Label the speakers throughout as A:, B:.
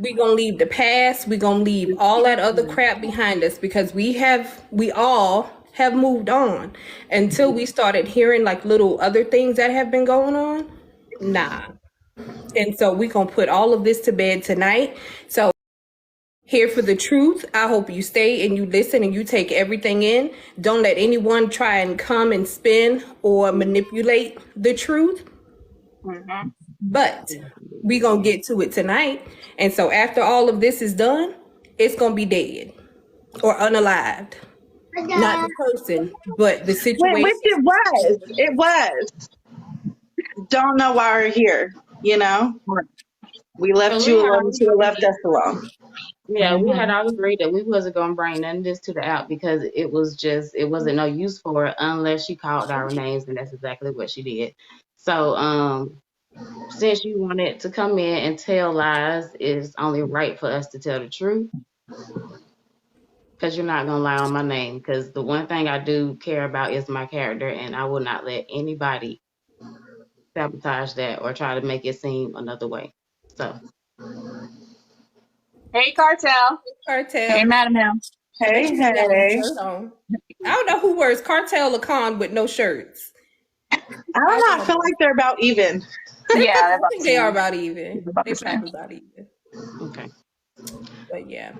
A: we gonna leave the past. We gonna leave all that other crap behind us because we all have moved on. Until we started hearing like little other things that have been going on, nah. And so we gonna put all of this to bed tonight. So here for the truth. I hope you stay and you listen and you take everything in. Don't let anyone try and come and spin or manipulate the truth. But we gonna get to it tonight. And so after all of this is done, it's gonna be dead or unalived. Not the person, but the situation.
B: Which it was. It was. Don't know why we're here, you know? We left
C: So
B: you
C: we had
B: alone, you left us alone.
C: Yeah, we had all agreed that we wasn't gonna bring none of this to the app because it wasn't no use for it unless she called our names, and that's exactly what she did. So since you wanted to come in and tell lies, it's only right for us to tell the truth. Because you're not gonna lie on my name. Because the one thing I do care about is my character, and I will not let anybody sabotage that or try to make it seem another way. So
D: Hey, Cartel.
A: Cartel.
D: Hey, Madam Hill.
B: Hey, hey.
A: I don't know who wears Cartel or Con with no shirts.
B: I don't know. I feel like they're about even.
D: Yeah,
A: I think they are about even.
D: about
A: They
D: the same.
A: probably about even.
C: okay.
A: But yeah.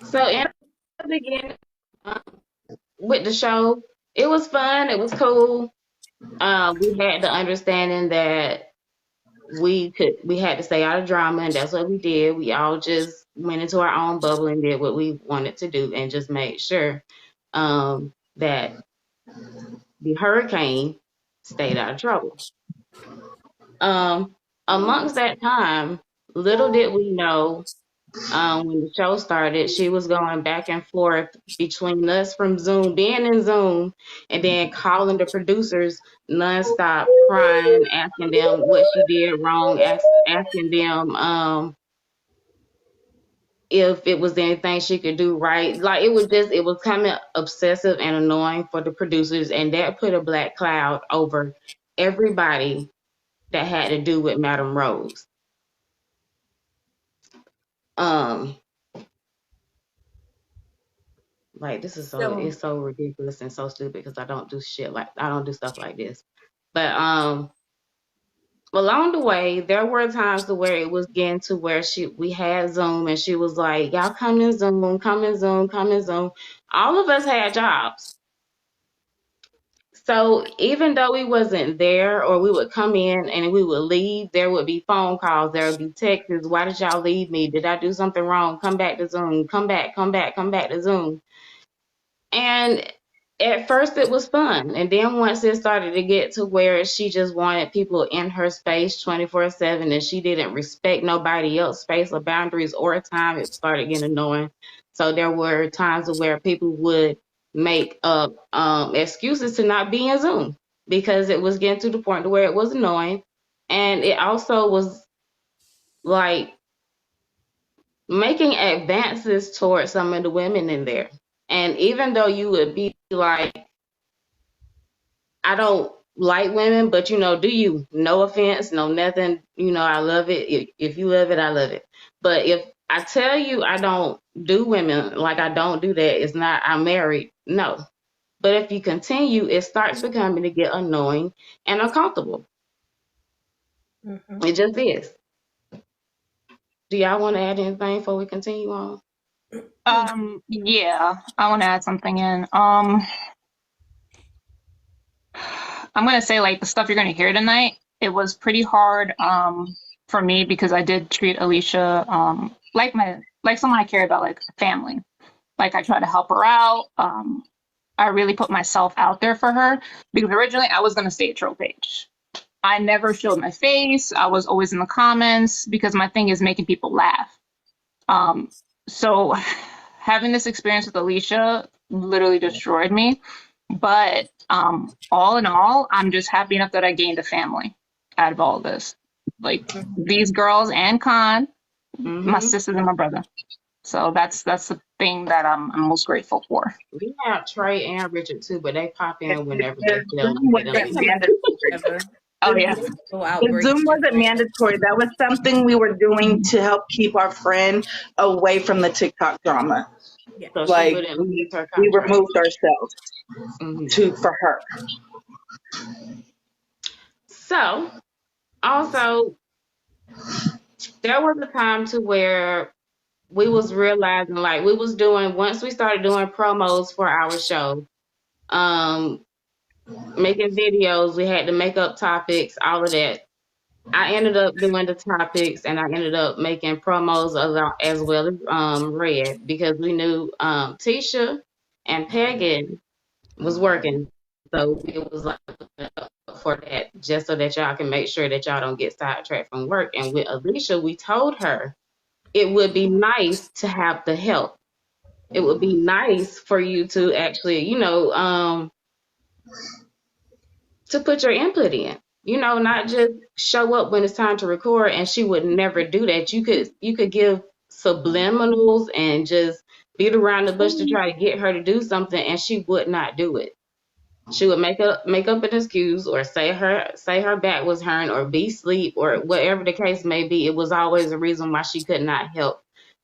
C: So in the beginning with the show, it was fun. It was cool. We had the understanding that we had to stay out of drama, and that's what we did. We all just went into our own bubble and did what we wanted to do, and just made sure that the hurricane stayed out of trouble. Amongst that time, little did we know, when the show started, she was going back and forth between us from Zoom, being in Zoom, and then calling the producers nonstop, crying, asking them what she did wrong, asking them if it was anything she could do right. Like it was kind of obsessive and annoying for the producers, and that put a black cloud over everybody that had to do with Madame Rose. Like this is it's so ridiculous and so stupid because I don't do stuff like this. But along the way, there were times to where it was getting to where we had Zoom and she was like, y'all come in Zoom, come in Zoom, come in Zoom. All of us had jobs. So even though we wasn't there or we would come in and we would leave, there would be phone calls, there would be texts. Why did y'all leave me? Did I do something wrong? Come back to Zoom. Come back to Zoom. And at first it was fun. And then once it started to get to where she just wanted people in her space 24/7 and she didn't respect nobody else's space or boundaries or time, it started getting annoying. So there were times where people would make up excuses to not be in Zoom because it was getting to the point where it was annoying. And it also was like making advances towards some of the women in there. And even though you would be like, I don't like women, but do you? No offense, no nothing. I love it. If you love it, I love it. But if I tell you I don't do women, like I don't do that, it's not I'm married. No. But if you continue, it starts becoming to get annoying and uncomfortable. It just is. Do y'all want to add anything before we continue on?
D: Yeah, I want to add something in. I'm gonna say like the stuff you're gonna hear tonight. It was pretty hard for me because I did treat Alicia like someone I care about, like family. Like I tried to help her out. I really put myself out there for her because originally I was gonna stay at Troll Page. I never showed my face. I was always in the comments because my thing is making people laugh. So having this experience with Alicia literally destroyed me. But all in all, I'm just happy enough that I gained a family out of all of this. Like these girls and Con, my sisters and my brother. So that's the thing that I'm most grateful for.
C: We have Trey and Richard too, but they pop in whenever they feel like it.
D: Oh yeah.
A: little
B: The
A: outbreak.
B: Zoom wasn't mandatory. That was something we were doing to help keep our friend away from the TikTok drama.
A: Yeah.
C: So she
B: Like
C: wouldn't lose her
B: we
C: contract.
B: removed ourselves for her.
C: So also there was a time to where we was realizing like we was doing once we started doing promos for our show, making videos, we had to make up topics, all of that. I ended up doing the topics and I ended up making promos as well as Red because we knew Tisha and Pagan was working. So it was like for that, just so that y'all can make sure that y'all don't get sidetracked from work. And with Alicia, we told her it would be nice to have the help. It would be nice for you to actually, to put your input in. Not just show up when it's time to record. And she would never do that. You could give subliminals and just beat around the bush to try to get her to do something, and she would not do it. She would make up an excuse or say her back was hurting or be asleep or whatever the case may be. It was always a reason why she could not help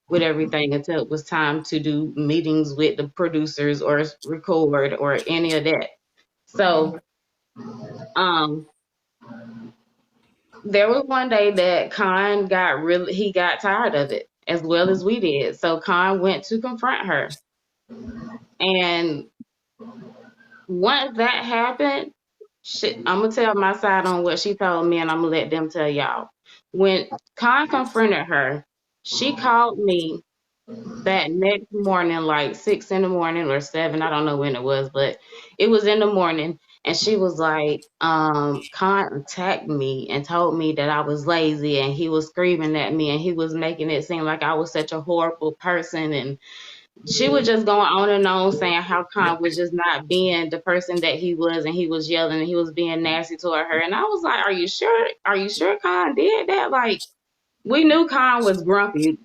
C: with everything until it was time to do meetings with the producers or record or any of that. So there was one day that Khan got tired of it as well as we did. So Khan went to confront her. And once that happened, I'm going to tell my side on what she told me, and I'm going to let them tell y'all. When Khan confronted her, she called me that next morning, like 6 in the morning or 7. I don't know when it was, but it was in the morning. And she was like, Khan attacked me and told me that I was lazy, and he was screaming at me, and he was making it seem like I was such a horrible person. And she was just going on and on saying how Khan was just not being the person that he was, and he was yelling and he was being nasty toward her. And I was like, are you sure? Are you sure Khan did that? Like, we knew Khan was grumpy.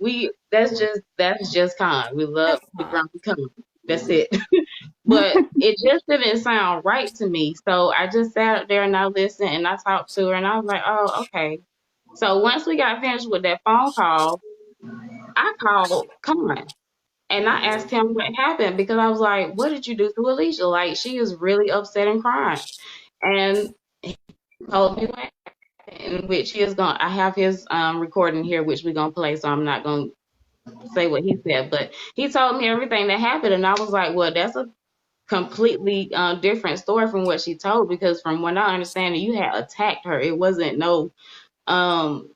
C: That's just Khan. We love the grumpy Khan. That's it. But it just didn't sound right to me. So I just sat there and I listened and I talked to her and I was like, oh, okay. So once we got finished with that phone call, I called Khan. And I asked him what happened because I was like, what did you do to Alicia? Like, she is really upset and crying. And he told me what happened, which I have his recording here, which we're going to play, so I'm not going to say what he said. But he told me everything that happened, and I was like, well, that's a completely different story from what she told, because from what I understand, you had attacked her. It wasn't no calm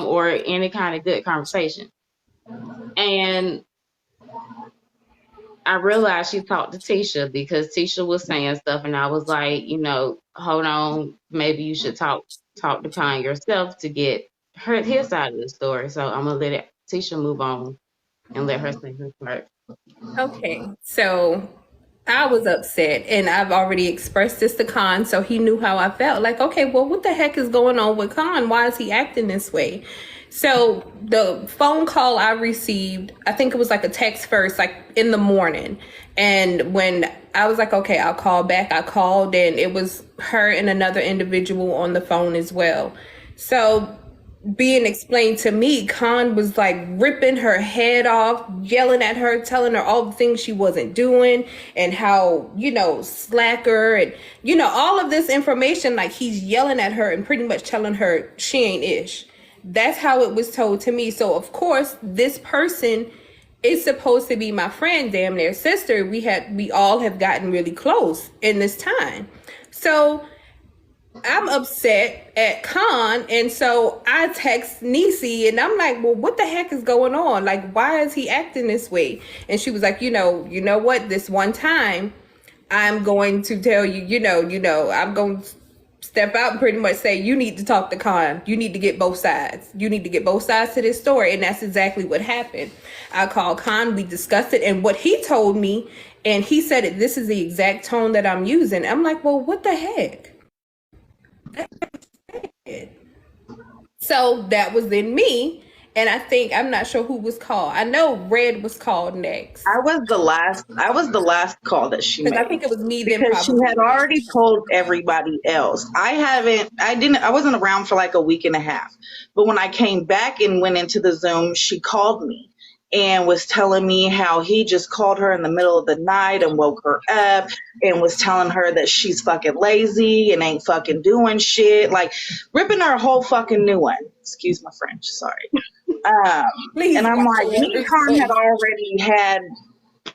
C: or any kind of good conversation. And I realized she talked to Tisha because Tisha was saying stuff, and I was like, hold on, maybe you should talk to Khan yourself to get his side of the story. So I'm gonna let Tisha move on and let her say her part.
A: Okay, so I was upset, and I've already expressed this to Khan, so he knew how I felt. Like, okay, well, what the heck is going on with Khan? Why is he acting this way? So the phone call I received, I think it was like a text first, like in the morning. And when I was like, okay, I'll call back, I called, and it was her and another individual on the phone as well. So being explained to me, Khan was like ripping her head off, yelling at her, telling her all the things she wasn't doing and how, slacker and, all of this information, like he's yelling at her and pretty much telling her she ain't ish. That's how it was told to me. So of course, this person is supposed to be my friend, damn near sister. We all have gotten really close in this time. So I'm upset at Khan, and so I text Nisi, and I'm like, well, what the heck is going on? Like, why is he acting this way? And she was like, you know what? This one time, I'm going to tell you, I'm going to step out and pretty much say, you need to talk to Khan. You need to get both sides. You need to get both sides to this story. And that's exactly what happened. I called Khan, we discussed it, and what he told me, and he said it, this is the exact tone that I'm using. I'm like, well, what the heck? So that was in me. And I'm not sure who was called. I know Red was called next.
B: I was the last call that she
A: Because I
B: made
A: think it was me then
B: because she
A: probably.
B: had already told everybody else. I wasn't around for like a week and a half. But when I came back and went into the Zoom, she called me and was telling me how he just called her in the middle of the night and woke her up and was telling her that she's fucking lazy and ain't fucking doing shit, like ripping her a whole fucking new one. Excuse my French, sorry.
A: Please
B: And I'm
A: watch
B: like,
A: your
B: me and
A: words,
B: Con had
A: please.
B: already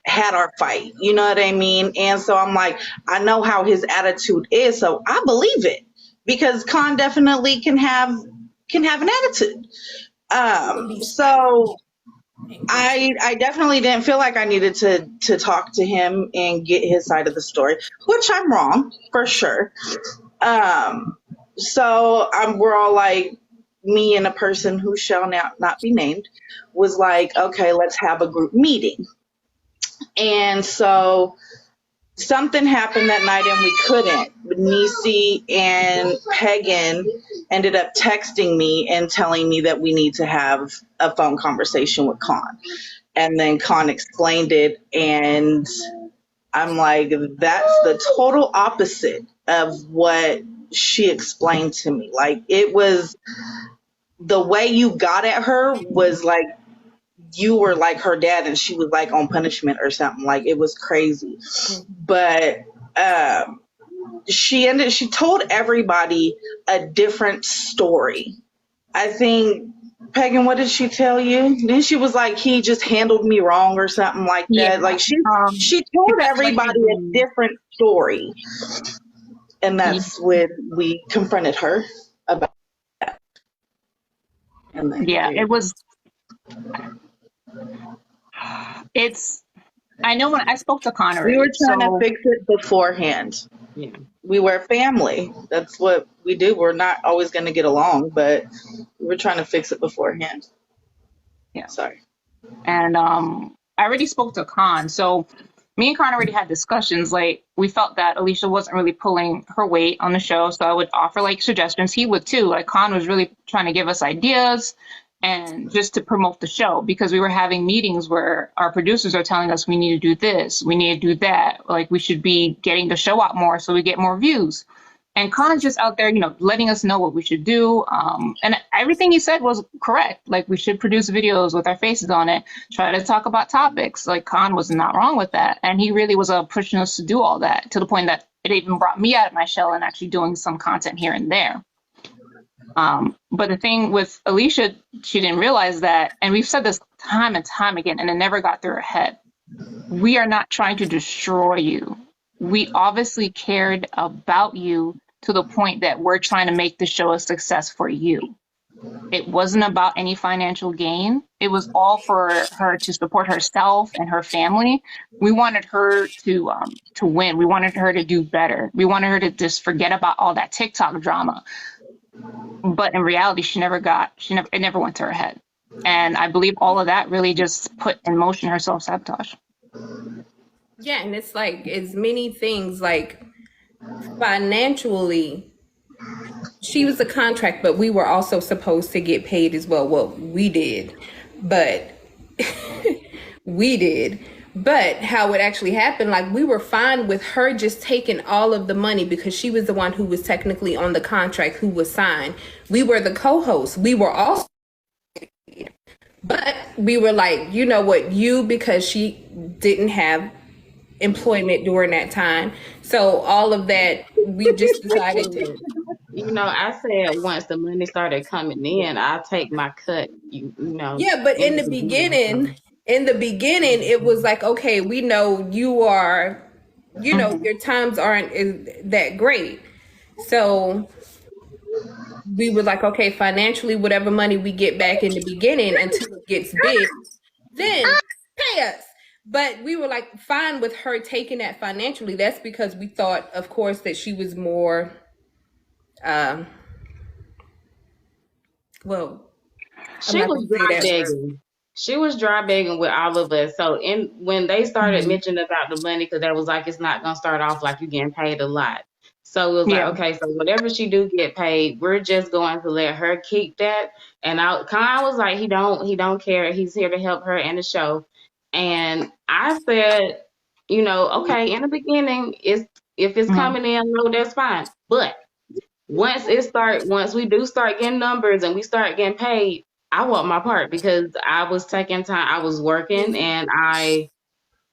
B: had our fight, you know what I mean? And so I'm like, I know how his attitude is, so I believe it because Con definitely can have an attitude. So I definitely didn't feel like I needed to talk to him and get his side of the story, which I'm wrong for sure. So we're all like, me and a person who shall now not be named was like, okay, let's have a group meeting. And so something happened that night and we couldn't. Nisi and Pagan ended up texting me and telling me that we need to have a phone conversation with Con. And then Con explained it, and I'm like, that's the total opposite of what she explained to me. Like, it was the way you got at her was like you were like her dad and she was like on punishment or something. Like, it was crazy. But she told everybody a different story. I think, Pagan, what did she tell you? Then she was like, he just handled me wrong or something like that.
D: Yeah.
B: Like she told everybody a different story. And that's when we confronted her about that. And then,
D: Yeah, it was. I know when I spoke to Connor,
B: we were trying to fix it beforehand.
C: Yeah.
B: We were family. That's what we do. We're not always going to get along, but we were trying to fix it beforehand.
D: Yeah.
B: Sorry.
D: And I already spoke to Con. So me and Con already had discussions. Like, we felt that Alicia wasn't really pulling her weight on the show. So I would offer like suggestions. He would too. Like, Con was really trying to give us ideas and just to promote the show, because we were having meetings where our producers are telling us we need to do this, we need to do that. Like, we should be getting the show out more so we get more views. And Con's just out there, letting us know what we should do. And everything he said was correct. Like, we should produce videos with our faces on it, try to talk about topics. Like, Con was not wrong with that. And he really was pushing us to do all that, to the point that it even brought me out of my shell and actually doing some content here and there. But the thing with Alicia, she didn't realize that, and we've said this time and time again, and it never got through her head. We are not trying to destroy you. We obviously cared about you to the point that we're trying to make the show a success for you. It wasn't about any financial gain. It was all for her to support herself and her family. We wanted her to win. We wanted her to do better. We wanted her to just forget about all that TikTok drama. But in reality, it never went to her head. And I believe all of that really just put in motion her self-sabotage.
A: Yeah, and it's like, it's many things. Like, financially, she was a contract, but we were also supposed to get paid as well. Well, we did, but But how it actually happened, like, we were fine with her just taking all of the money because she was the one who was technically on the contract, who was signed. We were the co-hosts. We were also, but we were like, you know what, because she didn't have employment during that time. So all of that, we just decided to.
C: I said once the money started coming in, I'll take my cut.
A: Yeah, but in the beginning, it was like, okay, we know you are, your times aren't that great. So we were like, okay, financially, whatever money we get back in the beginning until it gets big, then pay us. But we were like fine with her taking that financially. That's because we thought, of course, that she was more,
C: she was dry begging. She was dry begging with all of us. So when they started mentioning about the money, because that was like, it's not going to start off like you getting paid a lot. So it was like,
D: Yeah.
C: okay, so whatever she do get paid, we're just going to let her keep that. And Khan was like, he don't care. He's here to help her and the show. And I said, okay, in the beginning, if it's
D: Mhm.
C: coming in low, that's fine. But once we do start getting numbers and we start getting paid, I want my part because I was taking time. I was working and I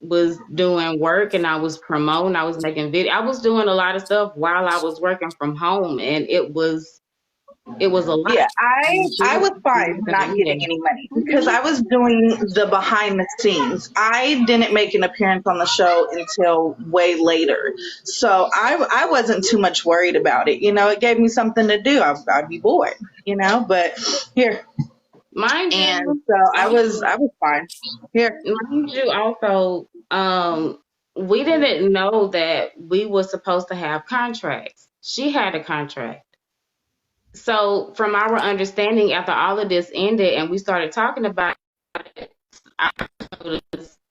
C: was doing work and I was promoting. I was making video. I was doing a lot of stuff while I was working from home, and it was a lot.
B: Yeah,
C: And
B: I was
C: she
B: fine
C: wasn't
B: not getting
C: there.
B: any money because I was doing the behind the scenes. I didn't make an appearance on the show until way later. So I wasn't too much worried about it. It gave me something to do. I'd be bored, but here.
C: Mind
B: And
C: you,
B: so I was fine. Here.
C: also, we didn't know that we were supposed to have contracts. She had a contract. So from our understanding, after all of this ended and we started talking about it,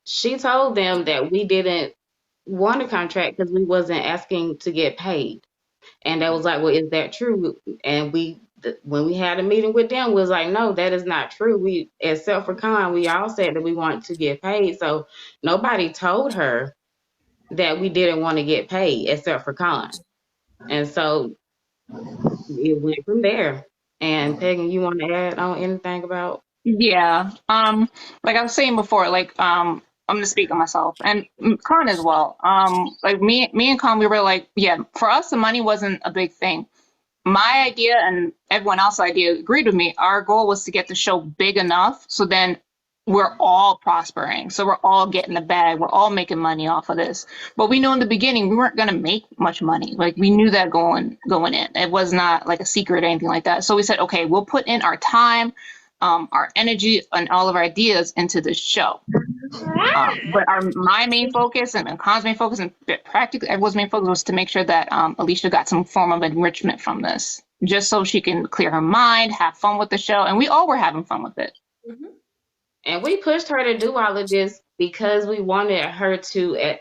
C: she told them that we didn't want a contract because we wasn't asking to get paid. And they was like, well, is that true? And when we had a meeting with them, we was like, no, that is not true. We, except for Khan, we all said that we wanted to get paid. So nobody told her that we didn't want to get paid except for Khan. And so it went from there. And Peggy, you want to add on anything about?
D: Yeah. Like I was saying before, like I'm gonna speak on myself and Khan as well. Like me and Khan, we were like, yeah, for us the money wasn't a big thing. My idea and everyone else's idea agreed with me. Our goal was to get the show big enough so then we're all prospering. So we're all getting the bag. We're all making money off of this. But we knew in the beginning we weren't going to make much money. Like we knew that going in. It was not like a secret or anything like that. So we said, okay, we'll put in our time, our energy, and all of our ideas into this show. But my main focus and Khan's main focus and practically everyone's main focus was to make sure that Alicia got some form of enrichment from this, just so she can clear her mind, have fun with the show, and we all were having fun with it.
C: And we pushed her to do all of this because we wanted her to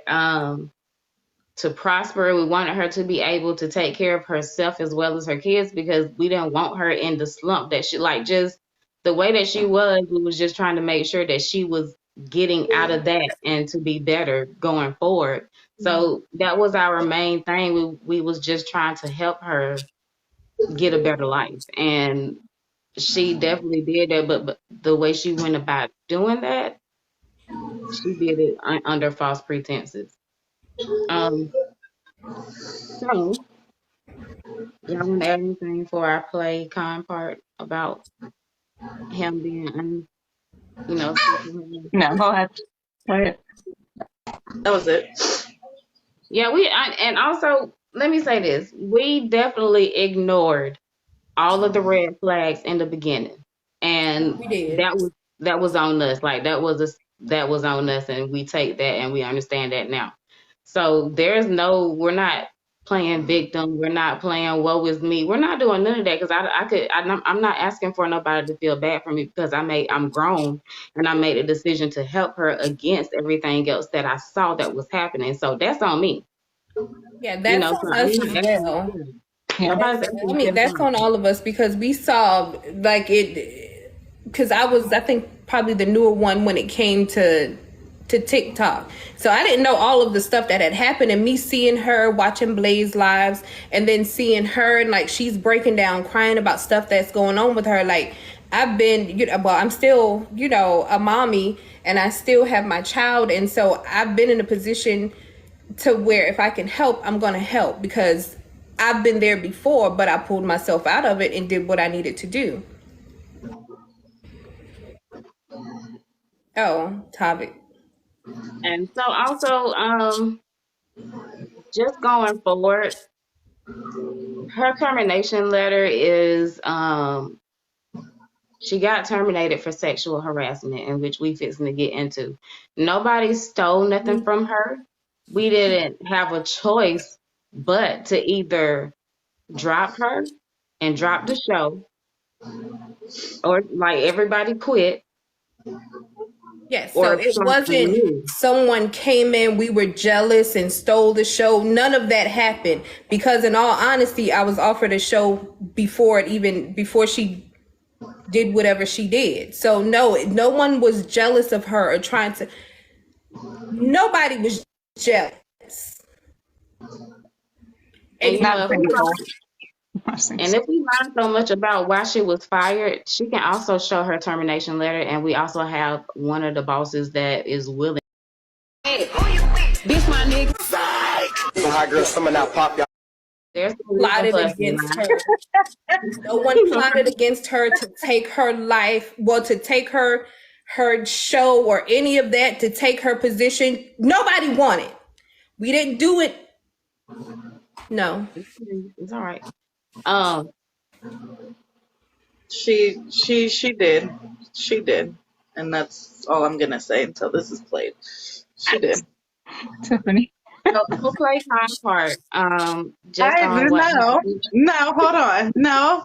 C: prosper. We wanted her to be able to take care of herself as well as her kids because we didn't want her in the slump that she just the way that she was. We was just trying to make sure that she was getting out of that and to be better going forward. So that was our main thing. We was just trying to help her get a better life. And she definitely did that, but the way she went about doing that, she did it under false pretenses. So, y'all want to add anything for our play Khan part about him being,
D: No, go ahead. Go ahead.
B: That was it.
C: Yeah, and also let me say this: we definitely ignored all of the red flags in the beginning, and
A: We did.
C: that was on us. Like that was on us, and we take that and we understand that now. So we're not playing victim. We're not playing woe is me. We're not doing none of that because I'm not asking for nobody to feel bad for me because I'm grown and I made a decision to help her against everything else that I saw that was happening. So that's on me.
A: Yeah, that's
C: So
A: on us as well. That's on all of us because we saw like it. Because I think, probably the newer one when it came to TikTok. So I didn't know all of the stuff that had happened, and me seeing her watching Blaze lives and then seeing her and like she's breaking down, crying about stuff that's going on with her. Like I've been, I'm still, a mommy and I still have my child. And so I've been in a position to where if I can help, I'm going to help because I've been there before, but I pulled myself out of it and did what I needed to do. Oh, topic.
C: And so also, just going forward, her termination letter is, she got terminated for sexual harassment, in which we fixing to get into. Nobody stole nothing from her. We didn't have a choice but to either drop her and drop the show, or like everybody quit.
A: Yes, so
C: or
A: it
C: something
A: wasn't
C: new.
A: someone came in, we were jealous and stole the show. None of that happened because in all honesty, I was offered a show before she did whatever she did. So no one was jealous of her or trying to, nobody was jealous.
C: And you
A: And
C: know,
D: Not
C: if we
D: thankful.
C: and if we learn so much about why she was fired, she can also show her termination letter. And we also have one of the bosses that is willing. This my nigga.
E: Hot girl, some of that pop, y'all.
C: There's no reason
A: plotted
C: for us to
A: against
C: lie.
A: her. No one plotted against her to take her life, well, to take her show or any of that, to take her position. Nobody wanted. We didn't do it. No.
C: It's all right.
B: She did. She did. And that's all I'm gonna say until this is played. She did.
D: Tiffany.
C: So I'm gonna play my part. Just on what happened.
B: Hold on. No.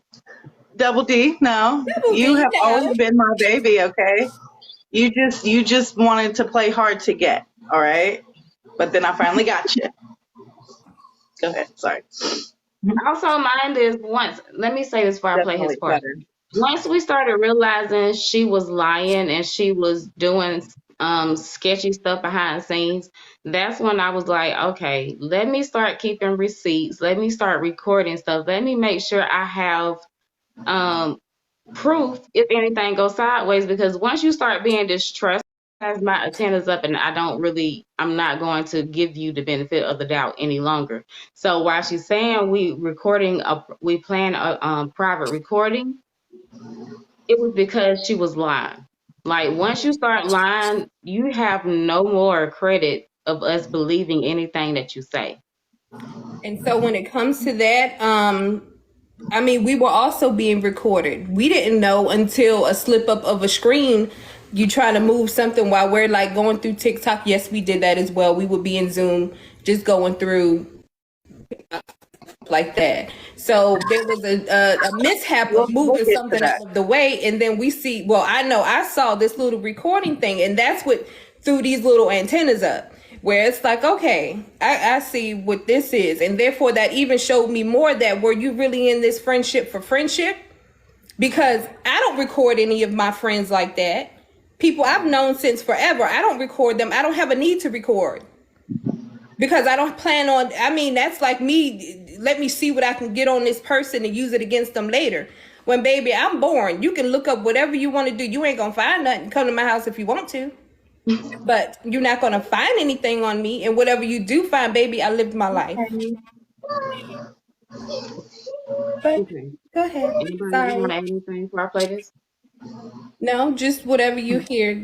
B: Double D, no.
A: Double
B: You
A: D,
B: have
A: no.
B: always been my baby, okay? You just wanted to play hard to get, all right? But then I finally got you. Go ahead. Sorry.
C: Also, mind is once. Let me say this before I play his
B: Definitely
C: part.
B: better.
C: Once we started realizing she was lying and she was doing sketchy stuff behind the scenes, that's when I was like, okay, let me start keeping receipts. Let me start recording stuff. Let me make sure I have proof if anything goes sideways. Because once you start being distrustful, has my antennas up, and I'm not going to give you the benefit of the doubt any longer. So while she's saying we plan a private recording, it was because she was lying. Like once you start lying, you have no more credit of us believing anything that you say.
A: And so when it comes to that, I mean, we were also being recorded. We didn't know until a slip up of a screen. You try to move something while we're like going through TikTok. Yes, we did that as well. We would be in Zoom just going through like that. So there was a mishap of
B: We'll
A: moving
B: get to
A: something
B: that.
A: out of the way. And then we see, well, I know I saw this little recording thing, and that's what threw these little antennas up. Where it's like, okay, I see what this is. And therefore that even showed me more that were you really in this friendship for friendship? Because I don't record any of my friends like that. People I've known since forever, I don't record them. I don't have a need to record. Because I don't plan on, I mean, that's like me, let me see what I can get on this person and use it against them later. When baby, I'm born. You can look up whatever you want to do. You ain't gonna find nothing. Come to my house if you want to. But you're not going to find anything on me. And whatever you do find, baby, I lived my life. But
C: Okay.
A: go ahead.
C: Anybody want
A: Sorry.
C: to add anything before I play this?
A: No, just whatever you hear.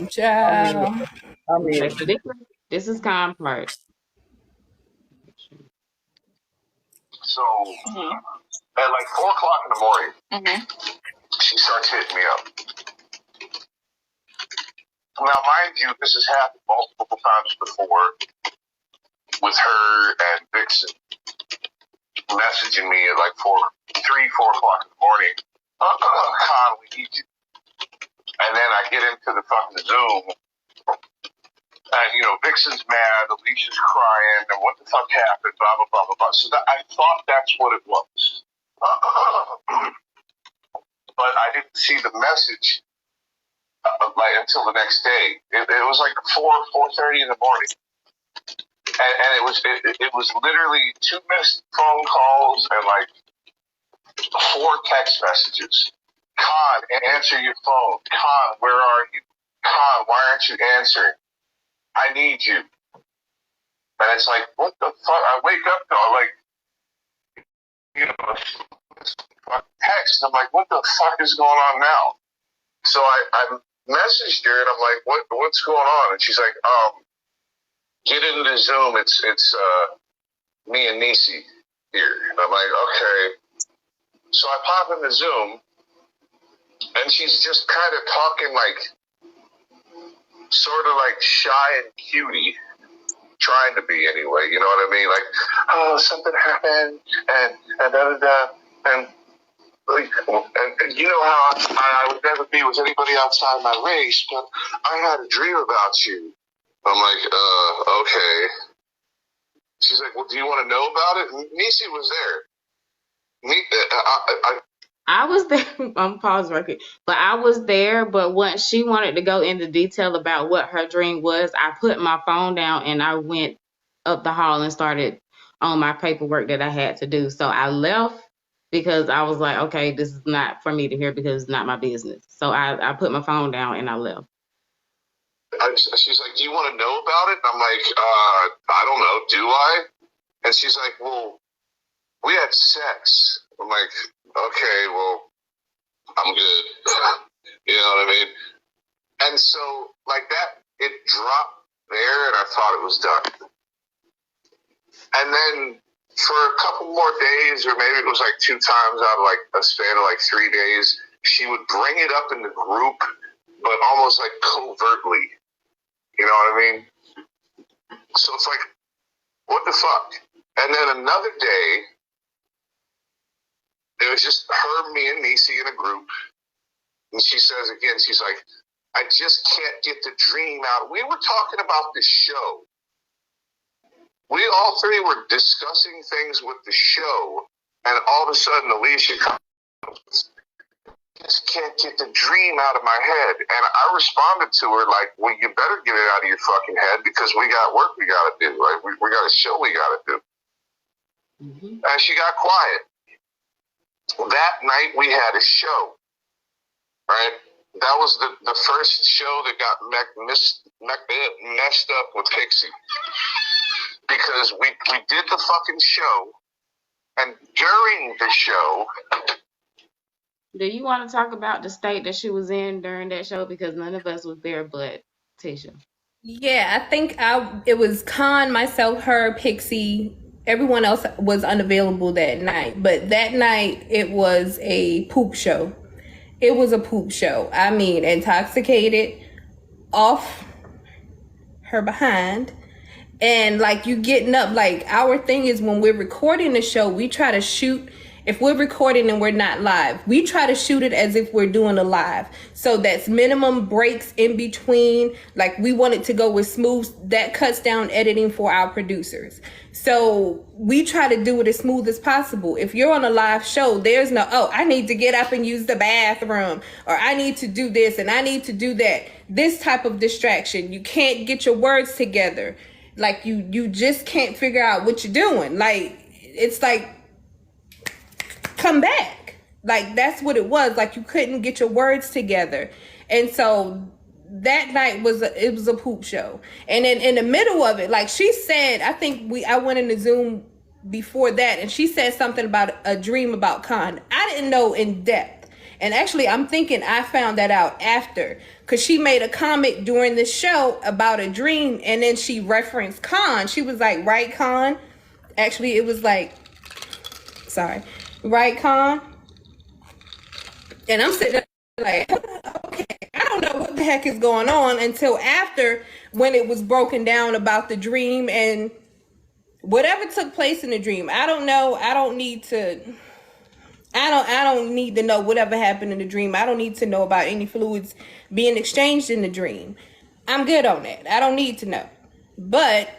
A: Child.
B: I mean,
C: Okay, so this is Con part.
F: So at like 4 o'clock in the morning, she starts hitting me up. Now, mind you, this has happened multiple times before with her and Vixen messaging me at like 4 o'clock in the morning. Con, we need you. And then I get into the fucking Zoom, and Vixen's mad, Alicia's crying, and what the fuck happened, blah blah blah blah blah. So I thought that's what it was, but I didn't see the message like until the next day. It was like 4:30 in the morning, and it was literally 2 missed phone calls and like 4 text messages. Con, answer your phone. Con, where are you? Con, why aren't you answering? I need you. And it's like, what the fuck? I wake up to text. I'm like, what the fuck is going on now? So I messaged her and I'm like, what's going on? And she's like, get into Zoom. It's me and Nisi here. And I'm like, okay. So I pop into Zoom and she's just kind of talking like, sort of like shy and cutie, trying to be anyway, you know what I mean? Like, oh, something happened and da da da. And Like, and you know how I would never be with anybody outside my race, but I had a dream about you. I'm like, okay. She's like, well, do you want to know about it? Nisi was there.
C: I was there. I'm pause right quick. But I was there. But once she wanted to go into detail about what her dream was, I put my phone down and I went up the hall and started on my paperwork that I had to do. So I left because I was like, okay, this is not for me to hear because it's not my business. So I put my phone down and I left.
F: She's like, do you want to know about it? And I'm like, I don't know. Do I? And she's like, well, we had sex. I'm like, okay, well, I'm good. You know what I mean? And so, like that, it dropped there, and I thought it was done. And then for a couple more days, or maybe it was like 2 times out of like a span of like 3 days, she would bring it up in the group, but almost like covertly. You know what I mean? So it's like, what the fuck? And then another day, it was just her, me, and Nisi in a group. And she says again, she's like, I just can't get the dream out. We were talking about the show. We all three were discussing things with the show. And all of a sudden, Alicia comes, I just can't get the dream out of my head. And I responded to her like, well, you better get it out of your fucking head because we got work we got to do, right? We got a show we got to do.
C: Mm-hmm.
F: And she got quiet. That night we had a show, right? That was the first show that got messed up with Pixie. Because we did the fucking show, and during the show...
C: Do you want to talk about the state that she was in during that show? Because none of us was there but Tisha.
A: Yeah, I think it was Khan, myself, her, Pixie. Everyone else was unavailable that night. But that night, it was a poop show. It was a poop show. I mean, intoxicated, off her behind. And like you getting up, like our thing is when we're recording the show, we try to shoot. If we're recording and we're not live, we try to shoot it as if we're doing a live. So that's minimum breaks in between. Like we want it to go with smooth. That cuts down editing for our producers. So we try to do it as smooth as possible. If you're on a live show, there's no, oh, I need to get up and use the bathroom, or I need to do this and I need to do that. This type of distraction. You can't get your words together. Like you just can't figure out what you're doing. Like it's like, come back. Like that's what it was. Like you couldn't get your words together. And so that night was a poop show. And then in the middle of it, like she said, I went in the Zoom before that and she said something about a dream about Khan. I didn't know in depth. And actually I'm thinking I found that out after, because she made a comment during the show about a dream and then she referenced Khan. She was like, right, Khan? Actually, it was like, sorry. Right, Khan? And I'm sitting there like, okay, I don't know what the heck is going on until after, when it was broken down about the dream and whatever took place in the dream. I don't know. I don't need to know whatever happened in the dream. I don't need to know about any fluids being exchanged in the dream. I'm good on that. I don't need to know. But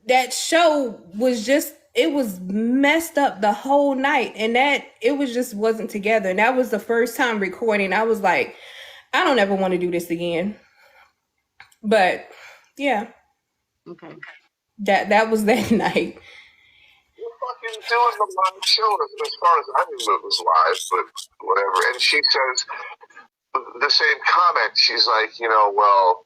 A: that show was just, it was messed up the whole night, and that it was just wasn't together. And that was the first time recording. I was like, I don't ever want to do this again. But yeah,
C: Okay.
A: that was that night.
F: You're fucking doing the live show as far as I knew it was live, but whatever. And she says the same comment. She's like, you know, well,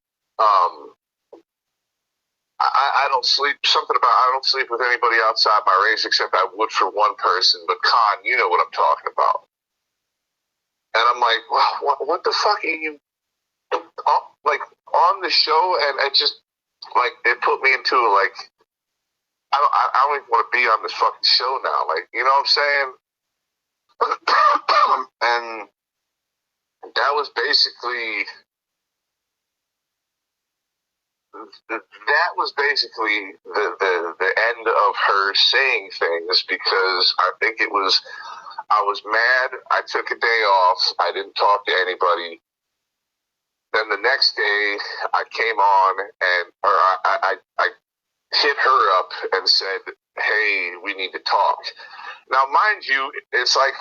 F: I don't sleep, something about I don't sleep with anybody outside my race except I would for one person, but Khan, you know what I'm talking about. And I'm like, well, what the fuck are you, like, on the show? And it just, like, it put me into, like, I don't even want to be on this fucking show now. Like, you know what I'm saying? And that was basically... That was basically the end of her saying things, because I think it was I was mad. I took a day off. I didn't talk to anybody. Then the next day, I came on I hit her up and said, hey, we need to talk. Now, mind you, it's like,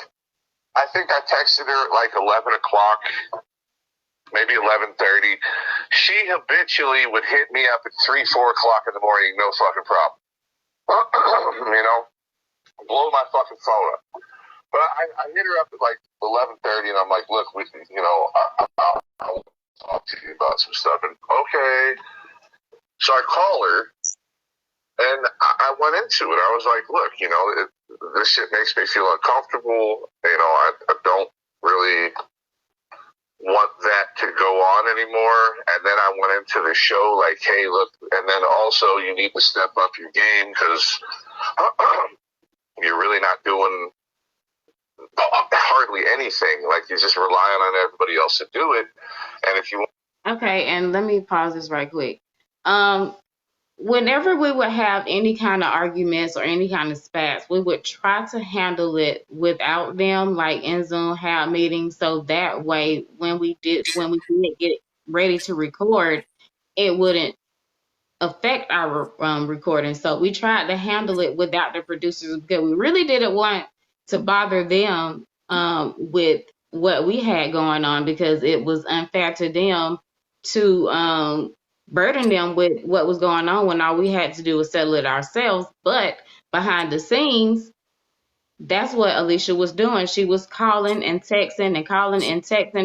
F: I think I texted her at like 11 o'clock, maybe 11:30. She habitually would hit me up at 3, 4 o'clock in the morning, no fucking problem. You know, blow my fucking phone up. But I hit her up at like 11:30, and I'm like, look, I'll talk to you about some stuff. And okay. So I call her, and I went into it. I was like, look, this shit makes me feel uncomfortable. I don't really want that to go on anymore. And then I went into the show like, hey, look, and then also you need to step up your game because you're really not doing hardly anything. Like, you're just relying on everybody else to do it. And if you
C: Okay, and let me pause this right quick. Whenever we would have any kind of arguments or any kind of spats, we would try to handle it without them, like in Zoom, have meetings, so that way when we did get ready to record, it wouldn't affect our recording. So we tried to handle it without the producers because we really didn't want to bother them with what we had going on, because it was unfair to them to burden them with what was going on when all we had to do was settle it ourselves. But behind the scenes, that's what Alicia was doing. She was calling and texting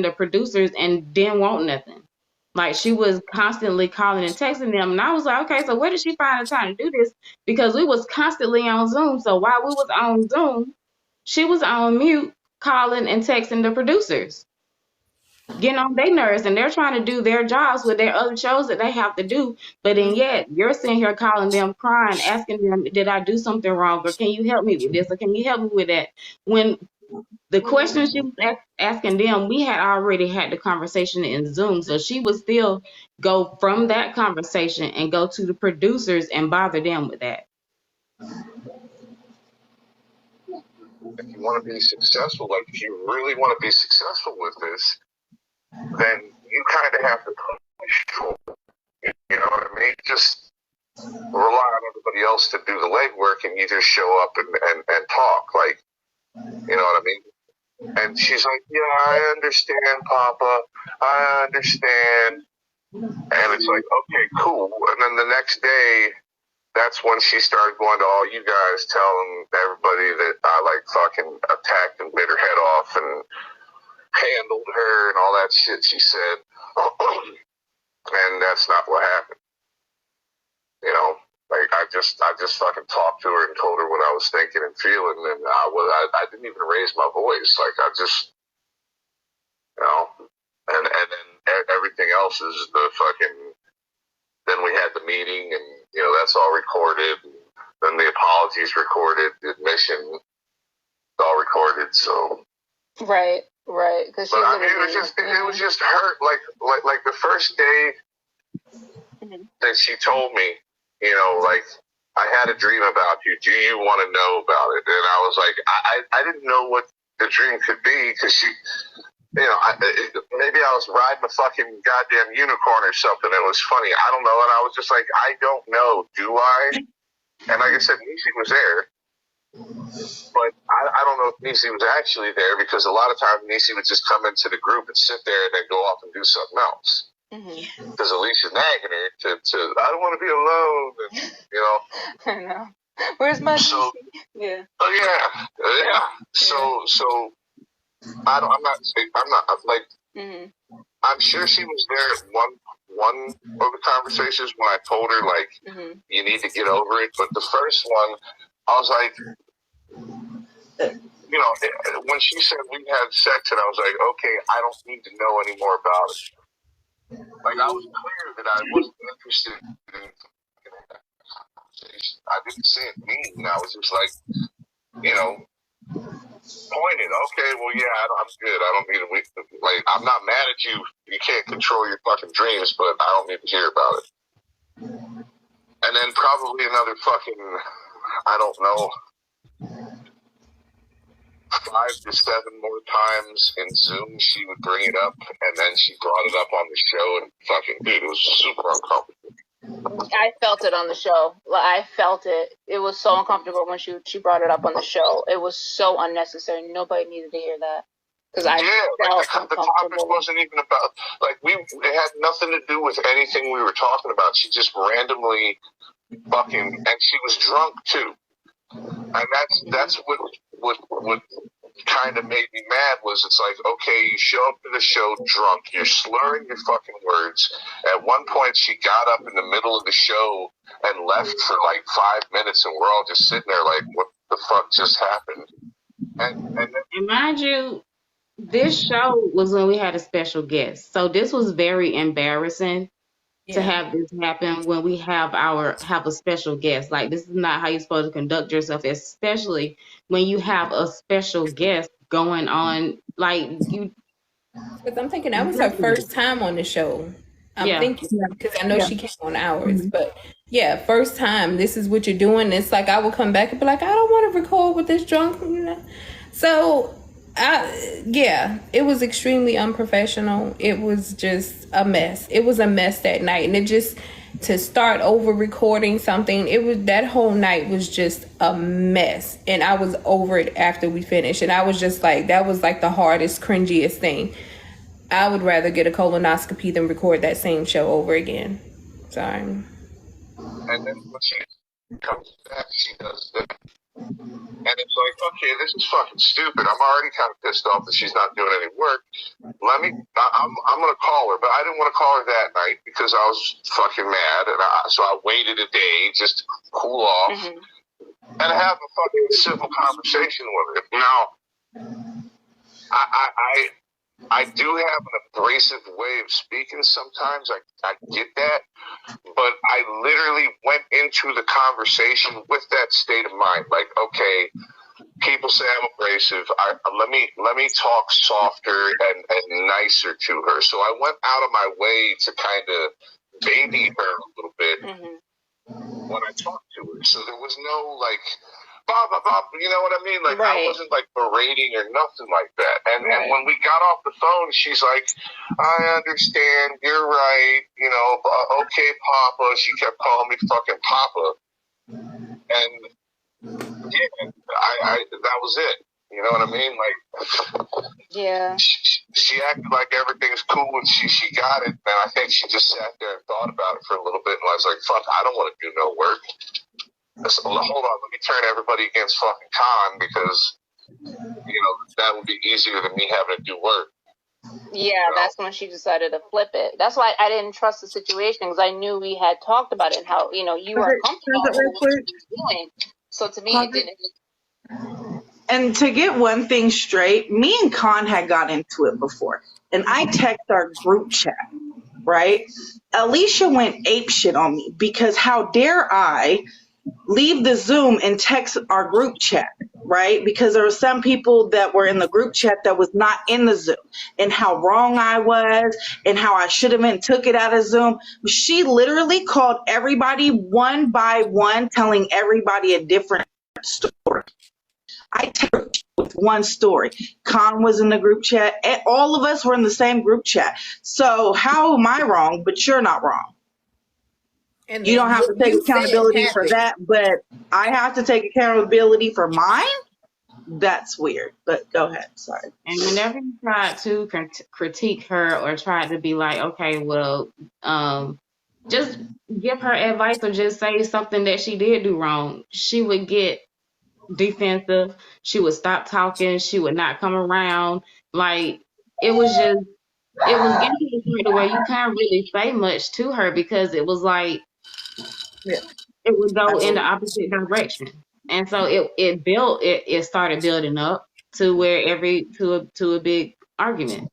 C: the producers and didn't want nothing. Like, she was constantly calling and texting them. And I was like, okay, so where did she find the time to do this? Because we was constantly on Zoom. So while we was on Zoom, she was on mute calling and texting the producers, getting on their nerves, and they're trying to do their jobs with their other shows that they have to do. But then yet you're sitting here calling them, crying, asking them, did I do something wrong? Or can you help me with this? Or can you help me with that? When the questions she was asking them, we had already had the conversation in Zoom. So she would still go from that conversation and go to the producers and bother them with that.
F: if you want to be successful, like if you really want to be successful with this, then you kind of have to push for it. You know what I mean? Just rely on everybody else to do the legwork, and you just show up and talk. Like, you know what I mean? And she's like, yeah, I understand, Papa. I understand. And it's like, okay, cool. And then the next day, that's when she started going to all you guys, telling everybody that I like fucking attacked and bit her head off and handled her and all that shit she said. And that's not what happened. You know, like I just fucking talked to her and told her what I was thinking and feeling, and I didn't even raise my voice. Like I just, you know, and then everything else is the fucking. Then we had the meeting, and you know that's all recorded. And then the apologies recorded, the admission all recorded. So
G: Right. Because
F: but I mean, it was just hurt. Like the first day that she told me, you know, like I had a dream about you. Do you want to know about it? And I was like, I didn't know what the dream could be because she. You know, maybe I was riding a fucking goddamn unicorn or something. It was funny. I don't know. And I was just like, I don't know. Do I? And like I said, Nisi was there. But I don't know if Nisi was actually there because a lot of times Nisi would just come into the group and sit there and then go off and do something else. Because Alicia's nagging her to I don't want to be alone. And, you know.
G: I know. Where's my
F: So,
G: yeah.
F: Oh, yeah. So. I'm not like. I'm sure she was there at one of the conversations when I told her like you need to get over it. But the first one, I was like, you know, when she said we had sex, and I was like, okay, I don't need to know any more about it. Like I was clear that I wasn't interested in that conversation. I didn't say it mean. I was just like, you know. Pointed, okay, well, yeah, I'm good. I don't need to, like, I'm not mad at you. You can't control your fucking dreams, but I don't need to hear about it. And then probably another fucking, I don't know, 5 to 7 more times in Zoom. She would bring it up, and then she brought it up on the show, and fucking dude, it was super uncomfortable.
G: I felt it on the show. I felt it. It was so uncomfortable when she brought it up on the show. It was so unnecessary. Nobody needed to hear that. Because I felt
F: the topic wasn't even about, like, it had nothing to do with anything we were talking about. She just randomly fucking, and she was drunk too. And that's what kind of made me mad was it's like, okay, you show up to the show drunk, you're slurring your fucking words. At one point, she got up in the middle of the show and left for like 5 minutes, and we're all just sitting there like, what the fuck just happened? And then,
C: And mind you, this show was when we had a special guest. So this was very embarrassing to have this happen when we have a special guest. Like, this is not how you're supposed to conduct yourself, especially when you have a special guest going on. Like, you.
A: Because I'm thinking that was her first time on the show. I'm thinking, because I know she came on ours, but yeah, first time. This is what you're doing. It's like I would come back and be like, I don't want to record with this drunk. So, it was extremely unprofessional. It was just a mess. It was a mess that night, and it just to start over recording something. It was that whole night was just a mess, and I was over it after we finished, and I was just like, that was like the hardest, cringiest thing. I would rather get a colonoscopy than record that same show over again. Sorry.
F: And then when she comes back, she does that. And it's like, okay, this is fucking stupid. I'm already kind of pissed off that she's not doing any work. I'm going to call her, but I didn't want to call her that night because I was fucking mad. And so I waited a day just to cool off and have a fucking civil conversation with her. Now, I do have an abrasive way of speaking sometimes. I get that. But I literally went into the conversation with that state of mind. Like, okay, people say I'm abrasive. Let me talk softer and nicer to her. So I went out of my way to kind of baby her a little bit when I talked to her. So there was no, like, blah, blah, blah, you know what I mean? Like, I wasn't, like, berating or nothing like that. And when we got off the phone, she's like, I understand, you're right, you know, okay, Papa. She kept calling me fucking Papa. And, yeah, that was it. You know what I mean? Like, she acted like everything's cool, and she got it. And I think she just sat there and thought about it for a little bit, and I was like, fuck, I don't want to do no work. So, hold on, let me turn everybody against fucking Khan because, you know, that would be easier than me having to do work.
G: Yeah, that's when she decided to flip it. That's why I didn't trust the situation because I knew we had talked about it and how, you know, you were comfortable with what you were doing. So to me, it didn't.
B: And to get one thing straight, me and Khan had got into it before. And I text our group chat, right? Alicia went apeshit on me because how dare I leave the Zoom and text our group chat, right? Because there were some people that were in the group chat that was not in the Zoom, and how wrong I was and how I should have been took it out of Zoom. She literally called everybody one by one, telling everybody a different story. I texted with one story. Khan was in the group chat. And all of us were in the same group chat. So how am I wrong? But you're not wrong.
A: And
B: you don't have to take accountability for that, but I have to take accountability for mine? That's weird, but go ahead. Sorry.
C: And whenever you tried to critique her or tried to be like, okay, well, just give her advice or just say something that she did do wrong, she would get defensive. She would stop talking. She would not come around. Like, it was getting to the point where you can't really say much to her because it was like, it would go in the opposite direction. And so it started building up to where to a big argument.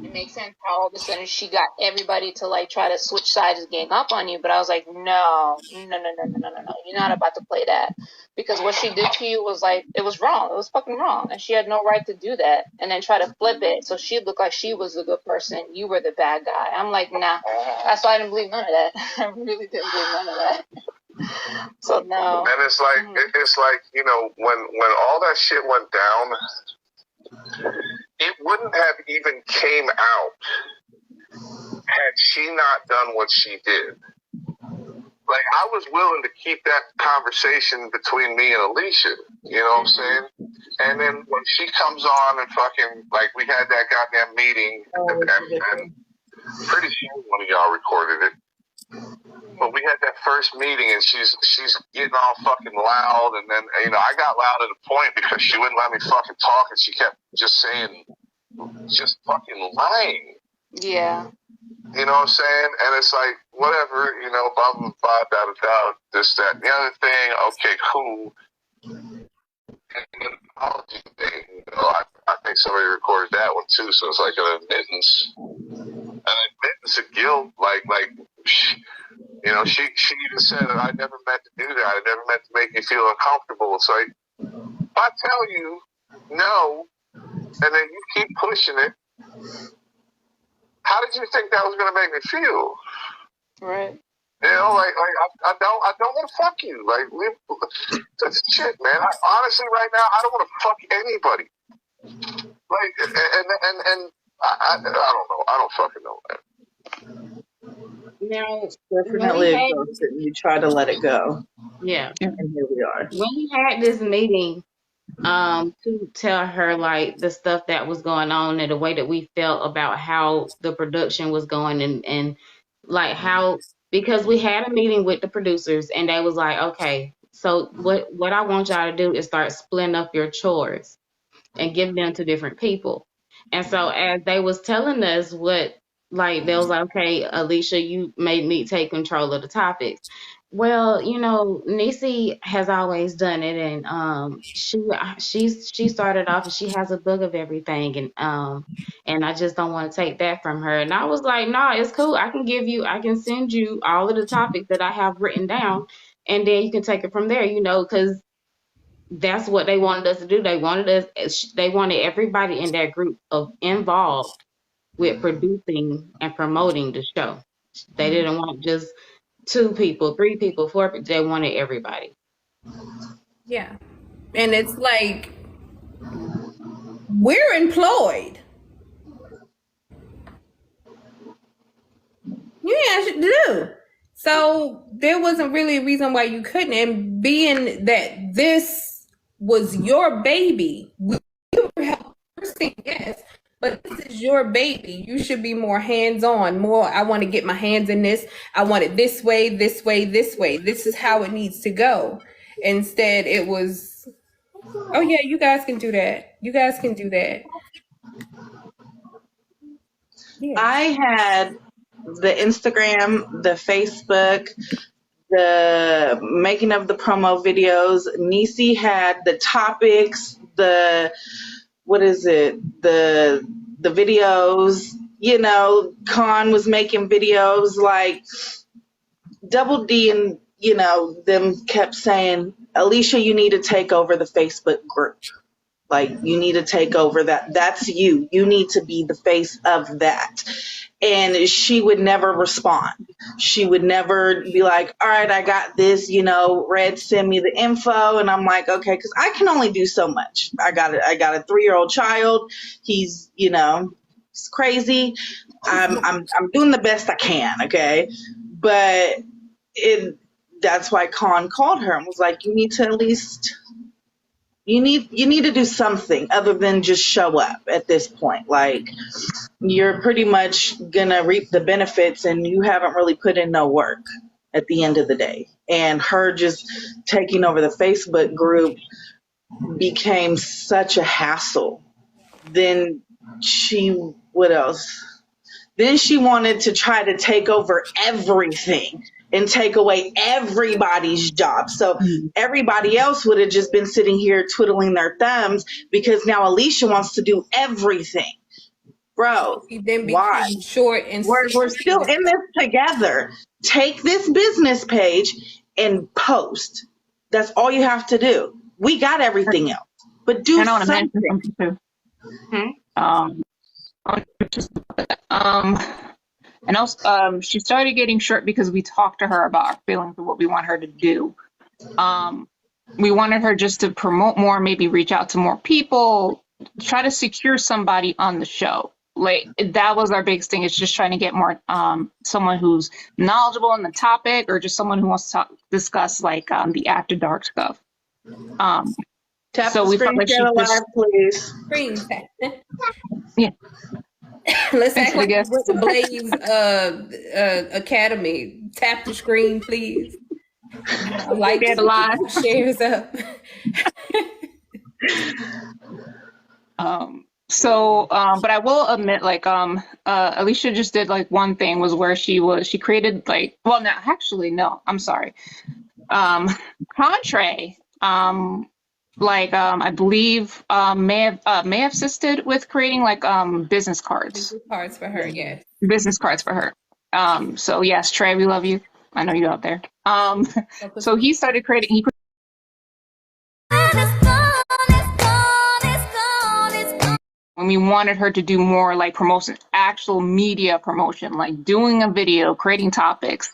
G: It makes sense how all of a sudden she got everybody to like try to switch sides and gang up on you. But I was like, no. You're not about to play that. Because what she did to you was like, it was wrong. It was fucking wrong. And she had no right to do that. And then try to flip it. So she looked like she was the good person. You were the bad guy. I'm like, nah. That's why I didn't believe none of that. I really didn't believe none of that. So no.
F: And it's like, you know, when all that shit went down, it wouldn't have even came out had she not done what she did. Like, I was willing to keep that conversation between me and Alicia, you know what I'm saying? And then when she comes on and fucking, like, we had that goddamn meeting, and pretty sure one of y'all recorded it. But we had that first meeting, and she's getting all fucking loud, and then, you know, I got loud at a point because she wouldn't let me fucking talk, and she kept just saying, just fucking lying.
G: Yeah.
F: You know what I'm saying? And it's like, whatever, you know, blah, blah, blah, da, da, da, this, that, and the other thing, okay, cool. And the apology thing, you know, I think somebody recorded that one too, so it's like an admittance. An admittance of guilt, like, you know, she even said that I never meant to do that. I never meant to make you feel uncomfortable. It's like, if I tell you no, and then you keep pushing it, how did you think that was going to make me feel?
G: Right.
F: You know, like I don't want to fuck you. Like, that's shit, man. Honestly, right now, I don't want to fuck anybody. Like, and I don't know. I don't fucking know, man.
C: Now,
B: Definitely
C: when we had,
B: exhausted. You try to let it go,
C: yeah,
B: and here we are.
C: when we had this meeting, to tell her like the stuff that was going on and the way that we felt about how the production was going and like how, because we had a meeting with the producers and they was like, okay, so what I want y'all to do is start splitting up your chores and give them to different people. And so as they was telling us what, like, they was like, okay, Alicia, you made me take control of the topics. Well, you know, Niecy has always done it, and she started off and she has a book of everything, and I just don't want to take that from her. And I was like, no, it's cool. I can send you all of the topics that I have written down, and then you can take it from there. You know, because that's what they wanted us to do. They wanted everybody in that group involved with producing and promoting the show. They didn't want just 2 people, 3 people, 4 people. They wanted everybody.
A: Yeah. And it's like, we're employed. You ain't had shit to do. So there wasn't really a reason why you couldn't. And being that this was your baby, we were helping, yes, but this is your baby. You should be more hands-on, more, I want to get my hands in this. I want it this way, this way, this way. This is how it needs to go. Instead, it was, oh yeah, you guys can do that. You guys can do that. Yeah.
B: I had the Instagram, the Facebook, the making of the promo videos. Niecy had the topics, the videos, you know, Con was making videos, like Double D and, you know, them kept saying, Alicia, you need to take over the Facebook group. Like, you need to take over that. That's you. You need to be the face of that. And she would never respond. She would never be like, all right, I got this, you know, Red, send me the info. And I'm like, okay, because I can only do so much. I got a 3-year-old child. He's, you know, he's crazy. I'm doing the best I can, okay? But that's why Con called her and was like, you need to at least, you need to do something other than just show up at this point. Like, you're pretty much gonna reap the benefits and you haven't really put in no work at the end of the day. And her just taking over the Facebook group became such a hassle. Then what else? Then she wanted to try to take over everything and take away everybody's job. So everybody else would have just been sitting here twiddling their thumbs because now Alicia wants to do everything. Bro, why?
A: Short and
B: we're still in this together. Take this business page and post. That's all you have to do. We got everything else, but do something.
D: And also, she started getting short because we talked to her about our feelings of what we want her to do. We wanted her just to promote more, maybe reach out to more people, try to secure somebody on the show. Like that was our biggest thing. It's just trying to get more someone who's knowledgeable on the topic, or just someone who wants to discuss like the after dark stuff.
B: Tap
D: So
B: the
D: we
B: screen
D: felt like she
B: share
D: just
B: live, please.
A: Screen tap.
D: Yeah.
A: Let's
D: Thanks
A: act like
D: again.
A: with the Blaze Academy. Tap the screen, please. Like
D: Get live.
A: shares up.
D: But I will admit, like, Alicia just did like one thing was where she created like, well, no, actually, no, I'm sorry. Contrae, I believe, may have assisted with creating like business cards
A: Cards for her, yes.
D: for her. So yes, Trey, we love you. I know you out there. So he started creating. When we wanted her to do more like promotion, actual media promotion, like doing a video, creating topics.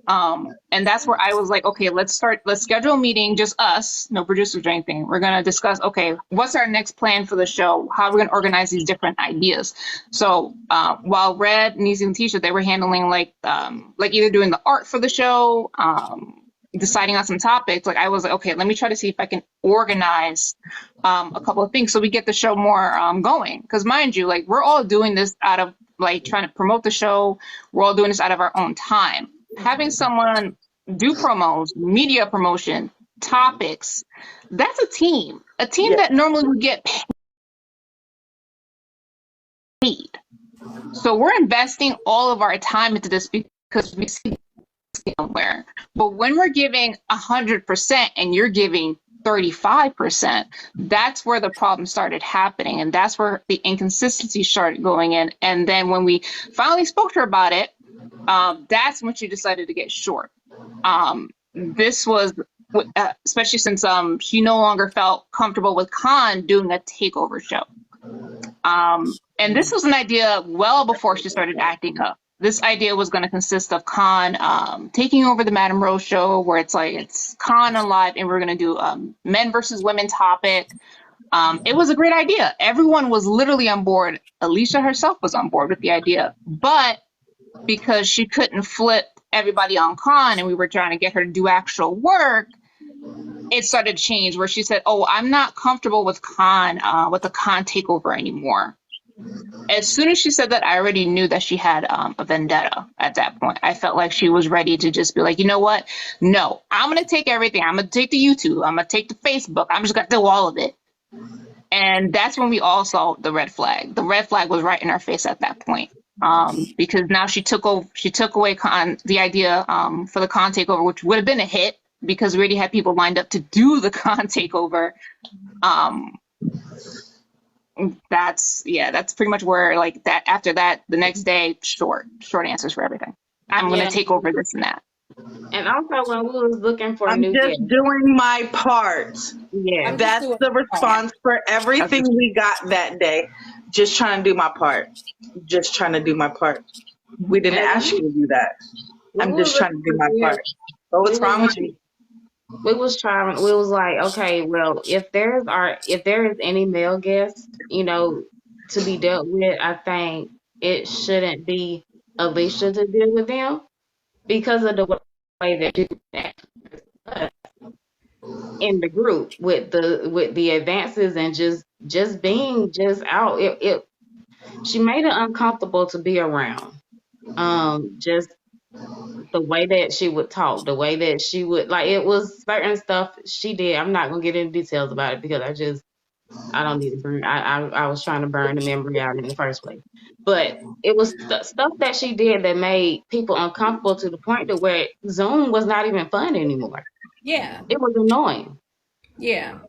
D: And that's where I was like, okay, let's schedule a meeting, just us, no producers or anything. We're going to discuss, okay, what's our next plan for the show? How are we going to organize these different ideas? So while Red, Nisi, and Tisha, they were handling like either doing the art for the show, deciding on some topics, like I was like, okay, let me try to see if I can organize a couple of things so we get the show more going. Because mind you, like we're all doing this out of like trying to promote the show. We're all doing this out of our own time. Having someone do promos, media promotion, topics, that's a team that normally would get paid. So we're investing all of our time into this because we see somewhere. But when we're giving 100% and you're giving 35%, that's where the problem started happening. And that's where the inconsistency started going in. And then when we finally spoke to her about it, that's when she decided to get short. This was, especially since she no longer felt comfortable with Khan doing a takeover show. And this was an idea well before she started acting up. This idea was going to consist of Khan taking over the Madame Rose show, where it's Khan on live, and we're going to do men versus women topic. It was a great idea. Everyone was literally on board. Alicia herself was on board with the idea, but because she couldn't flip everybody on Khan, and we were trying to get her to do actual work, it started to change where she said, "Oh, I'm not comfortable with Khan, with the Khan takeover anymore." As soon as she said that, I already knew that she had a vendetta at that point. I felt like she was ready to just be like, you know what? No, I'm going to take everything. I'm going to take the YouTube. I'm going to take the Facebook. I'm just going to do all of it. And that's when we all saw the red flag. The red flag was right in our face at that point. Because now she took away the idea for the Khan takeover, which would have been a hit because we already had people lined up to do the Khan takeover. That's pretty much where like that. After that, the next day, short answers for everything. I'm going to take over this and that.
C: And also when we was looking for a
B: I'm
C: new
B: just
C: guest,
B: doing my part.
C: yeah,
B: That's the response for everything we got that day. Just trying to do my part. Just trying to do my part. We didn't ask you to do that. I'm just trying to do my part. So what's wrong with you?
C: we was like, okay, well, if there is any male guest, to be dealt with, I think it shouldn't be Alicia to deal with them because of the way they do that in the group with the advances and just being out. She made it uncomfortable to be around. Just the way that she would talk, the way that she would, like, it was certain stuff she did. I'm not gonna get into details about it because I don't need to burn. I was trying to burn the memory out in the first place, but it was stuff that she did that made people uncomfortable to the point to where Zoom was not even fun anymore.
A: Yeah.
C: It was annoying.
A: Yeah.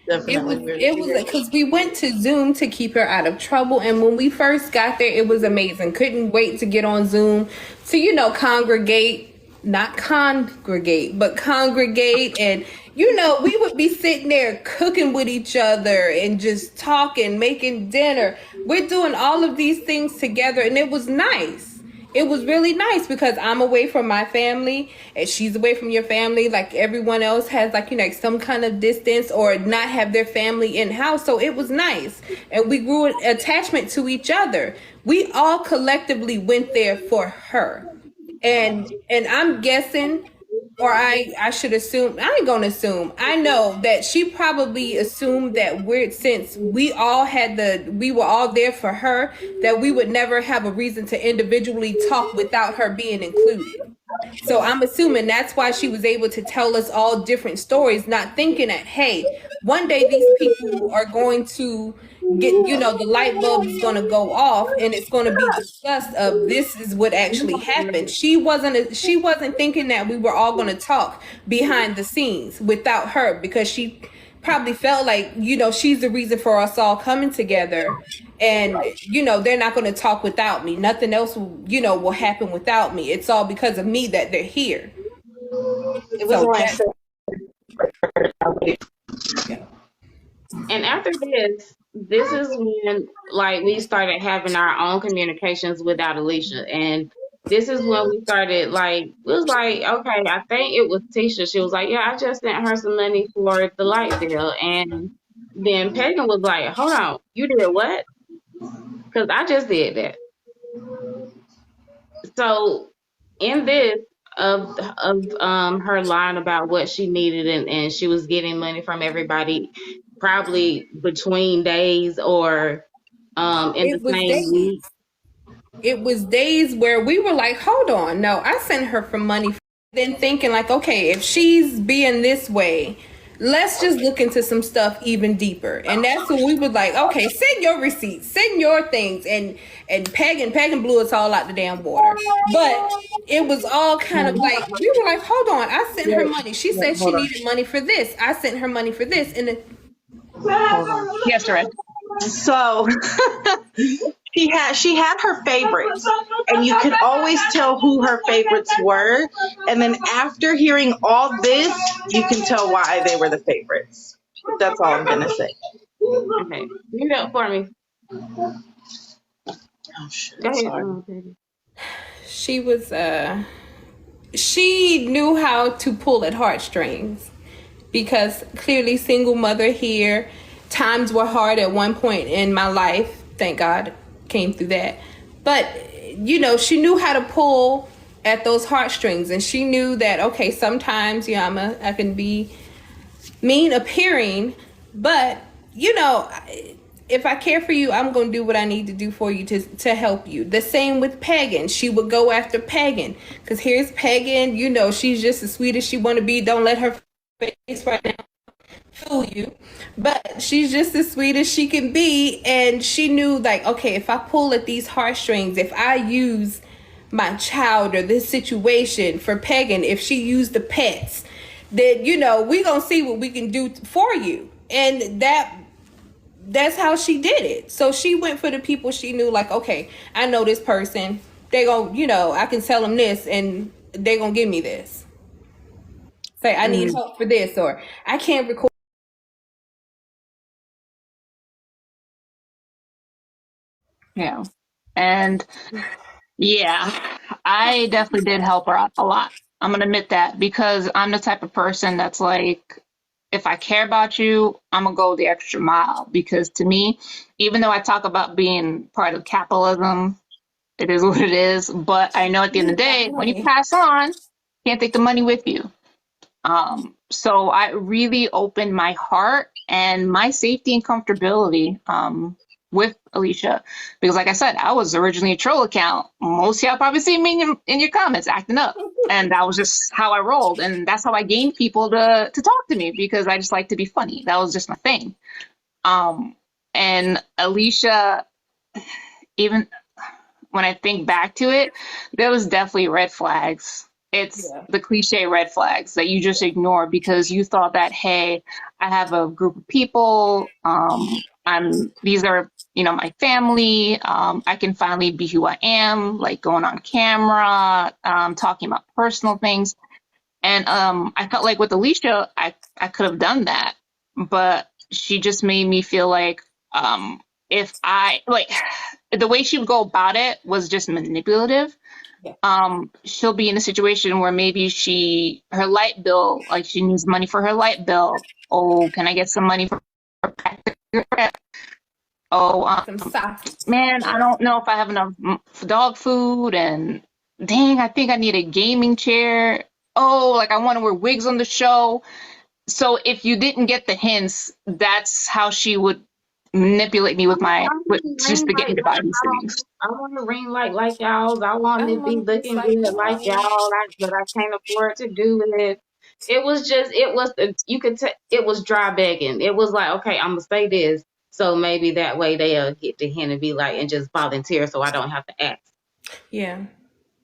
B: Definitely.
A: It was because we went to Zoom to keep her out of trouble, and when we first got there, it was amazing. Couldn't wait to get on Zoom to not congregate, but congregate, and we would be sitting there cooking with each other and just talking, making dinner. We're doing all of these things together, and it was nice. it was really nice because I'm away from my family and she's away from your family. Like everyone else has like, you know, like some kind of distance or not have their family in house. So it was nice. And we grew an attachment to each other. We all collectively went there for her. And I'm guessing, or I should assume, I ain't gonna assume, I know that she probably assumed that since we were all there for her, that we would never have a reason to individually talk without her being included. So I'm assuming that's why she was able to tell us all different stories, not thinking that, hey, one day these people are going to get, you know, the light bulb is going to go off and it's going to be discussed of this is what actually happened. She wasn't thinking that we were all going to talk behind the scenes without her, because she probably felt like, you know, she's the reason for us all coming together. And, you know, they're not going to talk without me. Nothing else will, you know, will happen without me. It's all because of me that they're here.
B: It was
A: So
B: like
C: And after this is when like we started having our own communications without Alicia. And this is when we started like, it was like, okay, I think it was Tisha. She was like, yeah, I just sent her some money for the light bill. And then Pagan was like, hold on, you did what? Because I just did that. So in this of her line about what she needed and she was getting money from everybody probably between days or in the same week.
A: It was days where we were like, hold on, no, I sent her for money. Then thinking like, okay, if she's being this way, let's just look into some stuff even deeper. And that's when we was like, okay, send your receipts, send your things. And Pagan blew us all out the damn water. But it was all kind of like, we were like, hold on, I sent her money. She said she needed money for this. I sent her money for this. And then,
D: Yes, Doreen.
B: so she had her favorites, and you could always tell who her favorites were. And then after hearing all this, you can tell why they were the favorites. That's all I'm gonna say.
C: Okay, read it for me.
B: Oh shit!
C: Go ahead.
B: Sorry.
C: Baby.
A: she was she knew how to pull at heartstrings, because clearly single mother here, times were hard at one point in my life, thank God came through that, but you know, she knew how to pull at those heartstrings. And she knew that, okay, sometimes, you know, I can be mean appearing, but you know, if I care for you, I'm going to do what I need to do for you to help you. The same with Pagan. She would go after Pagan, because here's Pagan, you know, she's just as sweet as she want to be. Don't let her face right now fool you, but she's just as sweet as she can be. And she knew, like, okay, if I pull at these heartstrings, if I use my child or this situation for Pagan, if she used the pets, then, you know, we gonna see what we can do for you. And that's how she did it. So she went for the people she knew, like, okay, I know this person, they gonna, you know, I can tell them this and they gonna give me this. Say, I need help for this, or I can't record.
D: Yeah. And yeah, I definitely did help her out a lot. I'm going to admit that, because I'm the type of person that's like, if I care about you, I'm going to go the extra mile. Because to me, even though I talk about being part of capitalism, it is what it is. But I know at the end of the day, when you pass on, you can't take the money with you. So I really opened my heart and my safety and comfortability with Alicia, because like I said, I was originally a troll account. Most of y'all probably see me in your comments acting up, and that was just how I rolled, and that's how I gained people to talk to me, because I just like to be funny. That was just my thing. And Alicia, even when I think back to it, there was definitely red flags. It's the cliche red flags that you just ignore because you thought that, hey, I have a group of people, these are, you know, my family, I can finally be who I am, like going on camera, talking about personal things. And I felt like with Alicia, I could have done that, but she just made me feel like if I, like, the way she would go about it was just manipulative. she'll be in a situation where maybe her light bill, like she needs money for her light bill. Oh, can I get some money for oh,
A: Some socks.
D: man, I don't know if I have enough dog food, and dang, I think I need a gaming chair. Oh, like I want to wear wigs on the show. So if you didn't get the hints, that's how she would manipulate me with just to get me to buy these things.
C: I want to ring like y'all's. I want
A: I
C: to be
A: wanna be
C: looking
A: like
C: good like y'all, but I can't afford to do it. It was just, you could tell it was dry begging. It was like, okay, I'm gonna say this, so maybe that way they'll get the hint and be like, and just volunteer, so I don't have to ask.
A: Yeah.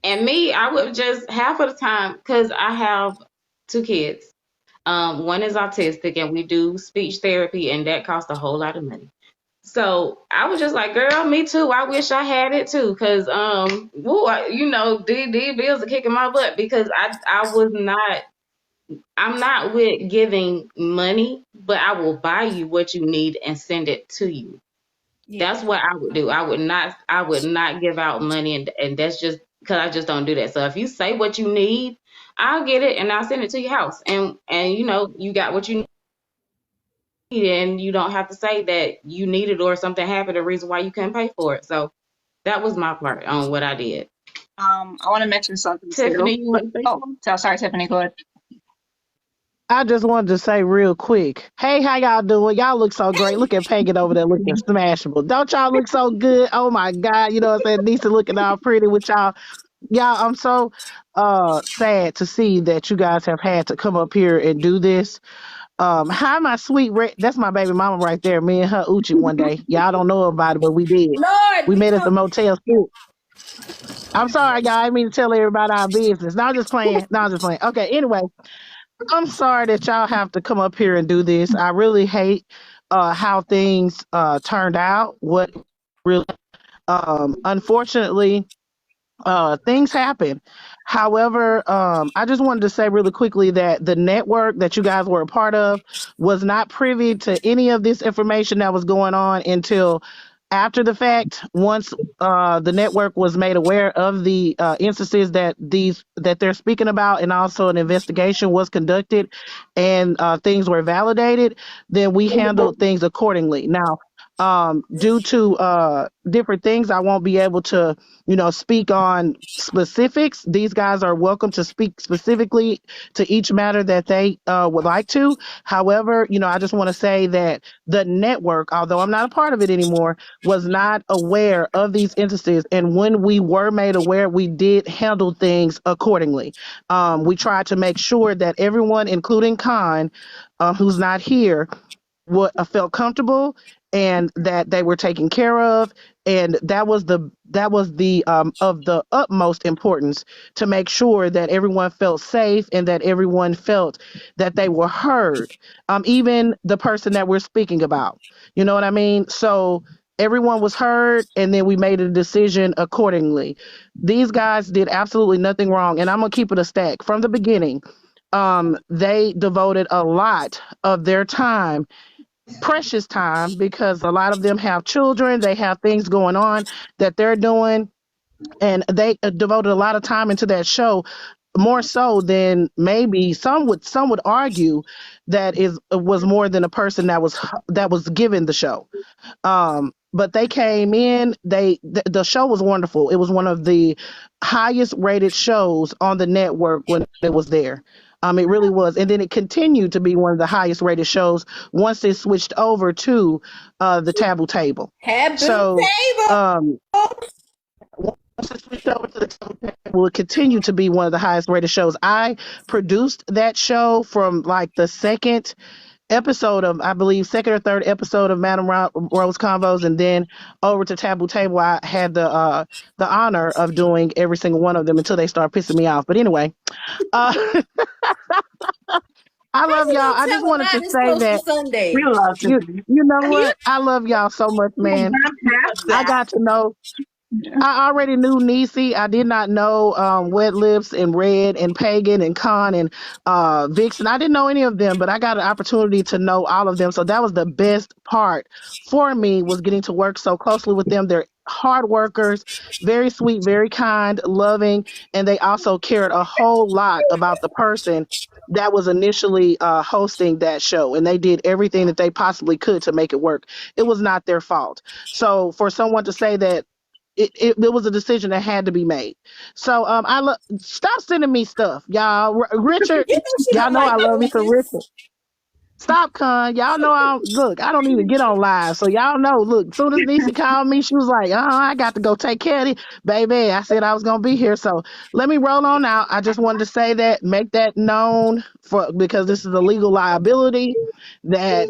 C: And me, I would just half of the time, because I have 2 kids. One is autistic, and we do speech therapy, and that costs a whole lot of money. So I was just like, girl, me too. I wish I had it too, because these bills are kicking my butt, because I'm not with giving money, but I will buy you what you need and send it to you.
A: Yeah.
C: That's what I would do. I would not give out money, and that's just because I just don't do that. So if you say what you need, I'll get it and I'll send it to your house, and you got what you need. And you don't have to say that you need it or something happened, a reason why you couldn't pay for it. So that was my part on what I did.
D: I want to mention something
C: Tiffany,
D: too.
C: you want to say something?
D: Sorry, Tiffany, go ahead.
H: I just wanted to say real quick, hey, how y'all doing? Y'all look so great. Look at Pagan over there looking smashable. Don't y'all look so good? Oh my God, you know what I'm saying? Nisa looking all pretty with y'all. Y'all, I'm so sad to see that you guys have had to come up here and do this. Hi, my sweet that's my baby mama right there. Me and her Uchi one day. Y'all don't know about it, but we did.
A: Lord,
H: We met at the Motel 6. I'm sorry, y'all. I didn't mean to tell everybody our business. No, I'm just playing. No, I'm just playing. Okay, anyway, I'm sorry that y'all have to come up here and do this. I really hate how things turned out. What really, unfortunately, things happen. However, I just wanted to say really quickly that the network that you guys were a part of was not privy to any of this information that was going on until after the fact. Once the network was made aware of the instances that they're speaking about, and also an investigation was conducted, and things were validated, then we handled things accordingly. Now, due to different things, I won't be able to speak on specifics. These guys are welcome to speak specifically to each matter that they would like to. However, I just want to say that the network, although I'm not a part of it anymore, was not aware of these instances. And when we were made aware, we did handle things accordingly. We tried to make sure that everyone, including Khan, who's not here, felt comfortable and that they were taken care of, and that was the of the utmost importance, to make sure that everyone felt safe and that everyone felt that they were heard, even the person that we're speaking about, you know what I mean? So everyone was heard, and then we made a decision accordingly. These guys did absolutely nothing wrong, and I'm gonna keep it a stack from the beginning. They devoted a lot of their time, precious time, because a lot of them have children, they have things going on that they're doing, and they devoted a lot of time into that show, more so than maybe some would argue that was more than a person that was given the show. But they came in, the show was wonderful. It was one of the highest rated shows on the network when it was there. It really was. And then it continued to be one of the highest rated shows once it switched over to the Taboo Table.
A: Table.
H: Once it switched over to the Taboo Table, it will continue to be one of the highest rated shows. I produced that show from like the second episode of, I believe, second or third episode of Madam Rose Convos, and then over to Taboo Table, I had the honor of doing every single one of them until they start pissing me off. But anyway, I love y'all. I just wanted to say that
A: Sunday.
D: We love
H: you know
A: Are you-
H: what? I love y'all so much, man. I got to know. I already knew Nisi. I did not know Wet Lips and Red and Pagan and Khan and Vixen. I didn't know any of them, but I got an opportunity to know all of them. So that was the best part for me, was getting to work so closely with them. They're hard workers, very sweet, very kind, loving, and they also cared a whole lot about the person that was initially hosting that show, and they did everything that they possibly could to make it work. It was not their fault. So for someone to say that it was a decision that had to be made. So stop sending me stuff, y'all. Richard,
A: You know she
H: y'all
A: don't
H: know
A: like
H: I love me some
A: comments.
H: Richard. Stop, con. Y'all know I don't even get on live. So y'all know, look, soon as Niecy called me, she was like, I got to go take care of it. Baby, I said I was gonna be here. So let me roll on out. I just wanted to say that, make that known because this is a legal liability that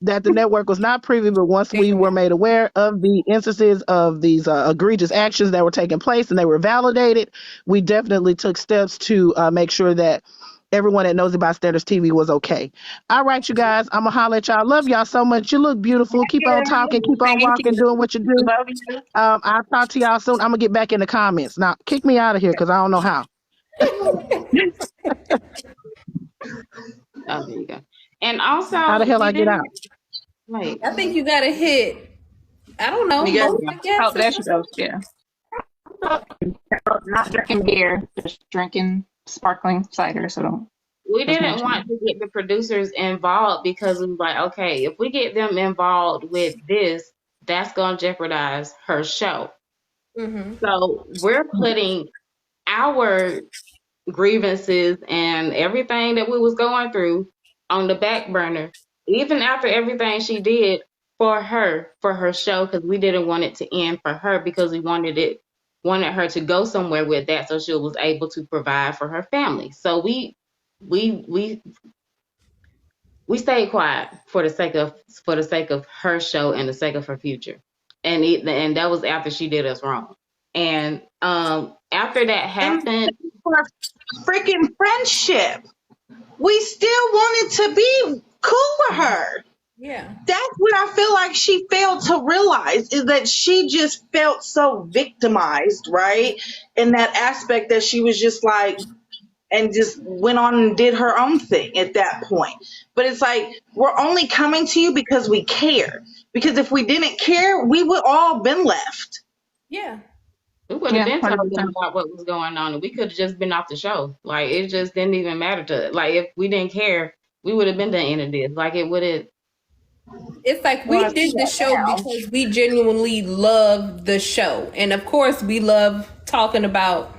H: that the network was not privy, but once we were made aware of the instances of these egregious actions that were taking place and they were validated, we definitely took steps to make sure that everyone that knows about Standards TV was okay. All right, you guys, I'm gonna holler at y'all. Love y'all so much. You look beautiful. Keep on talking, keep on
D: Thank
H: walking,
D: you.
H: doing what you do.
D: Love you.
H: I'll talk to y'all soon. I'm gonna get back in the comments. Now, kick me out of here because I don't know how.
C: Oh, there you go. And also,
H: How the hell
C: we
H: I get
C: didn't
H: out?
C: wait.
A: I think you gotta hit, I don't know,
B: You got-
A: most, I guess.
D: Oh, there she goes. Yeah. Not drinking beer, just drinking sparkling cider. So don't.
C: We
D: Just
C: didn't
D: mention
C: want to get the producers involved because we were like, okay, if we get them involved with this, that's going to jeopardize her show.
A: Mm-hmm.
C: So we're putting our grievances and everything that we was going through on the back burner, even after everything she did for her show, because we didn't want it to end for her because we wanted her to go somewhere with that so she was able to provide for her family. So we stayed quiet for the sake of her show and the sake of her future. And that was after she did us wrong. And after that happened,
B: For freaking friendship, we still wanted to be cool with her.
A: Yeah.
B: That's what I feel like she failed to realize, is that she just felt so victimized, right? In that aspect that she was just like, and just went on and did her own thing at that point. But it's like, we're only coming to you because we care. Because if we didn't care, we would all been left.
A: Yeah.
C: we would have
D: Yeah,
C: been told
D: 100%.
C: them about what was going on, and we could have just been off the show. Like, it just didn't even matter to, like, if we didn't care, we would have been done in this. Like, it would have.
A: It's like we
C: Well,
A: did the show
C: now.
A: because we genuinely love the show. And of course, we love talking about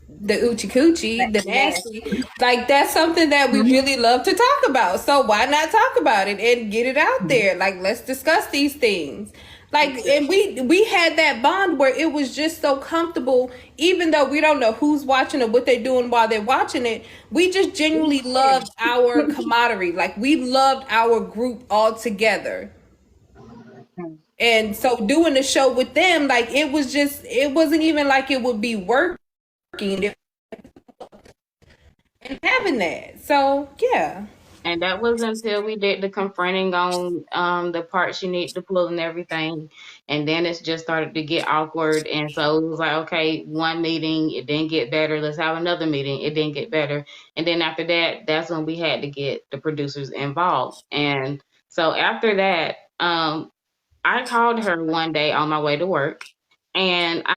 A: the Oochie Coochie, the nasty. Like, that's something that we really love to talk about. So why not talk about it and get it out there? Like, let's discuss these things. Like, and we had that bond where it was just so comfortable, even though we don't know who's watching or what they're doing while they're watching it. We just genuinely loved our camaraderie. Like, we loved our group all together. And so doing the show with them, like, it wasn't even like it would be working and having that. So yeah.
C: And that was until we did the confronting on the part she needed to pull and everything. And then it's just started to get awkward. And so it was like, okay, one meeting, it didn't get better. Let's have another meeting. It didn't get better. And then after that, that's when we had to get the producers involved. And so after that, I called her one day on my way to work, and I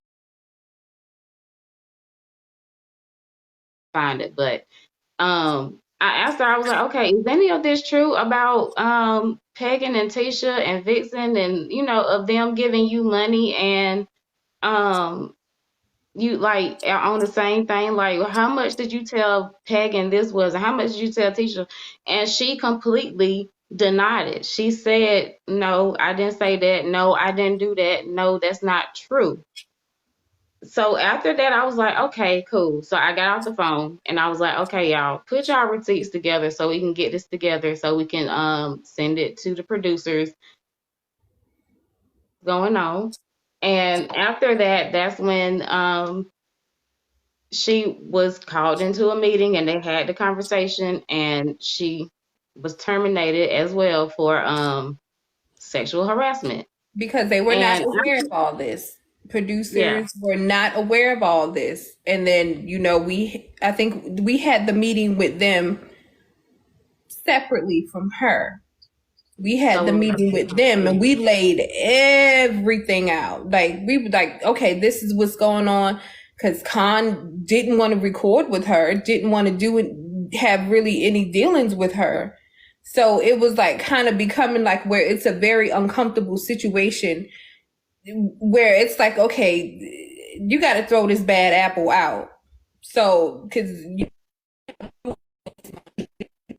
C: find it, but I asked her, I was like, okay, is any of this true about Pagan and Tisha and Vixen, and of them giving you money, and you like on the same thing? Like, how much did you tell Pagan this was, and how much did you tell Tisha? And she completely denied it. She said, no, I didn't say that. No, I didn't do that. No, that's not true. So after that, I was like, okay, cool. So I got off the phone and I was like, okay, y'all, put y'all receipts together so we can get this together so we can send it to the producers going on. And after that, that's when she was called into a meeting and they had the conversation, and she was terminated as well for sexual harassment.
A: Because they were not
C: And
A: aware of all this. Producers
C: Yeah.
A: were not aware of all this. And then, I think we had the meeting with them separately from her. We had the
C: So
A: meeting with them and we laid everything out. Like we were like, okay, this is what's going on. Cause Khan didn't want to record with her, didn't want to do it, have really any dealings with her. So it was like kind of becoming like where it's a very uncomfortable situation where it's like, okay, you got to throw this bad apple out. So, cause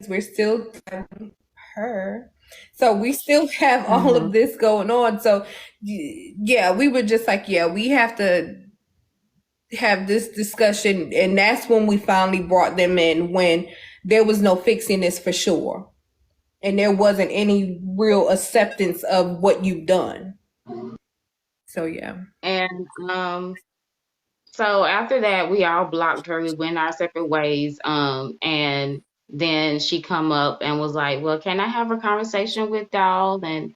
A: we're still her. So we still have all of this going on. So yeah, we were just like, yeah, we have to have this discussion. And that's when we finally brought them in, when there was no fixing this for sure. And there wasn't any real acceptance of what you've done. So yeah.
C: And so after that, we all blocked her. We went our separate ways. And then she come up and was like, "Well, can I have a conversation with y'all? And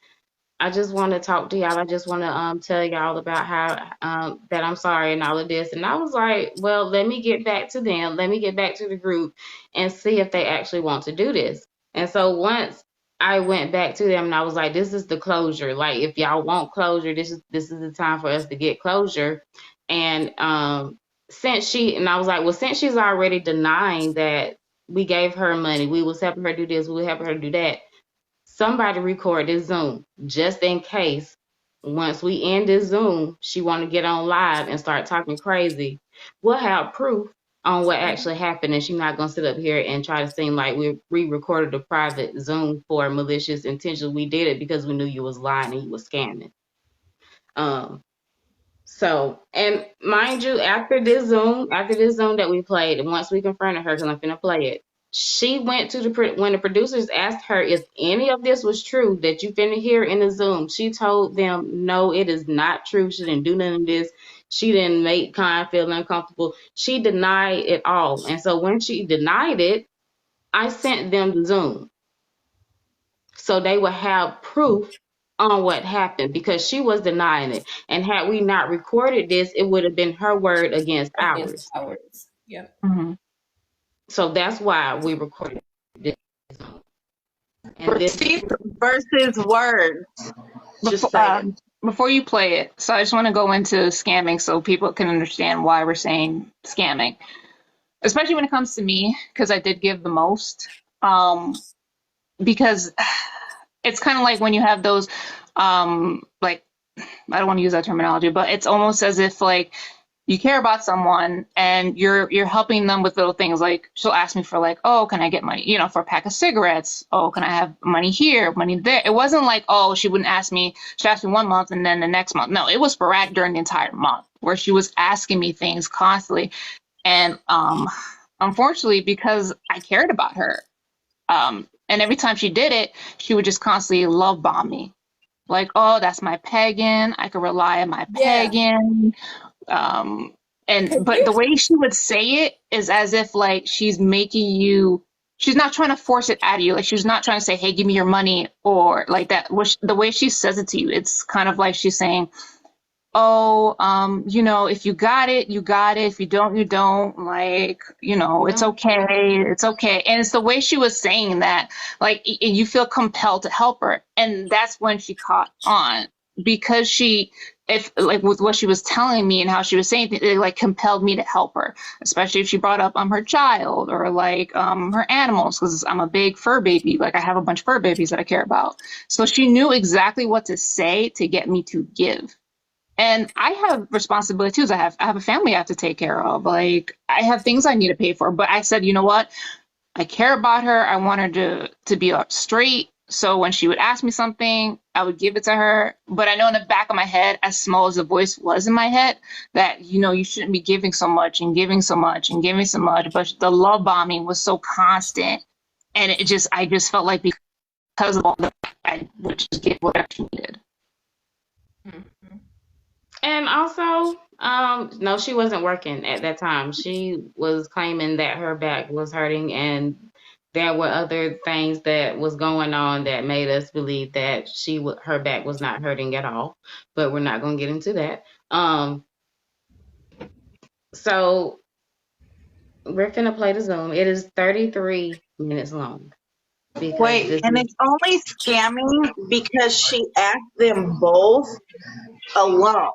C: I just want to talk to y'all. I just want to tell y'all about how that I'm sorry and all of this." And I was like, "Well, let me get back to them. Let me get back to the group and see if they actually want to do this." And so once I went back to them and I was like, "This is the closure. Like, if y'all want closure, this is the time for us to get closure." And since she's already denying that we gave her money, we was helping her do this, we were helping her do that, somebody record this Zoom just in case once we end this Zoom, she want to get on live and start talking crazy. We'll have proof on what actually happened, and she's not going to sit up here and try to seem like we re-recorded a private Zoom for malicious intentions. We did it because we knew you was lying and you was scamming. So, and mind you, after this Zoom that we played, and once we confronted her, because I'm finna play it, she went to when the producers asked her if any of this was true that you finna hear in the Zoom, she told them, no, it is not true. She didn't do none of this. She didn't make Khan feel uncomfortable. She denied it all. And so when she denied it, I sent them the Zoom so they would have proof on what happened, because she was denying it. And had we not recorded this, it would have been her word against ours.
A: Yeah.
D: Mm-hmm.
C: So that's why we recorded this. And this
B: Receipts versus words. Just saying.
D: Before you play it, so I just want to go into scamming so people can understand why we're saying scamming, especially when it comes to me, because I did give the most. Because it's kind of like when you have those, like, I don't want to use that terminology, but it's almost as if like you care about someone and you're helping them with little things. Like she'll ask me for like, oh, can I get money, for a pack of cigarettes? Oh, can I have money here, money there? It wasn't like, oh, she wouldn't ask me. She asked me 1 month and then the next month. No, it was sporadic during the entire month where she was asking me things constantly. And unfortunately, because I cared about her, and every time she did it, she would just constantly love bomb me. Like, oh, that's my pagan. I could rely on my pagan. But the way she would say it is as if like she's making you, she's not trying to force it out of you. Like she's not trying to say, hey, give me your money or like that. The way she says it to you, it's kind of like she's saying, oh, if you got it, you got it. If you don't, you don't. Like, it's okay. It's okay. And it's the way she was saying that, like, you feel compelled to help her. And that's when she caught on, because with what she was telling me and how she was saying, it like compelled me to help her, especially if she brought up her child or like her animals, because I'm a big fur baby. Like I have a bunch of fur babies that I care about. So she knew exactly what to say to get me to give. And I have responsibilities. I have a family I have to take care of. Like I have things I need to pay for. But I said, you know what? I care about her. I want her to be up straight. So when she would ask me something, I would give it to her. But I know in the back of my head, as small as the voice was in my head, that, you shouldn't be giving so much and giving so much and giving so much. But the love bombing was so constant. And I just felt like because of all that, I would just give whatever she needed.
C: Mm-hmm. And also, no, she wasn't working at that time. She was claiming that her back was hurting, and there were other things that was going on that made us believe that her back was not hurting at all. But we're not going to get into that. So we're gonna play the Zoom. It is 33 minutes long. because
B: Wait,
C: this
B: and
C: is
B: it's only scamming because she asked them both alone.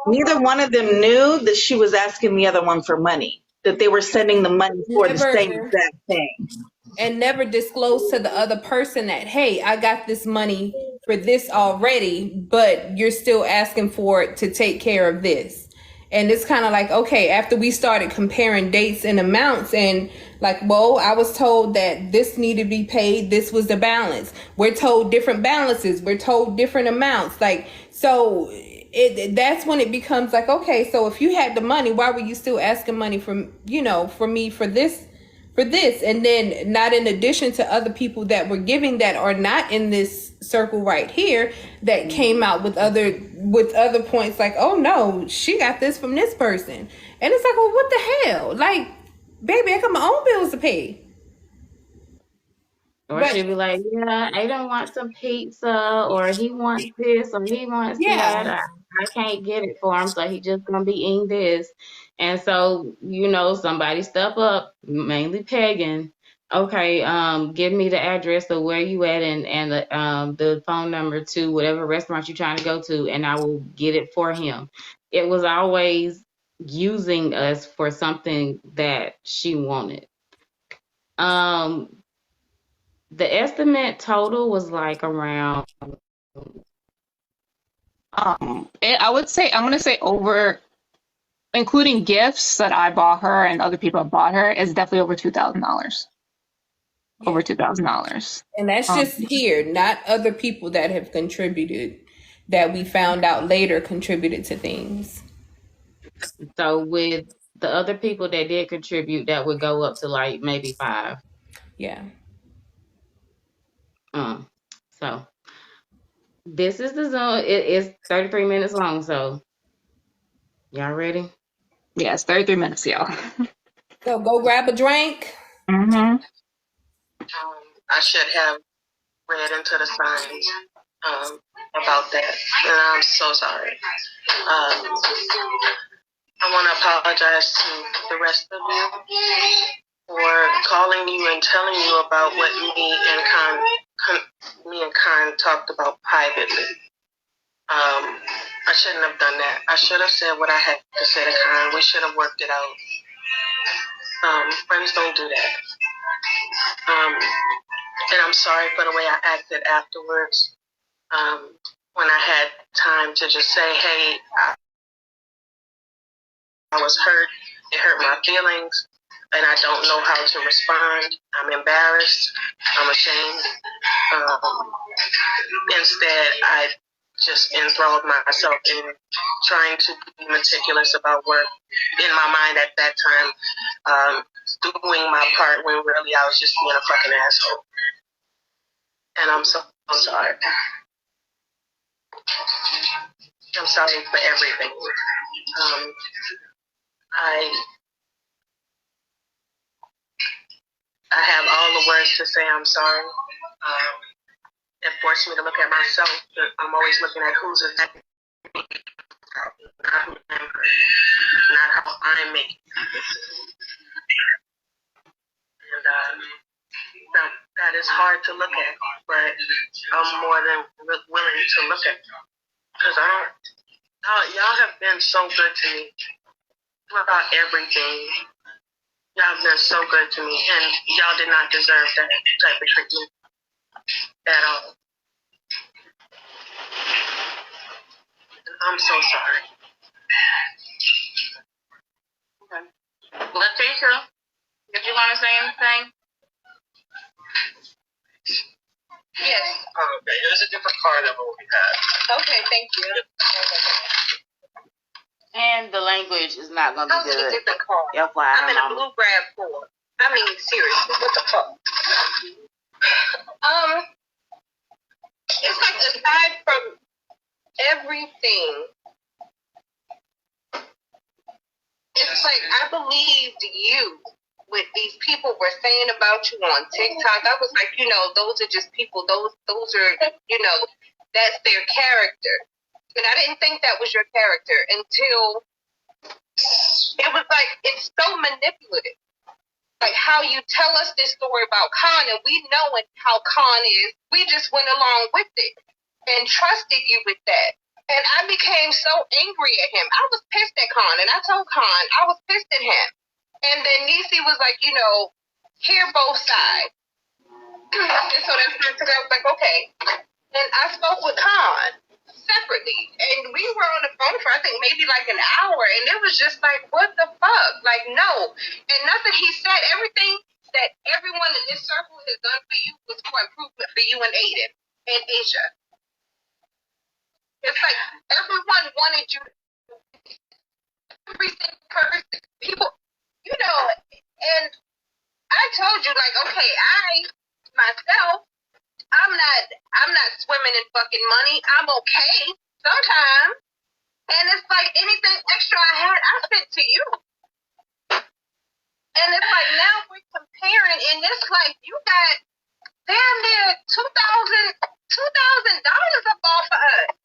B: Neither one of them knew that she was asking the other one for money, that they were sending the money for the same
A: Never
B: exact thing.
A: and never disclose to the other person that, hey, I got this money for this already, but you're still asking for it to take care of this. And it's kind of like, okay, after we started comparing dates and amounts, and like, well, I was told that this needed to be paid, this was the balance. We're told different balances, we're told different amounts. Like, so that's when it becomes like, okay, so if you had the money, why were you still asking money from, for me for this? And then not in addition to other people that were giving that are not in this circle right here that came out with other points like, oh no, she got this from this person. And it's like, well, what the hell? Like, baby, I got my own bills to pay.
C: or
A: But
C: she'll be like, yeah, I don't want some pizza, or he wants this, or he wants that.
A: yeah,
C: I can't get it for him, so he just gonna be eating this. And so, somebody step up, mainly pagan. Okay, give me the address of where you at and the phone number to whatever restaurant you're trying to go to, and I will get it for him. It was always using us for something that she wanted. The estimate total was like around
D: I would say, I'm gonna say over, including gifts that I bought her and other people have bought her, is definitely over $2,000. Over $2,000.
A: and that's just here, not other people that have contributed that we found out later contributed to things.
C: so with the other people that did contribute, that would go up to like maybe 5.
A: Yeah.
C: So this is the zone. It is 33 minutes long. So y'all ready?
D: Yeah, it's 33 minutes, y'all.
A: So go grab a drink.
D: Mm-hmm.
I: I should have read into the signs about that, and I'm so sorry. I want to apologize to the rest of you for calling you and telling you about what me and Khan talked about privately. I shouldn't have done that. I should have said what I had to say to Khan. We should have worked it out. Friends don't do that. And I'm sorry for the way I acted afterwards. When I had time to just say, hey, I was hurt. It hurt my feelings, and I don't know how to respond. I'm embarrassed. I'm ashamed. Instead, I just enthralled myself in trying to be meticulous about work in my mind at that time, doing my part when really I was just being a fucking asshole. And I'm so sorry. I'm sorry for everything. I have all the words to say I'm sorry. It forced me to look at myself. I'm always looking at who's attacking me, not who I'm hurt, not how I'm making it. And that is hard to look at, but I'm more than willing to look at, because y'all have been so good to me throughout everything. Y'all have been so good to me, and y'all did not deserve that type of treatment at all. And I'm so sorry. Okay. Leticia, did you want to say anything? Yes. Okay, it was a different car than what we had. Okay, thank you.
C: And the language is not going to be good.
I: How's it a different car?
C: FYI,
I: I'm in a blue RAV4. I mean, seriously, what the fuck? It's like, aside from everything, it's like I believed you with these people were saying about you on TikTok. I was like, those are just people. Those are, that's their character. And I didn't think that was your character until it was like, it's so manipulative.
J: like how you tell us this story about Khan, and we knowing how Khan is, we just went along with it and trusted you with that. And I became so angry at him. I was pissed at Khan, and I told Khan I was pissed at him. And then Nisi was like, hear both sides. And so that's when I was like, okay. And I spoke with Khan separately, and we were on the phone for I think maybe like an hour, and it was just like, what the fuck? Like, no. And nothing he said, everything that everyone in this circle has done for you was for improvement for you and Aiden and Asia. It's like everyone wanted you, every single person, people, and I told you, like, okay, myself, I'm not swimming in fucking money. I'm okay sometimes. And it's like anything extra I had, I sent to you. And it's like now we're comparing, and it's like you got damn near $2,000 up off of us.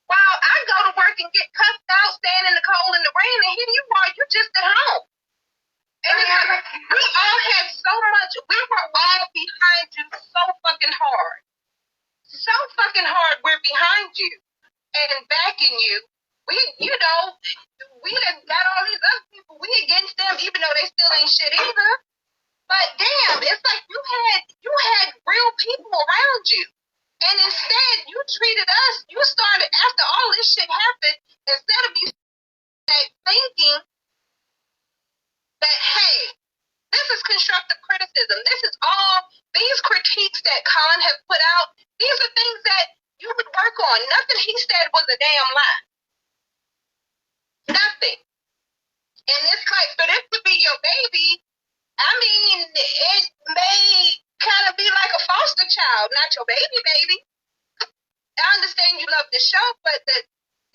J: While I go to work and get cussed out, stand in the cold and the rain, and here you are, you just at home. And it's like we all had so much, we were all behind you so fucking hard. So fucking hard, we're behind you and backing you. We done got all these other people, we against them, even though they still ain't shit either. But damn, it's like you had real people around you. And instead, you treated us, you started, after all this shit happened, instead of you thinking that, hey, this is constructive criticism. This is all, these critiques that Khan has put out, these are things that you would work on. Nothing he said was a damn lie. Nothing. And it's like, for this to be your baby, I mean, it may kind of be like a foster child, not your baby. I understand you love the show, but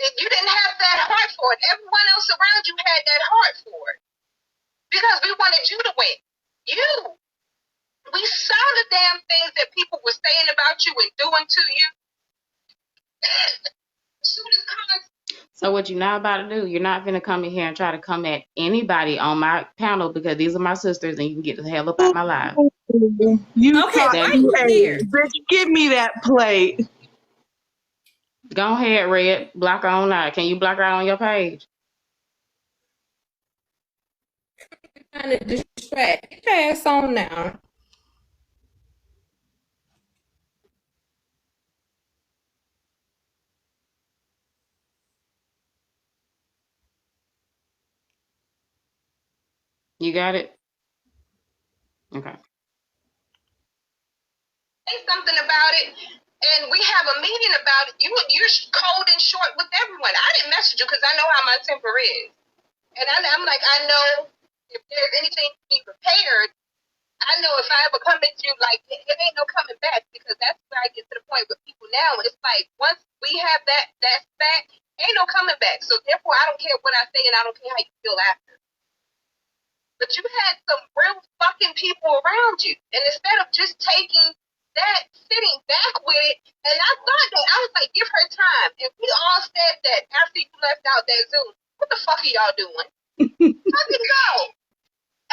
J: you didn't have that heart for it. Everyone else around you had that heart for it. Because we wanted you to win. We saw the damn things that people were saying about you and doing to you.
C: So what you're not about to do, you're not going to come in here and try to come at anybody on my panel because these are my sisters and you can get the hell up out my life.
B: You
A: Okay,
B: taught
A: why
B: me,
A: you there?
B: bitch, give me that plate.
C: Go ahead, Red. Block her on out. Can you block her out on your page?
A: Trying to distract. Get your ass on now.
C: You got it? Okay.
J: Say something about it, and we have a meeting about it. You're cold and short with everyone. I didn't message you because I know how my temper is. And I'm like, I know if there's anything to be prepared, I know if I ever come at you, like, it ain't no coming back, because that's where I get to the point with people now. It's like, once we have that fact, ain't no coming back. So therefore, I don't care what I say, and I don't care how you feel after. But you had some real fucking people around you. And instead of just taking that, sitting back with it, and I thought that, I was like, give her time. And we all said that after you left out that Zoom. What the fuck are y'all doing? Fucking go.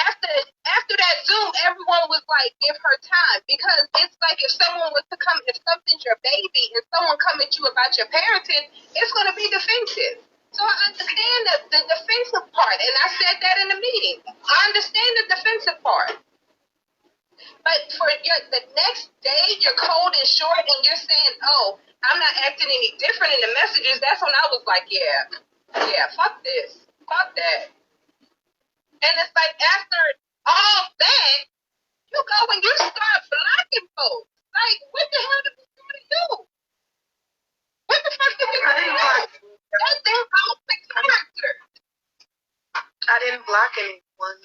J: After that Zoom, everyone was like, give her time. Because it's like if someone was to come, if something's your baby and someone come at you about your parenting, it's going to be defensive. So I understand the defensive part, and I said that in the meeting. I understand the defensive part. But for the next day, you're cold and short, and you're saying, oh, I'm not acting any different in the messages. That's when I was like, yeah, fuck this. Fuck that. And it's like after all that, you go and you start blocking folks. Like, what the hell did we do to you? What the fuck did we do to you? That thing called the character.
I: I didn't block anyone.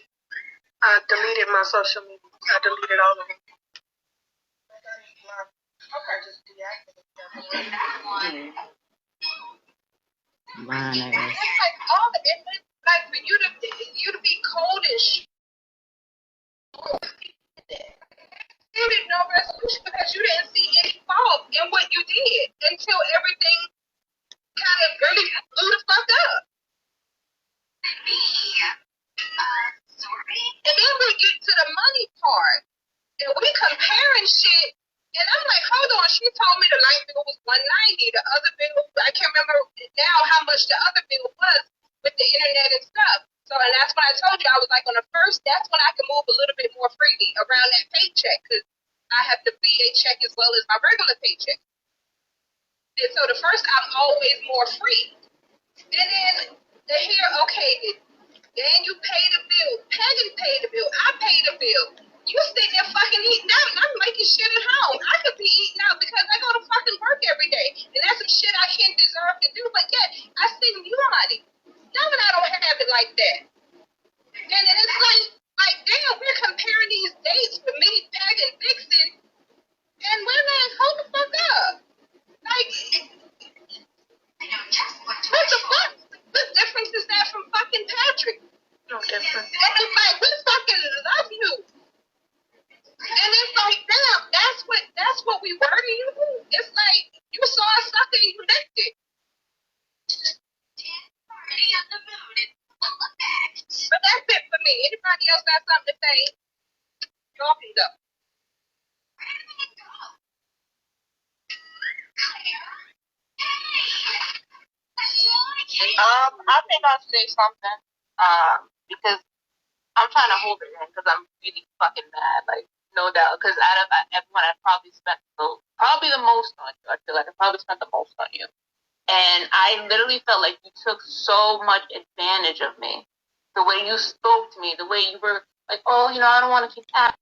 I: I deleted my social media. I deleted all of them. I just deactivated them.
C: Mine ass.
J: It's like all the, it's like for you to be cold and you didn't know resolution because you didn't see any fault in what you did until everything kind of really blew the fuck up. And then we get to the bill was $190. The other bill, I can't remember now how much the other bill was with the internet and stuff. So, and that's when I told you I was like on the first. That's when I can move a little bit more freely around that paycheck because I have the VA check as well as my regular paycheck. And so the first, I'm always more free. And then they hear, okay, then you pay the bill. Peggy paid the bill. I paid the bill. You sitting there fucking eating out, and I'm making shit at home. I could be eating out because I go to fucking work every day, and that's some shit I can't deserve to do. But yet, I send you money. Now that I don't have it like that, and it's like damn, we're comparing these dates with me, Peg, and Vixen, and we're like, hold the fuck up. Like, what the fuck? What difference is that from fucking Patrick?
I: No difference.
J: And it's like, we fucking love you. And it's like, damn, that's what we were to you. It's like, you saw a sucker and you licked it. But that's it for me. Anybody else got something to say? Y'all can go.
C: I think I'll say something. Because I'm trying to hold it in because I'm really fucking mad, like no doubt. Because out of everyone, I probably spent probably the most on you. I feel like I probably spent the most on you, and I literally felt like you took so much advantage of me. The way you spoke to me, the way you were like, oh, you know, I don't want to keep asking.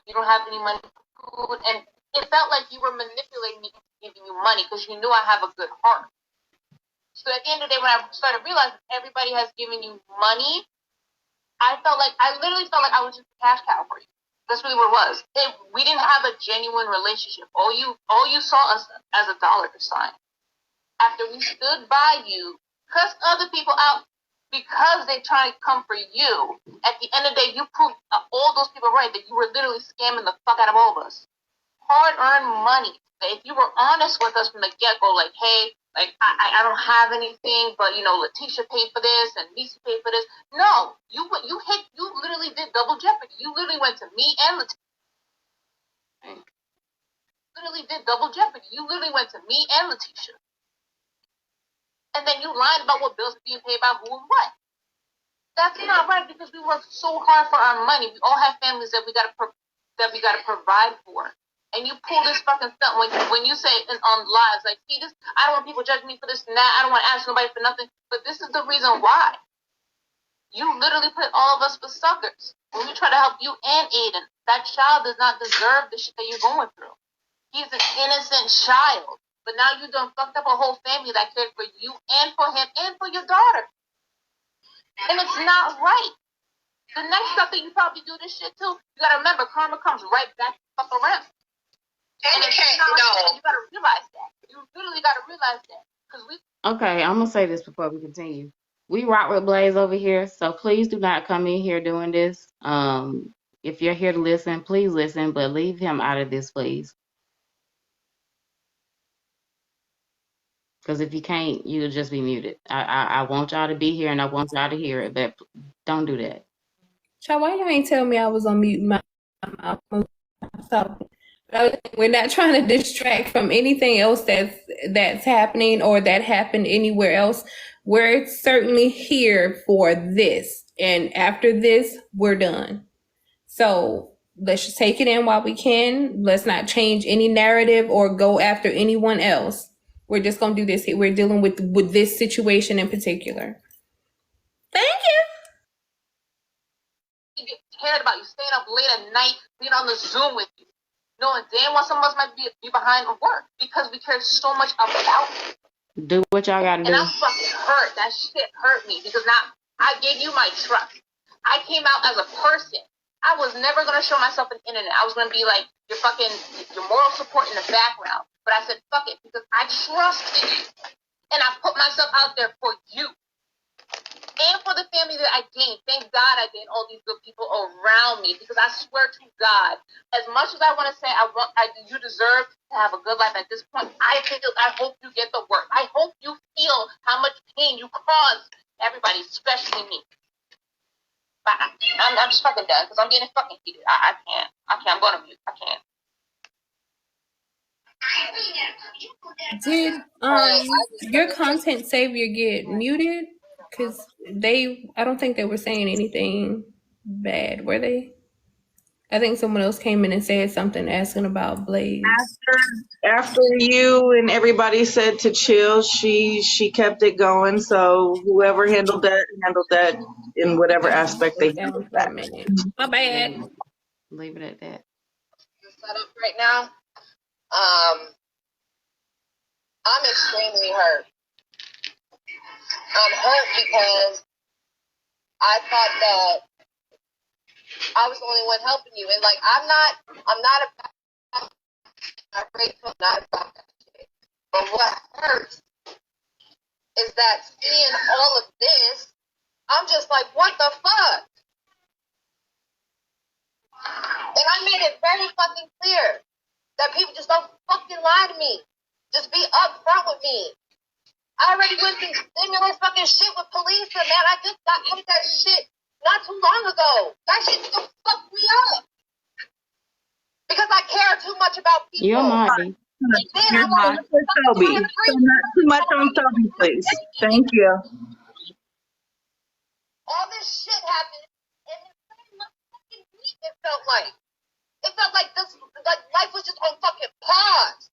C: You don't have any money for food, and it felt like you were manipulating me into giving you money because you knew I have a good heart. So at the end of the day, when I started realizing everybody has given you money, I literally felt like I was just a cash cow for you. That's really what it was. We didn't have a genuine relationship. All you saw us as a dollar sign. After we stood by you, cussed other people out because they trying to come for you, at the end of the day, you proved all those people right that you were literally scamming the fuck out of all of us. Hard-earned money. If you were honest with us from the get-go, like, hey, like, I don't have anything, but, you know, Letitia paid for this and Lisa paid for this. No, you literally did double jeopardy. You literally went to me and Letitia. Literally did double jeopardy. You literally went to me and Letitia. And then you lied about what bills are being paid by who and what. That's not right because we work so hard for our money. We all have families that we gotta provide for. And you pull this fucking stuff when you say on lives, like, see this, I don't want people judging me for this and that. I don't want to ask nobody for nothing. But this is the reason why. You literally put all of us for suckers. When we try to help you and Aiden, that child does not deserve the shit that you're going through. He's an innocent child. But now you done fucked up a whole family that cared for you and for him and for your daughter. And it's not right. The next sucker you probably do this shit too, you gotta remember, karma comes right back fuck around. And it's not right. You gotta realize that. You literally gotta realize that. Okay, I'm gonna say this before we continue. We rock with Blaze over here, so please do not come in here doing this. If you're here to listen, please listen, but leave him out of this, please. Because if you can't, you'll just be muted. I want y'all to be here and I want y'all to hear it, but don't do that.
A: Child, why you ain't tell me I was on mute? We're not trying to distract from anything else that's happening or that happened anywhere else. We're certainly here for this. And after this, we're done. So let's just take it in while we can. Let's not change any narrative or go after anyone else. We're just going to do this. We're dealing with this situation in particular. Thank you.
C: You get cared about. You staying up late at night, being on the Zoom with you. Knowing damn well some of us might be behind the work because we care so much about you. Do what y'all gotta do. And I'm fucking hurt. That shit hurt me because now I gave you my trust. I came out as a person. I was never gonna show myself on the internet. I was gonna be like your moral support in the background. But I said fuck it because I trusted you. And I put myself out there for you. And for the family that I gained. Thank God I gained all these good people around me because I swear to God, as much as I want to say you deserve to have a good life at this point, I hope you get the work. I hope you feel how much pain you caused everybody, especially me. But I'm just fucking done because I'm getting fucking heated. I can't. I'm going to mute. I can't.
A: Did
J: Right.
A: your content savior get muted? Because I don't think they were saying anything bad, were they? I think someone else came in and said something asking about Blaze.
B: After you and everybody said to chill, she kept it going. So whoever handled that in whatever aspect they
A: Down
B: handled
A: for a
B: that.
A: minute. My bad.
C: Leave it at that.
J: Set up right now. I'm extremely hurt. I'm hurt because I thought that I was the only one helping you, and like I'm not about I'm not about that shit. But what hurts is that seeing all of this, I'm just like, what the fuck? And I made it very fucking clear that people just don't fucking lie to me. Just be upfront with me. I already went through stimulus fucking shit with police, and man, I just got out of that shit not too long ago. That shit still fucked me up. Because I care too much about people.
C: You might be.
J: And then
B: You're
J: I'm like,
B: not for Toby. So not too much on Toby, please. Thank you.
J: all this shit happened, and it pretty much fucking week it felt like. It felt like this, like life was just on fucking pause.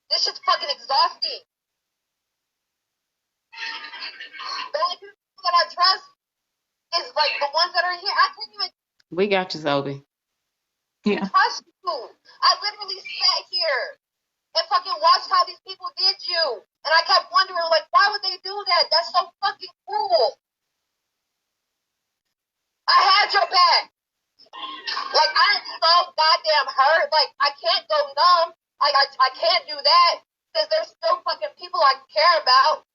J: This shit's fucking exhausting. The only people that I trust is like the ones that are here. I can't even
C: We got you, Zoe.
D: Yeah.
J: trust you. I literally sat here and fucking watched how these people did you. And I kept wondering, like, why would they do that? That's so fucking cruel. I had your back. Like, I'm so goddamn hurt. Like, I can't go numb. I can't do that because there's still fucking people I care about.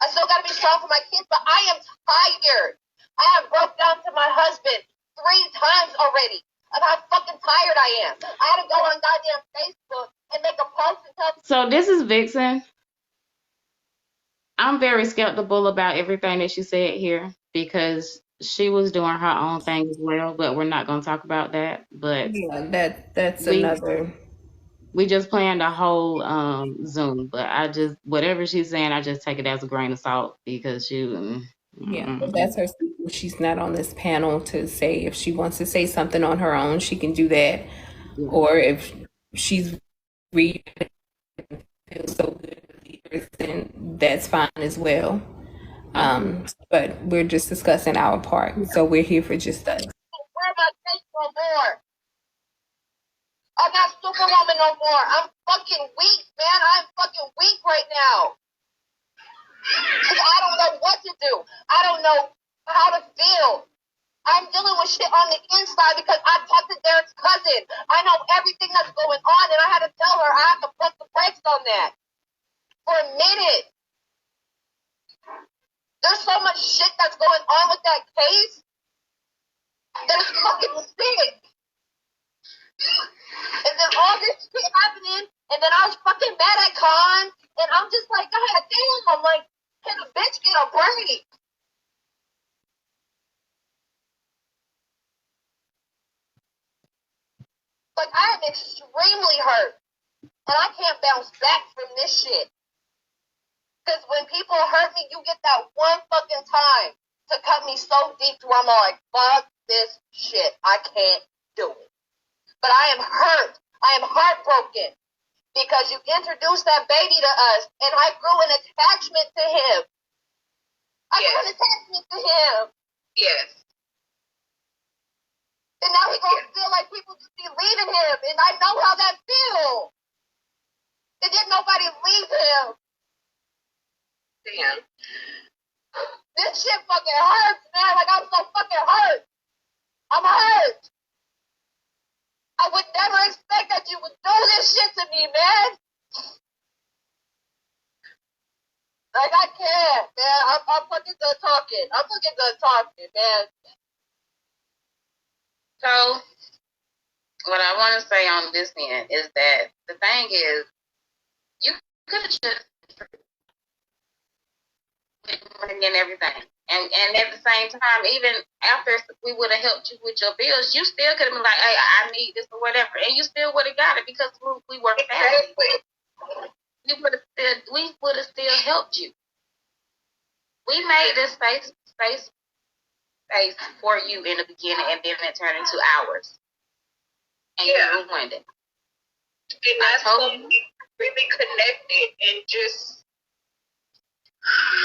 J: I still gotta be strong for my kids, but I am tired. I have broke down to my husband 3 times already of how fucking tired I am. I had to go on goddamn Facebook and make a post and tell
C: So this is Vixen. I'm very skeptical about everything that she said here because she was doing her own thing as well, but we're not going to talk about that. But
A: Yeah, that's
C: we
A: another.
C: we just planned a whole Zoom, but whatever she's saying, I just take it as a grain of salt because
A: Yeah, but that's her speaking. She's not on this panel to say if she wants to say something on her own, she can do that. Or if she's reading and feels so good with leaders, then that's fine as well. But we're just discussing our part, so we're here for just us.
J: where my face no more. I'm not Superwoman no more. I'm fucking weak, man. I'm fucking weak right now. Cause I don't know what to do. I don't know how to feel. I'm dealing with shit on the inside because I talked to Derek's cousin. I know everything that's going on, and I had to tell her I have to put the brakes on that for a minute. There's so much shit that's going on with that case that is fucking sick. And then all this shit happening, and then I was fucking mad at Khan, and I'm just like, God damn, I'm like, can a bitch get a break? Like, I am extremely hurt, and I can't bounce back from this shit. Because when people hurt me, you get that one fucking time to cut me so deep to where I'm like, fuck this shit. I can't do it. But I am hurt. I am heartbroken because you introduced that baby to us, and I grew an attachment to him. I grew an attachment to him. Yes. And now he gonna feel like people just be leaving him, and I know how that feels. And didn't nobody leave him. Damn. This shit fucking hurts, man. Like, I'm so fucking hurt. I'm hurt. I would never expect that you would do this shit to me, man. Like, I can't, man. I'm fucking done talking. I'm fucking done talking, man.
K: So, what I want to say on this end is that the thing is, you could have just and everything. And at the same time, even after we would have helped you with your bills, you still could have been like, hey, I need this or whatever. And you still would have got it because we were family. We would have still helped you. We made this space for you in the beginning, and then it turned into ours. And you ruined it.
J: And that's when we really connected and just.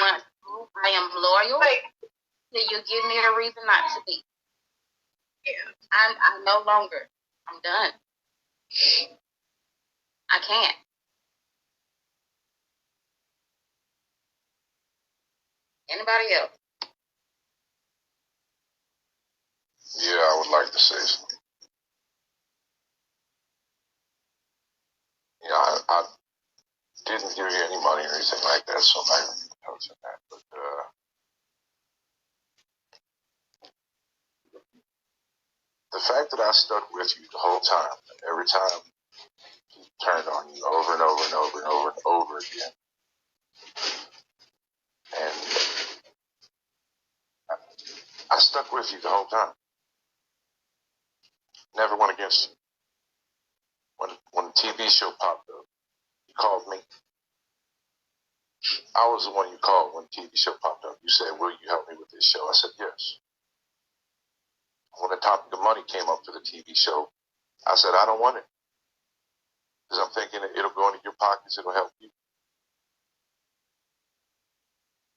K: Once I am loyal, then you give me a reason not to be.
J: Yeah.
K: I no longer. I'm done. I can't. Anybody else?
F: Yeah, I would like to say something. Yeah, I didn't give you any money or anything like that, so I'm not even touching that. But the fact that I stuck with you the whole time, every time he turned on you over and over and over and over and over again, and I stuck with you the whole time. Never went against you. When the TV show popped up, you called me. I was the one you called when the TV show popped up. You said, will you help me with this show? I said, yes. When the topic of money came up for the TV show, I said, I don't want it. Because I'm thinking it'll go into your pockets, it'll help you.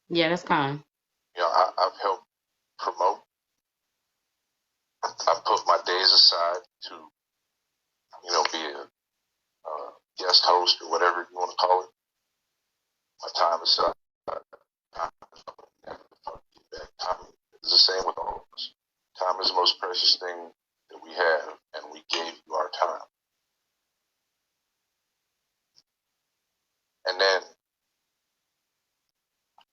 C: Yeah, that's kind.
F: You know, I've helped promote. I put my days aside to, you know, be a guest host or whatever you want to call it. My time aside. Time is the same with all of us. Time is the most precious thing that we have, and we gave you our time. And then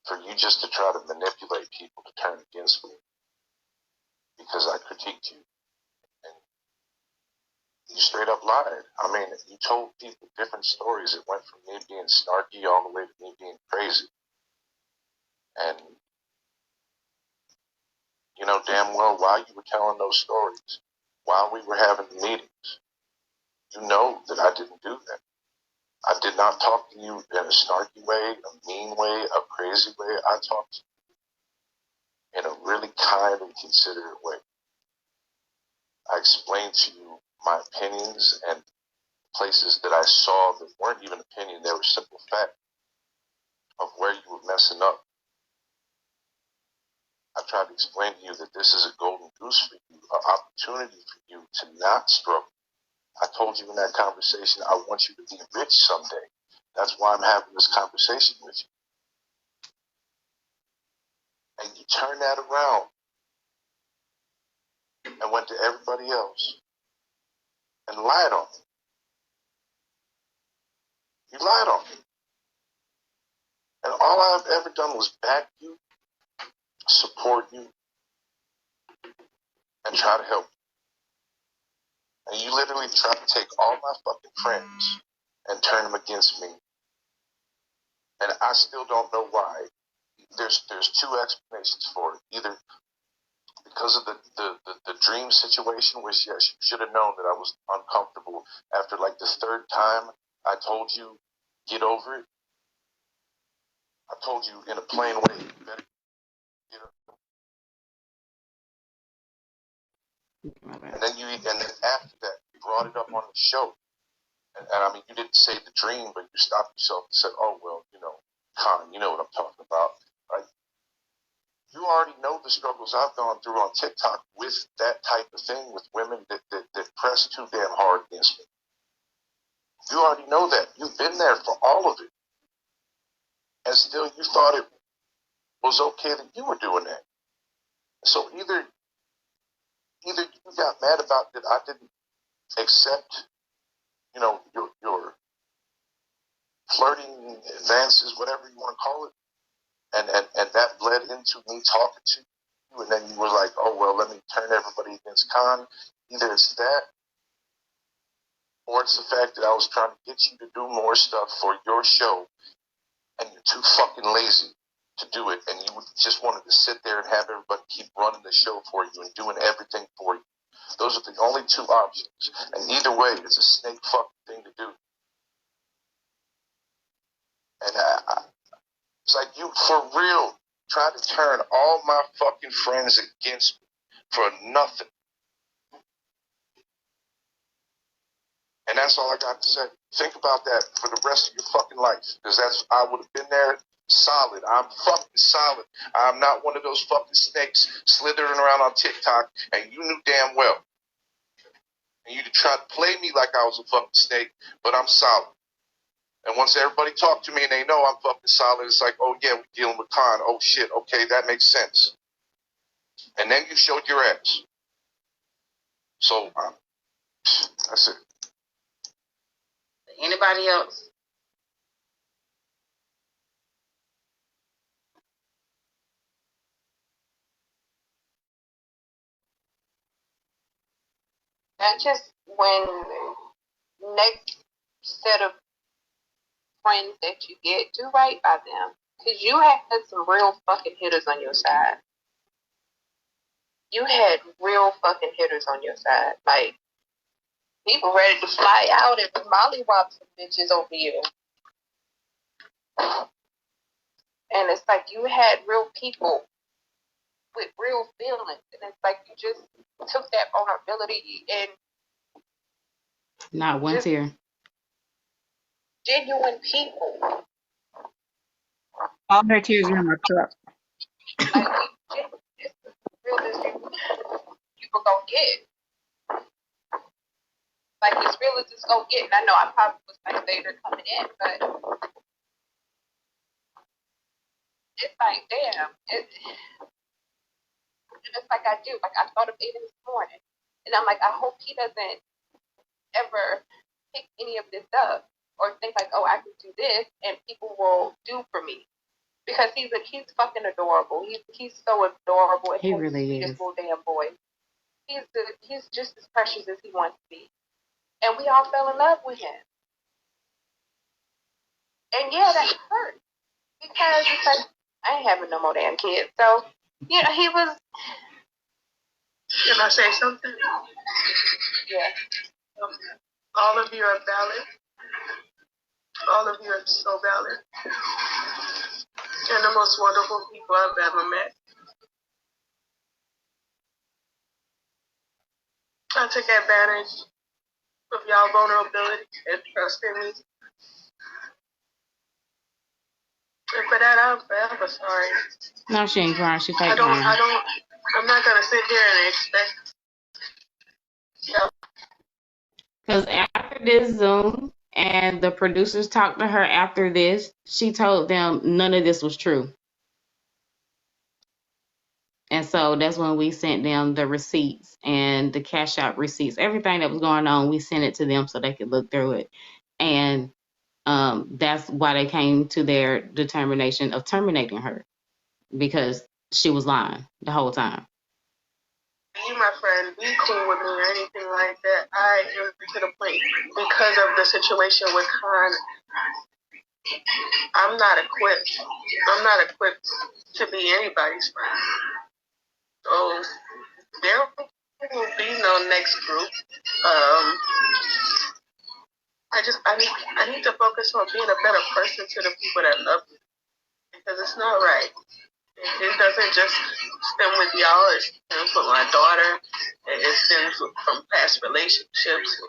F: for you just to try to manipulate people to turn against me because I critiqued you, and you straight up lied. I mean, you told people different stories. It went from me being snarky all the way to me being crazy. And you know damn well while you were telling those stories, while we were having the meetings, you know that I didn't do that. I did not talk to you in a snarky way, a mean way, a crazy way. I talked to you in a really kind and considerate way. I explained to you my opinions and places that I saw that weren't even opinion, they were simple fact of where you were messing up. I tried to explain to you that this is a golden goose for you, an opportunity for you to not struggle. I told you in that conversation, I want you to be rich someday. That's why I'm having this conversation with you. And you turned that around and went to everybody else and lied on me. You lied on me. And all I've ever done was back you, support you, and try to help you. And you literally tried to take all my fucking friends and turn them against me. And I still don't know why. There's two explanations for it. Either because of the dream situation, which yes, you should have known that I was uncomfortable after like the third time I told you, get over it. I told you in a plain way, you better get over it. And then after that, you brought it up on the show. And I mean, you didn't say the dream, but you stopped yourself and said, oh, well, you know, Con, you know what I'm talking about. Right? You already know the struggles I've gone through on TikTok with that type of thing, with women that press too damn hard against me. You already know that. You've been there for all of it. And still you thought it was okay that you were doing that. So either you got mad about that I didn't accept, you know, your flirting advances, whatever you want to call it, and that bled into me talking to you, and then you were like, oh, well, let me turn everybody against Con. Either it's that, or it's the fact that I was trying to get you to do more stuff for your show, and you're too fucking lazy to do it, and you just wanted to sit there and have everybody keep running the show for you and doing everything for you. Those are the only two options. And either way, it's a snake fucking thing to do. And it's like, you, for real, try to turn all my fucking friends against me for nothing. And that's all I got to say. Think about that for the rest of your fucking life. Because I would have been there solid. I'm fucking solid. I'm not one of those fucking snakes slithering around on TikTok, and you knew damn well. And you tried to play me like I was a fucking snake, but I'm solid. And once everybody talk to me and they know I'm fucking solid, it's like, oh yeah, we're dealing with Khan. Oh shit, okay, that makes sense. And then you showed your ass. So, that's it.
K: Anybody else?
J: And just when next set of friends that you get, do right by them. Because you had some real fucking hitters on your side. You had real fucking hitters on your side. Like, people ready to fly out and mollywop some bitches over you. And it's like you had real people with real feelings. And it's like you just took that vulnerability and
C: Not one tear.
J: genuine people.
D: All their tears are in my cup.
J: Like, it's the realest people gonna get. Like, as real as it's gonna get. And I know I probably was like later coming in, but it's like, damn. And it's like I do. Like, I thought of Aiden this morning. And I'm like, I hope he doesn't ever pick any of this up or think like, oh, I can do this and people will do for me. Because he's fucking adorable. He's so adorable. And
C: He really is.
J: This little damn boy. He's just as precious as he wants to be. And we all fell in love with him. And yeah, that hurt. Because it's like, I ain't having no more damn kids. So, you know, he was.
I: Can I say something?
J: Yeah.
I: All of you are valid. All of you are so valid. And the most wonderful people I've ever met. I took advantage of y'all vulnerability and trust in me. And for that, I'm forever sorry.
C: No, she ain't crying. She fake crying.
I: I'm not gonna sit here and expect.
C: Because after this Zoom and the producers talked to her after this, she told them none of this was true. And so that's when we sent them the receipts and the cash out receipts, everything that was going on, we sent it to them so they could look through it. And that's why they came to their determination of terminating her, because she was lying the whole time.
I: You, my friend, be cool with me or anything like that. I am to the point because of the situation with Khan. I'm not equipped to be anybody's friend. So there will be no next group. I need to focus on being a better person to the people that love me, because it's not right. It doesn't just stem with y'all. It stems with my daughter. It stems from past relationships.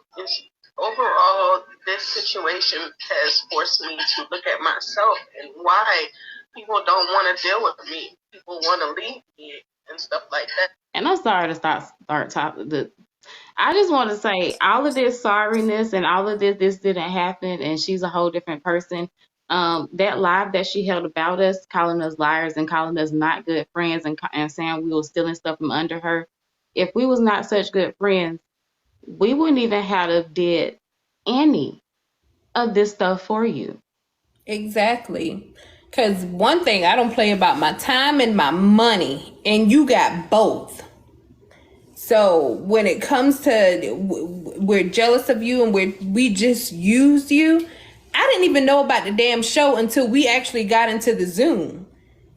I: Overall, this situation has forced me to look at myself and why people don't want to deal with me. People want to leave me and stuff like that.
C: And I'm sorry to start talking. I just want to say all of this sorriness and all of this didn't happen, and she's a whole different person. That live that she held about us, calling us liars and calling us not good friends and saying we were stealing stuff from under her. If we was not such good friends, we wouldn't even have did any of this stuff for you.
A: Exactly. Because one thing I don't play about my time and my money, and you got both. So when it comes to we're jealous of you and we just used you, I didn't even know about the damn show until we actually got into the Zoom.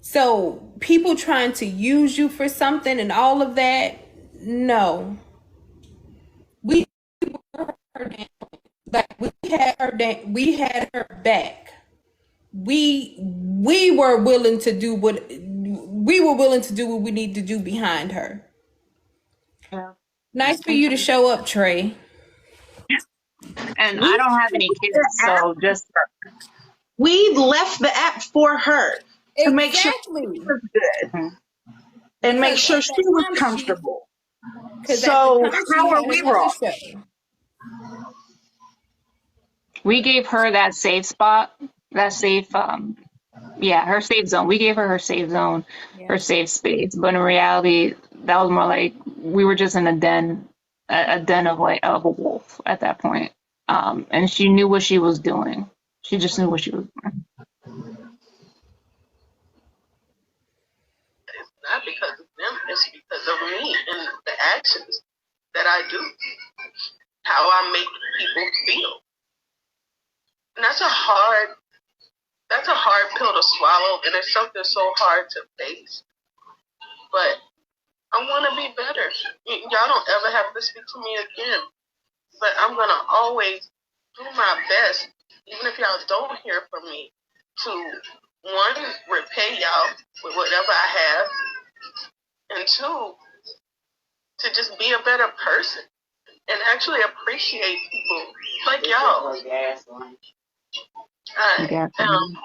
A: So people trying to use you for something and all of that, no. We were her down. Like we had her back. We were willing to do what we need to do behind her.
C: Yeah.
A: Nice for you to show up, Trey.
D: And I don't have any kids, so just
B: We left the app for her to make sure she
A: Exactly.
B: was good and make
A: Because
B: sure
A: at
B: she
A: that
B: was
A: time
B: comfortable.
A: Because
B: So
A: at the time she
B: how are
A: had
B: we
A: another
B: wrong?
A: show.
D: we gave her that safe spot, that safe, her safe zone. We gave her her safe zone,
A: Yeah.
D: her safe space. But in reality, that was more like we were just in a den of a wolf at that point. And she knew what she was doing. She just knew what she was doing.
I: It's not because of them, it's because of me and the actions that I do, how I make people feel. And that's a hard pill to swallow, and it's something so hard to face. But I want to be better. Y'all don't ever have to speak to me again. But I'm going to always do my best, even if y'all don't hear from me, to, one, repay y'all with whatever I have, and two, to just be a better person and actually appreciate people like y'all.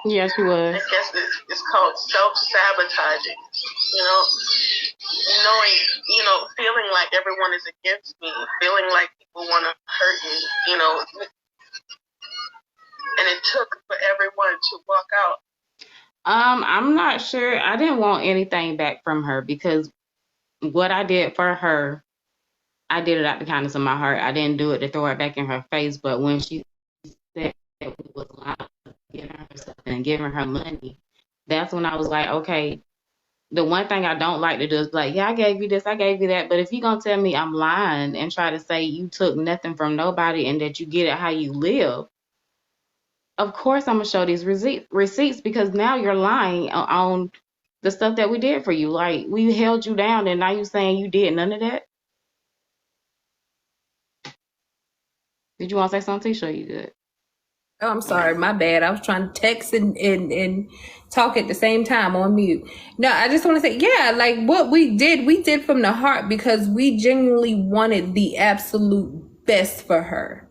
C: Yes, she was.
I: I guess it's called self-sabotaging, feeling like everyone is against me, feeling like people want to hurt me, and it took for everyone to walk out.
C: I'm not sure. I didn't want anything back from her because what I did for her, I did it out the kindness of my heart. I didn't do it to throw it back in her face. But when she said we was lying, giving her stuff and giving her money, that's when I was like, okay. The one thing I don't like to do is like, yeah, I gave you this, I gave you that. But if you're going to tell me I'm lying and try to say you took nothing from nobody and that you get it how you live, of course I'm going to show these receipts because now you're lying on the stuff that we did for you. Like, we held you down and now you're saying you did none of that. Did you want to say something, Tisha? You good?
A: Oh, I'm sorry, my bad. I was trying to text and talk at the same time on mute. No, I just want to say, yeah, like what we did from the heart because we genuinely wanted the absolute best for her.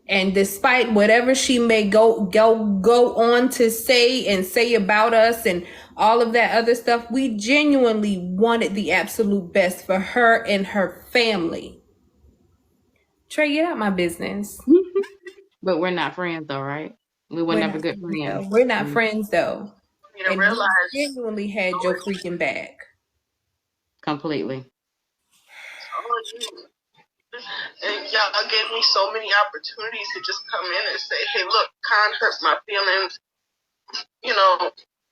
A: And despite whatever she may go on to say about us and all of that other stuff, we genuinely wanted the absolute best for her and her family. Trey, get out my business.
C: But we're not friends though, right? We were never good friends.
A: We're not friends though.
I: You
A: And
I: realize
A: we genuinely had your freaking back.
C: Completely.
I: and y'all gave me so many opportunities to just come in and say, hey, look, Con hurt my feelings.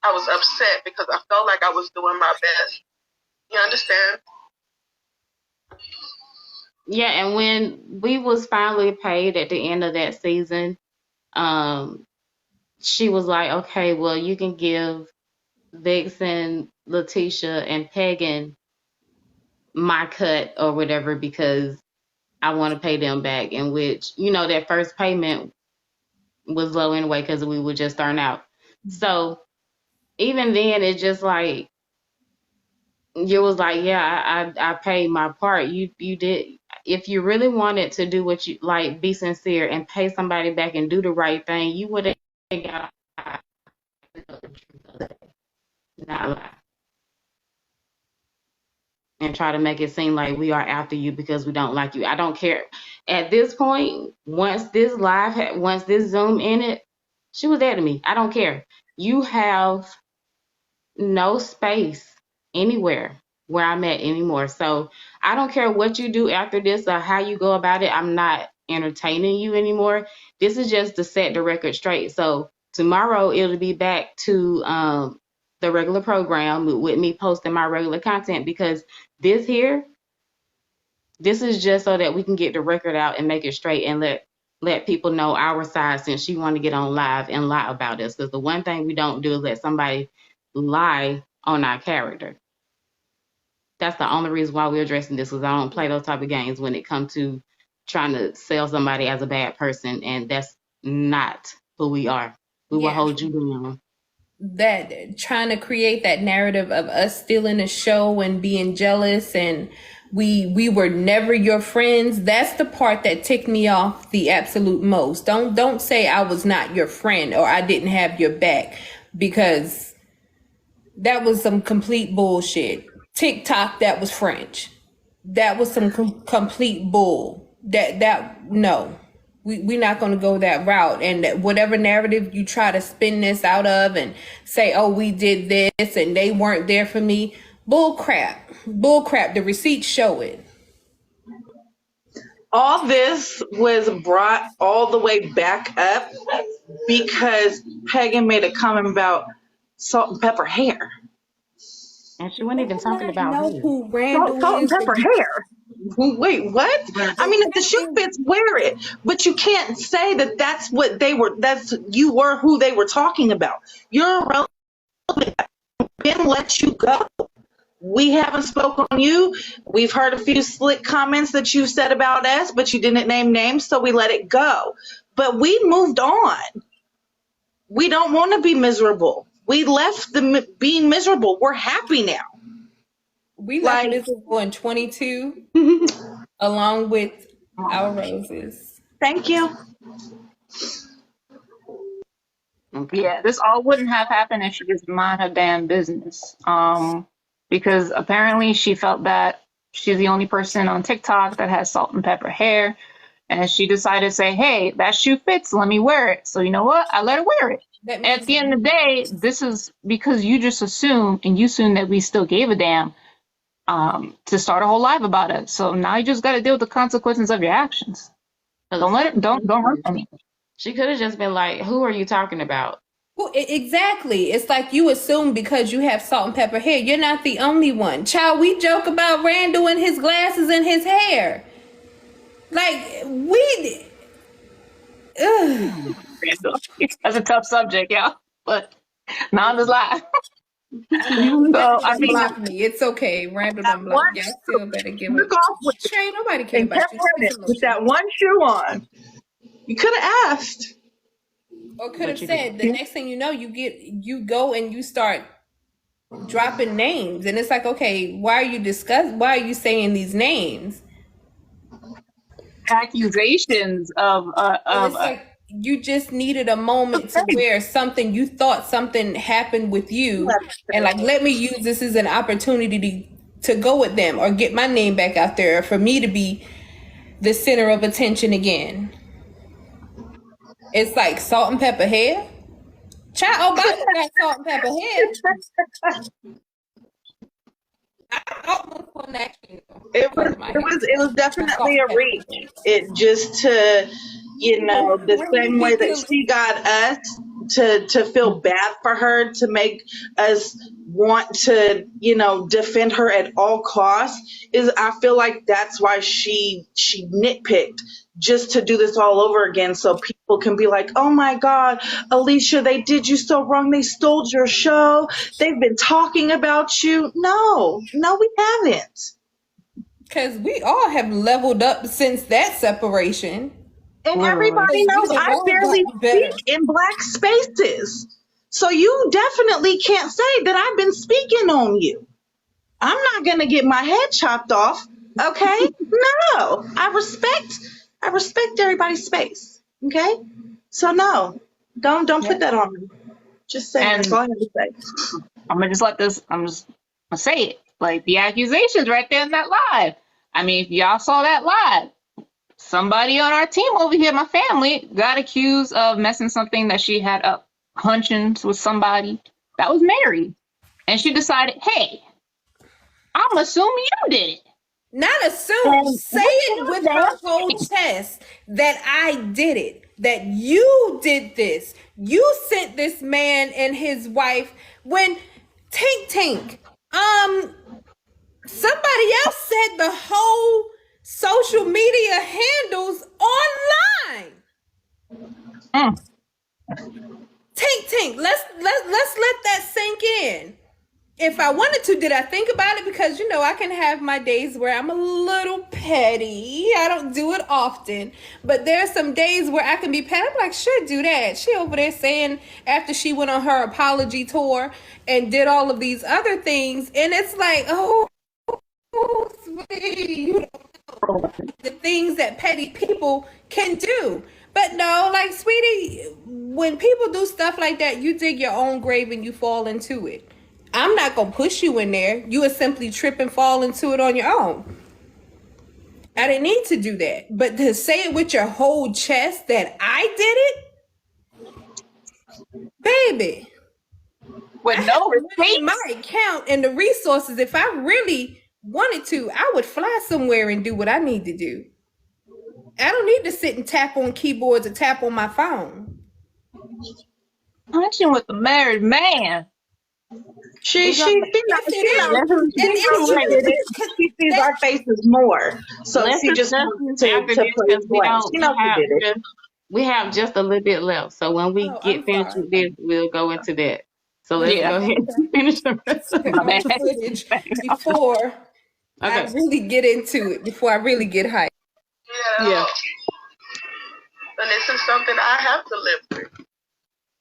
I: I was upset because I felt like I was doing my best. You understand?
C: Yeah, and when we was finally paid at the end of that season, she was like, okay, well, you can give Vixen, Letitia, and Pagan my cut or whatever because I want to pay them back. In which, that first payment was low anyway because we were just starting out. So even then, it's just like, you was like, yeah, I paid my part. You did. If you really wanted to do what you like, be sincere and pay somebody back and do the right thing, you would have got not lie and try to make it seem like we are after you because we don't like you. I don't care. At this point, once this Zoom ended, she was there to me. I don't care. You have no space anywhere where I'm at anymore. So I don't care what you do after this or how you go about it. I'm not entertaining you anymore. This is just to set the record straight. So tomorrow it'll be back to the regular program with me posting my regular content because this is just so that we can get the record out and make it straight and let people know our side since she wanted to get on live and lie about us. Because the one thing we don't do is let somebody lie on our character. That's the only reason why we're addressing this, because I don't play those type of games when it comes to trying to sell somebody as a bad person, and that's not who we are. We will hold you down.
A: That trying to create that narrative of us stealing a show and being jealous and we were never your friends. That's the part that ticked me off the absolute most. Don't say I was not your friend or I didn't have your back, because that was some complete bullshit. TikTok, that was French. That was some complete bull. No. We're not going to go that route. And whatever narrative you try to spin this out of and say, oh, we did this and they weren't there for me. Bull crap. The receipts show it.
B: All this was brought all the way back up because Pagan made a comment about salt and pepper hair.
C: And she wasn't even talking about
A: know
C: hair.
A: who Randall
B: Salt and
A: is.
B: pepper hair. Wait, what? I mean, if the shoe fits, wear it. But you can't say that that's what they were. You were who they were talking about. You're irrelevant. Ben let you go. We haven't spoken on you. We've heard a few slick comments that you said about us, but you didn't name names, so we let it go. But we moved on. We don't want to be miserable. We left being miserable. We're happy now.
A: We left miserable in 22 along with our roses.
B: Thank you.
D: Yeah, this all wouldn't have happened if she just mind her damn business. Because apparently she felt that she's the only person on TikTok that has salt and pepper hair. And she decided to say, hey, that shoe fits, let me wear it. So you know what? I let her wear it. At the end of the day, this is because you just assumed that we still gave a damn to start a whole live about it. So now you just got to deal with the consequences of your actions. Don't run from it.
C: She could have just been like, who are you talking about?
A: Well, exactly. It's like you assume because you have salt and pepper hair, you're not the only one. Child, we joke about Randall and his glasses and his hair. Like,
D: That's a tough subject, y'all. But now it's live. So I mean,
A: block me. It's okay. Randall don't block. Y'all still better give it. Trey, nobody cares about you.
B: With that one shoe on. You could have asked.
A: Or could have said, the next thing you know, you go and you start dropping names. And it's like, okay, why are you saying these names?
D: Accusations of
A: it's like you just needed a moment to where you thought something happened with you, and like, let me use this as an opportunity to go with them or get my name back out there for me to be the center of attention again. It's like salt and pepper hair. Child, Obama got salt and pepper hair.
B: It was definitely a reach. It just to, the same way that she got us to feel bad for her, to make us want to, defend her at all costs, is I feel like that's why she nitpicked, just to do this all over again so people can be like, oh my God, Alicia, they did you so wrong. They stole your show. They've been talking about you. No, we haven't.
A: Because we all have leveled up since that separation.
B: And everybody knows I barely speak in Black spaces. So you definitely can't say that I've been speaking on you. I'm not going to get my head chopped off. Okay? No, I respect everybody's space. Okay? So no, don't put that on me. Just saying. That's all I have to say.
D: I'm going to say it. Like, the accusations right there in that live. I mean, if y'all saw that live, somebody on our team over here, my family, got accused of messing something that she had up hunchings with somebody that was married. And she decided, hey, I'm assuming you did it.
A: Not assume. Say it with her whole chest that I did it. That you did this. You sent this man and his wife when Tink. Somebody else said the whole social media handles online. Tink. Let's let that sink in. if I wanted to, did I think about it? Because, you know, I can have my days where I'm a little petty. I don't do it often. But there are some days where I can be petty. I'm like, should do that. She over there saying after she went on her apology tour and did all of these other things. And it's like, oh, sweetie, you don't know the things that petty people can do. But no, like, sweetie, when people do stuff like that, you dig your own grave and you fall into it. I'm not gonna push you in there. You would simply trip and fall into it on your own. I didn't need to do that. But to say it with your whole chest that I did it, baby.
L: With
A: I
L: no
A: have money in my
L: receipts.
A: account and the resources. If I really wanted to, I would fly somewhere and do what I need to do. I don't need to sit and tap on keyboards or tap on my phone.
L: Punching with a married man.
B: She
A: Yes, it is.
B: knows
A: And it's
B: she did it.
A: true.
B: She sees our faces more, so
C: Let's
B: she just
C: discuss
B: wants
C: this after
B: to
C: this
B: play
C: because we
B: blame.
C: don't.
B: She knows she did it.
C: We have just a little bit left. So when we
A: Oh,
C: get
A: I'm
C: finished
A: sorry.
C: with this, we'll go into that. So let's
L: Yeah.
C: go ahead and finish the rest of
A: Put
L: My
A: on
L: bad.
A: the footage before I
C: Okay.
A: really get into it, before I really get hyped.
C: Yeah.
I: And this is something I have to live with.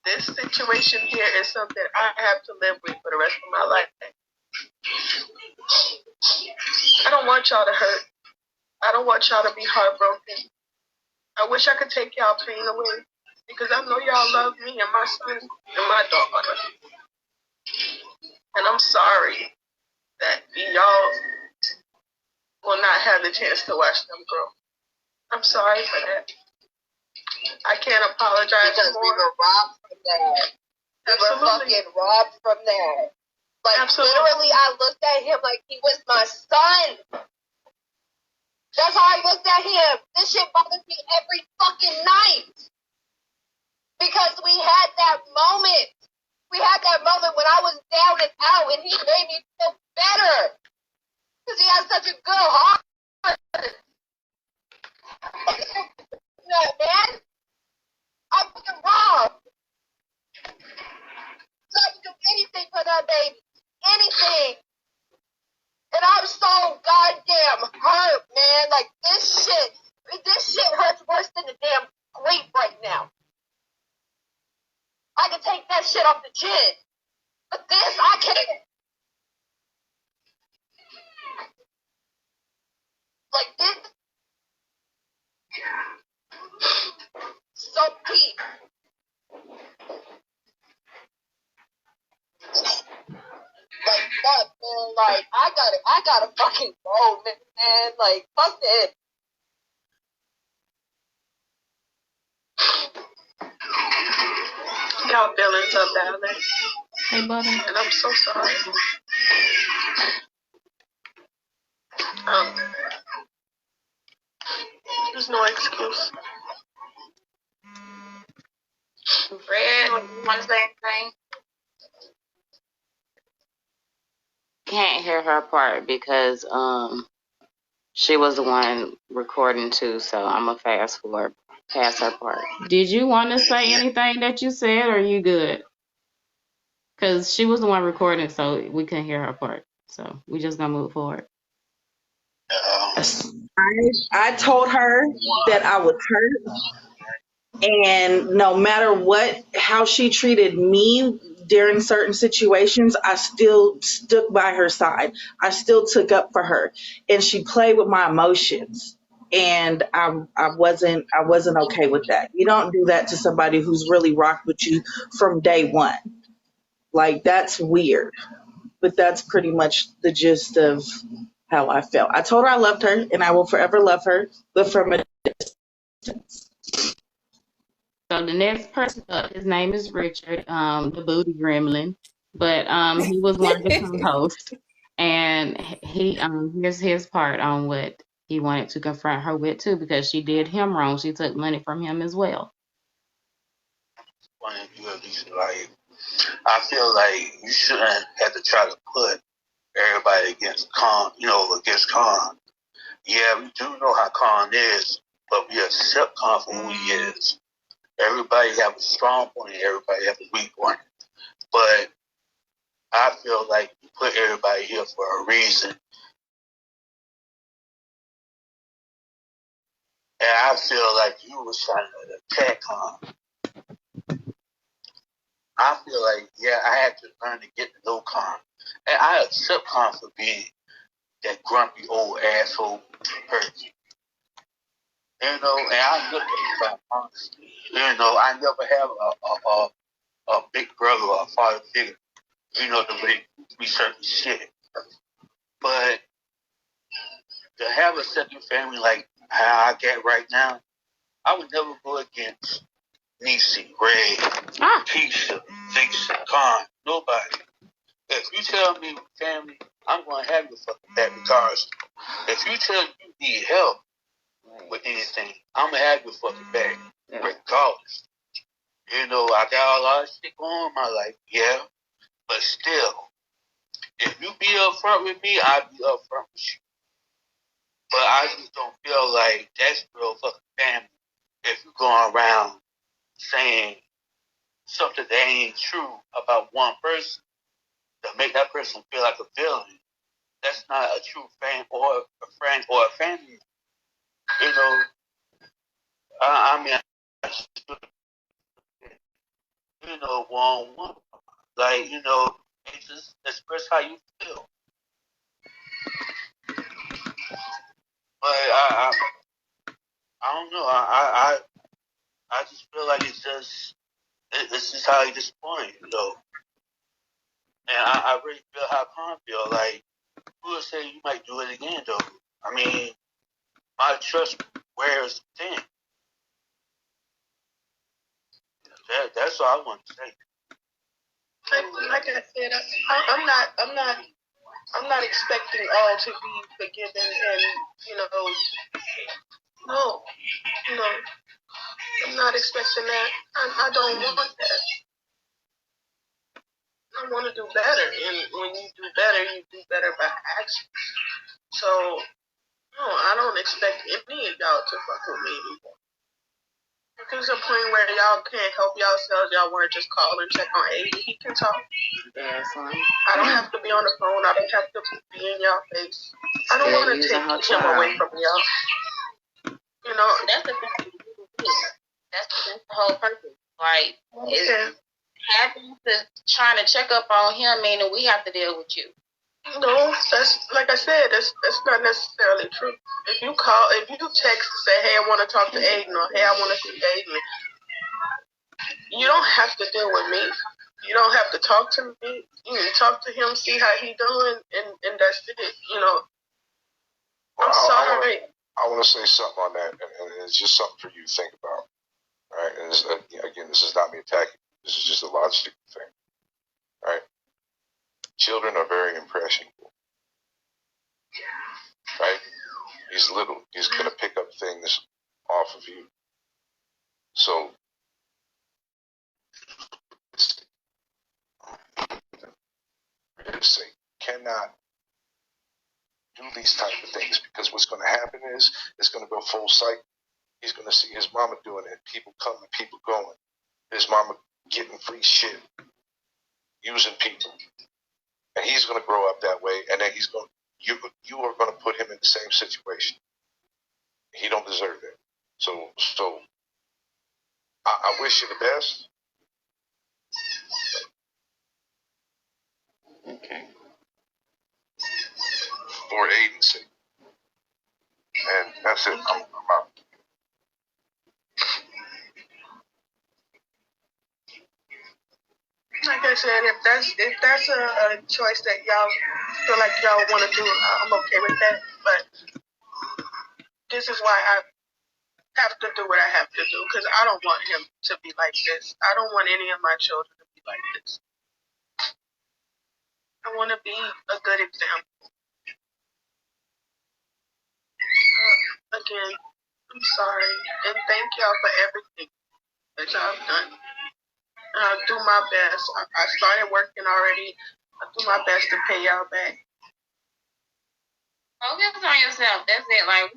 I: This situation here is something I have to live with for the rest of my life. I don't want y'all to hurt. I don't want y'all to be heartbroken. I wish I could take y'all pain away because I know y'all love me and my son and my daughter. And I'm sorry that y'all will not have the chance to watch them grow. I'm sorry for that. I can't apologize
J: Because
I: more.
J: we were robbed from that. We were fucking robbed from that. Like,
I: Absolutely.
J: literally, I looked at him like he was my son. That's how I looked at him. This shit bothers me every fucking night. Because we had that moment. We had that moment when I was down and out, and he made me feel better. Because he has such a good heart. No, man. I fucking robbed. So I would do anything for that baby. Anything. And I'm so goddamn hurt, man. Like, this shit hurts worse than the damn grief right now. I can take that shit off the chin. But this, I can't. Like, this. So deep. Like, fuck, man. Like, I gotta fucking go, man. Like, fuck it.
I: Y'all feelings are valid.
C: Hey, buddy.
I: And I'm so sorry. There's no excuse.
K: Fred, you want to say anything?
C: Can't hear her part because she was the one recording too, so I'm gonna fast forward past her part. Did you want to say anything that you said, or are you good? Because she was the one recording, so we couldn't hear her part. So we just gonna move forward.
B: I told her that I was hurt, and no matter how she treated me during certain situations, I still stuck by her side. I still took up for her, and she played with my emotions, and I wasn't okay with that. You don't do that to somebody who's really rocked with you from day one. Like, that's weird, but that's pretty much the gist of how I felt. I told her I loved her, and I will forever love her, but from a distance.
C: So the next person up, his name is Richard, the booty gremlin, but he was one of the co-hosts, and he here's his part on what he wanted to confront her with too, because she did him wrong. She took money from him as well.
M: Like, I feel like you shouldn't have to try to put everybody against Khan. Yeah, we do know how Khan is, but we accept Khan for who he is. Everybody have a strong point, everybody have a weak point. But I feel like you put everybody here for a reason. And I feel like you was trying to attack Khan. I feel like, yeah, I had to learn to get to know Khan. And I accept Khan for being that grumpy old asshole person. You know, and I look at him honestly. You know, I never have a big brother or a father figure, you know, to make me certain shit. But to have a second family like how I get right now, I would never go against Niecy, Ray, Keisha, Vixen, Khan, nobody. If you tell me family, I'm going to have your fucking back regardless. If you tell me you need help with anything, I'm going to have your fucking back regardless. You know, I got a lot of shit going on in my life, yeah, but still, if you be upfront with me, I'll be upfront with you. But I just don't feel like that's real fucking family if you're going around saying something that ain't true about one person to make that person feel like a villain. That's not a true fan or a friend or a family. You know, I mean, you know, one, like, you know, just express how you feel. But I don't know. I just feel like it's just how you disappoint, you know. And I really feel how Khan feel. Like, who would say you might do it again, though? I mean, my trust wears thin. That's all I want to say.
I: Like I said, I'm not expecting all to be forgiven and, you know, no, I'm not expecting that. I don't want that. I want to do better, and when you do better by action. So, no, I don't expect any of y'all to fuck with me anymore. If there's a point where y'all can't help yourselves, y'all want to just call and check on Aiden, he can talk.
C: Yeah, son.
I: I don't have to be on the phone. I don't have to be in y'all face. I don't want to take him away from y'all. You know,
K: That's the thing. That's the whole purpose. Like, having to trying to check up on him, meaning we have to deal with you.
I: no, that's like I said. That's not necessarily true. If you text and say, "Hey, I want to talk to Aiden," or "Hey, I want to see Aiden," you don't have to deal with me. You don't have to talk to me. You can talk to him, see how he doing, and that's it. You know. I'm sorry.
N: I want to say something on that, and it's just something for you to think about. Right? And again, this is not me attacking. This is just a logical thing. Right? Children are very impressionable. Right? He's little. He's going to pick up things off of you. So, for his sake, cannot do these type of things, because what's going to happen is it's going to go full cycle. He's going to see his mama doing it. People coming, people going. His mama getting free shit, using people, and he's going to grow up that way. And then you are going to put him in the same situation. He don't deserve that. So I wish you the best.
C: Okay.
N: For Aiden's sake. And that's it. I'm out.
I: Like I said, if that's a choice that y'all feel like y'all want to do, I'm okay with that. But this is why I have to do what I have to do, because I don't want him to be like this. I don't want any of my children to be like this. I want to be a good example. Again, I'm sorry, and thank y'all for everything that y'all have done. I'll do my best. I started working already. I'll do my best to pay y'all back.
K: Focus on yourself. That's it. Like,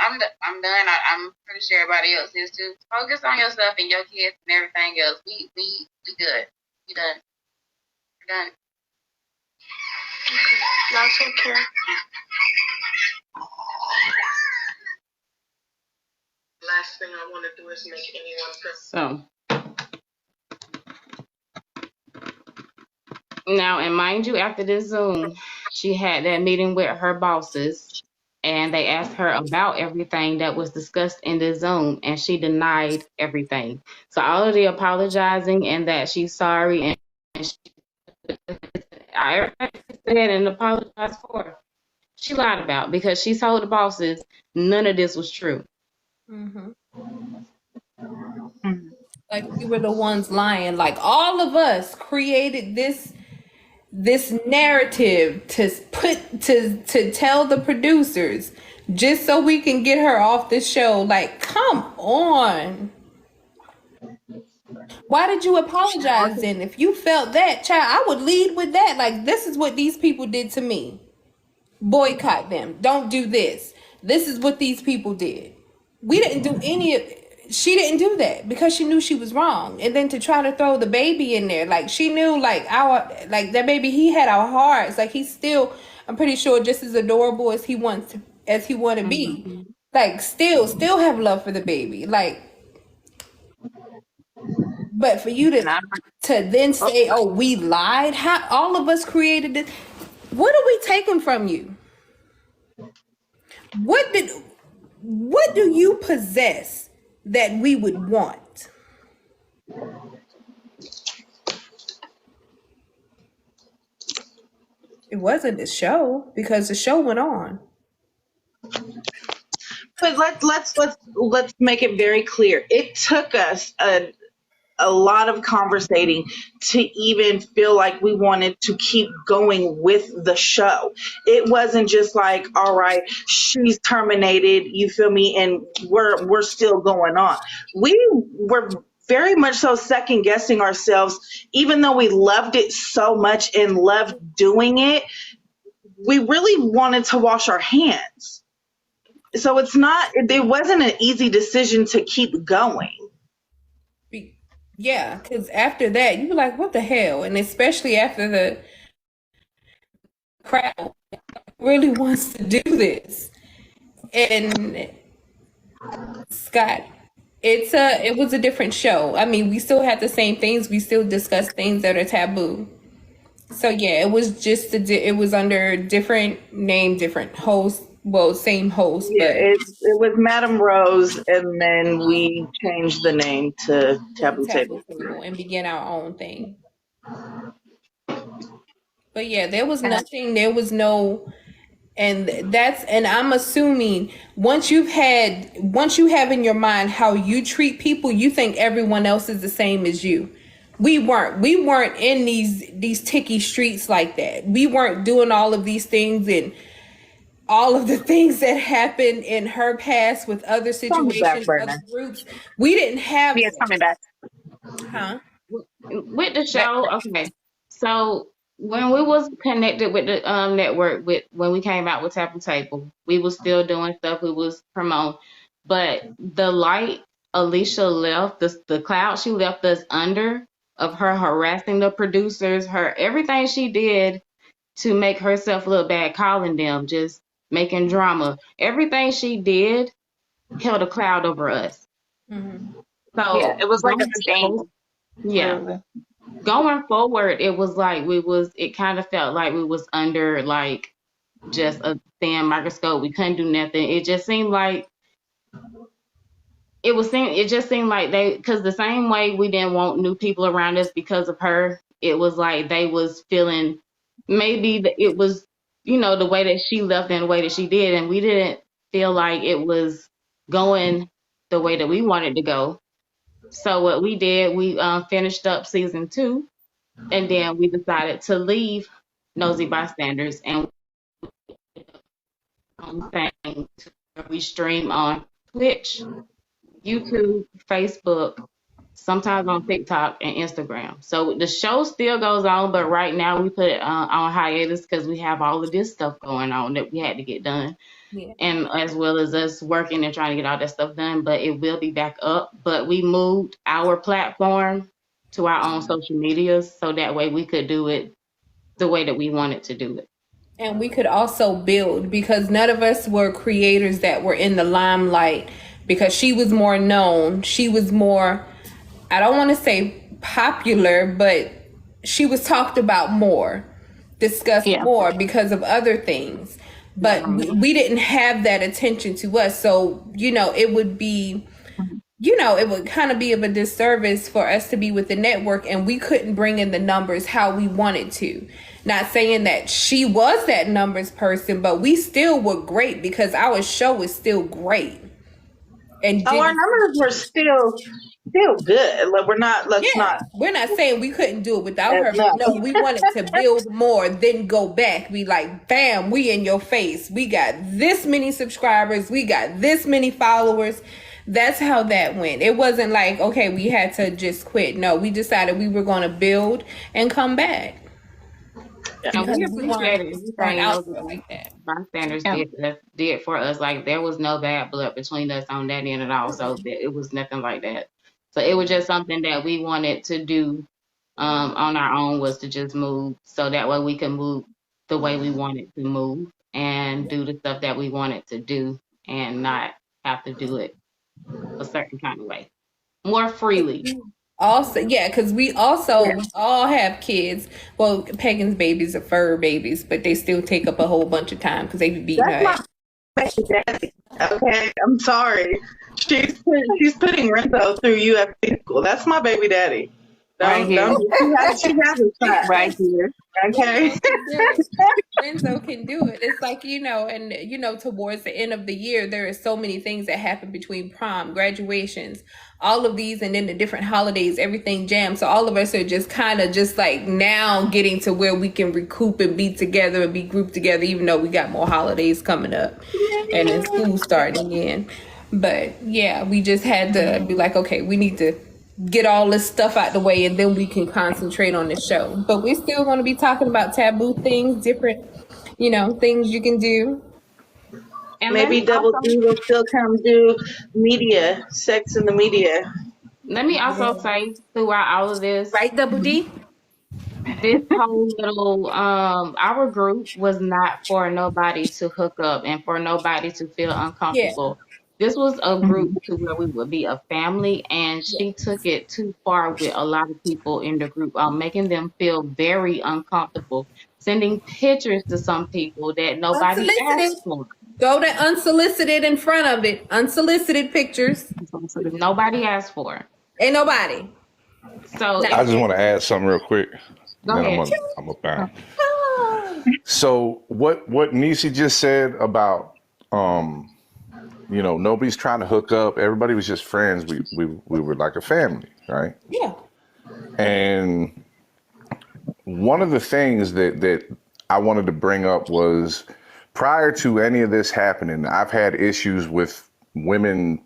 K: I'm done. I'm pretty sure everybody else is too. Focus on yourself and your kids and everything else. We good. We done. We're done.
I: Y'all take care. Last thing I want to do is make anyone feel.
C: So now, and mind you, after this Zoom, she had that meeting with her bosses, and they asked her about everything that was discussed in the Zoom, and she denied everything. So all of the apologizing and that she's sorry, and I said and apologized for her. She lied about, because she told the bosses none of this was true.
A: Mm-hmm. Like we were the ones lying. Like all of us created this narrative to tell the producers just so we can get her off the show. Like, come on. Why did you apologize then? If you felt that, child, I would lead with that. Like, this is what these people did to me. Boycott them. Don't do this. This is what these people did. We didn't do any of she didn't do that because she knew she was wrong. And then to try to throw the baby in there, like she knew that baby, he had our hearts. Like he's still, I'm pretty sure, just as adorable as he want to be. Like still have love for the baby. Like, but for you to then say, oh, we lied, how all of us created this. What are we taking from you? What do you possess that we would want? It wasn't the show, because the show went on.
B: But let's make it very clear. It took us a lot of conversating to even feel like we wanted to keep going with the show. It wasn't just like, all right, she's terminated, you feel me, and we're still going on. We were very much so second guessing ourselves, even though we loved it so much and loved doing it. We really wanted to wash our hands. So it wasn't an easy decision to keep going.
A: Yeah, because after that, you were like, what the hell? And especially after the crowd really wants to do this. And Scott, it was a different show. I mean, we still had the same things. We still discussed things that are taboo. So yeah, it was just it was under different name, different host. Well, same host.
B: Yeah,
A: but
B: it was Madame Rose, and then we changed the name to Taboo Table
A: and began our own thing. But yeah, there was nothing. There was no, and I'm assuming once you have in your mind how you treat people, you think everyone else is the same as you. We weren't in these ticky streets like that. We weren't doing all of these things and all of the things that happened in her past with other situations, other groups. We didn't have.
D: It's coming back.
A: Huh?
C: With the show, okay. So when we was connected with the network, when we came out with Taboo Table, we was still doing stuff. We was promoting, but the light Alicia left, the cloud she left us under of her harassing the producers, her everything she did to make herself look bad, calling them, just making drama. Everything she did held a cloud over us.
A: Mm-hmm.
C: So
D: yeah, it was like a stain.
C: Yeah. Going forward, it was like it kind of felt like we was under like just a thin microscope. We couldn't do nothing. It just seemed like because the same way we didn't want new people around us because of her, it was like they was feeling maybe it was, the way that she left and the way that she did, and we didn't feel like it was going the way that we wanted to go. So what we did, we finished up season 2, and then we decided to leave Nosy Bystanders, and we stream on Twitch, YouTube, Facebook, sometimes on TikTok and Instagram. So the show still goes on, but right now we put it on hiatus because we have all of this stuff going on that we had to get done. Yeah. And as well as us working and trying to get all that stuff done, but it will be back up. But we moved our platform to our own social medias so that way we could do it the way that we wanted to do it.
A: And we could also build because none of us were creators that were in the limelight because she was more known. She was more, I don't want to say popular, but she was talked about more, discussed more because of other things. But we didn't have that attention to us. So, it would be, it would kind of be of a disservice for us to be with the network and we couldn't bring in the numbers how we wanted to. Not saying that she was that numbers person, but we still were great because our show was still great. And
B: our numbers were still good. Like we're not
A: saying we couldn't do it without her. But no, we wanted to build more, then go back. We like, bam, we in your face. We got this many subscribers. We got this many followers. That's how that went. It wasn't like, okay, we had to just quit. No, we decided we were going to build and come back.
C: And we appreciated everything else like that. Bystanders did for us. Like there was no bad blood between us on that end at all. So it was nothing like that. So it was just something that we wanted to do on our own, was to just move so that way we can move the way we wanted to move and do the stuff that we wanted to do and not have to do it a certain kind of way, more freely.
A: Also, because we all have kids. Well, Pagan's babies are fur babies, but they still take up a whole bunch of time because they be beating her.
B: Okay, I'm sorry. She's putting Renzo through UFC school. That's my baby daddy.
C: Right here.
B: She has a shot.
C: Right here.
B: Okay.
A: Renzo can do it. It's like, and towards the end of the year, there are so many things that happen between prom, graduations, all of these, and then the different holidays, everything jams. So all of us are just kind of just like now getting to where we can recoup and be together and be grouped together, even though we got more holidays coming up and then school starting again. But yeah, we just had to be like, okay, we need to get all this stuff out the way and then we can concentrate on the show. But we're still going to be talking about taboo things, different, things you can do.
B: And maybe Double D will still come do media, sex in the media.
C: Let me also say throughout all of this,
A: right, Double D?
C: This whole little our group was not for nobody to hook up and for nobody to feel uncomfortable. This was a group to where we would be a family, and she took it too far with a lot of people in the group, making them feel very uncomfortable, sending pictures to some people that nobody asked for.
A: Go to unsolicited in front of it. Unsolicited pictures.
C: Nobody asked for.
A: Ain't nobody.
C: So
O: I just want to add something real quick.
C: Go ahead.
O: I'm up bound. So what Nisi just said about nobody's trying to hook up. Everybody was just friends. We were like a family, right?
A: Yeah.
O: And one of the things that I wanted to bring up was prior to any of this happening, I've had issues with women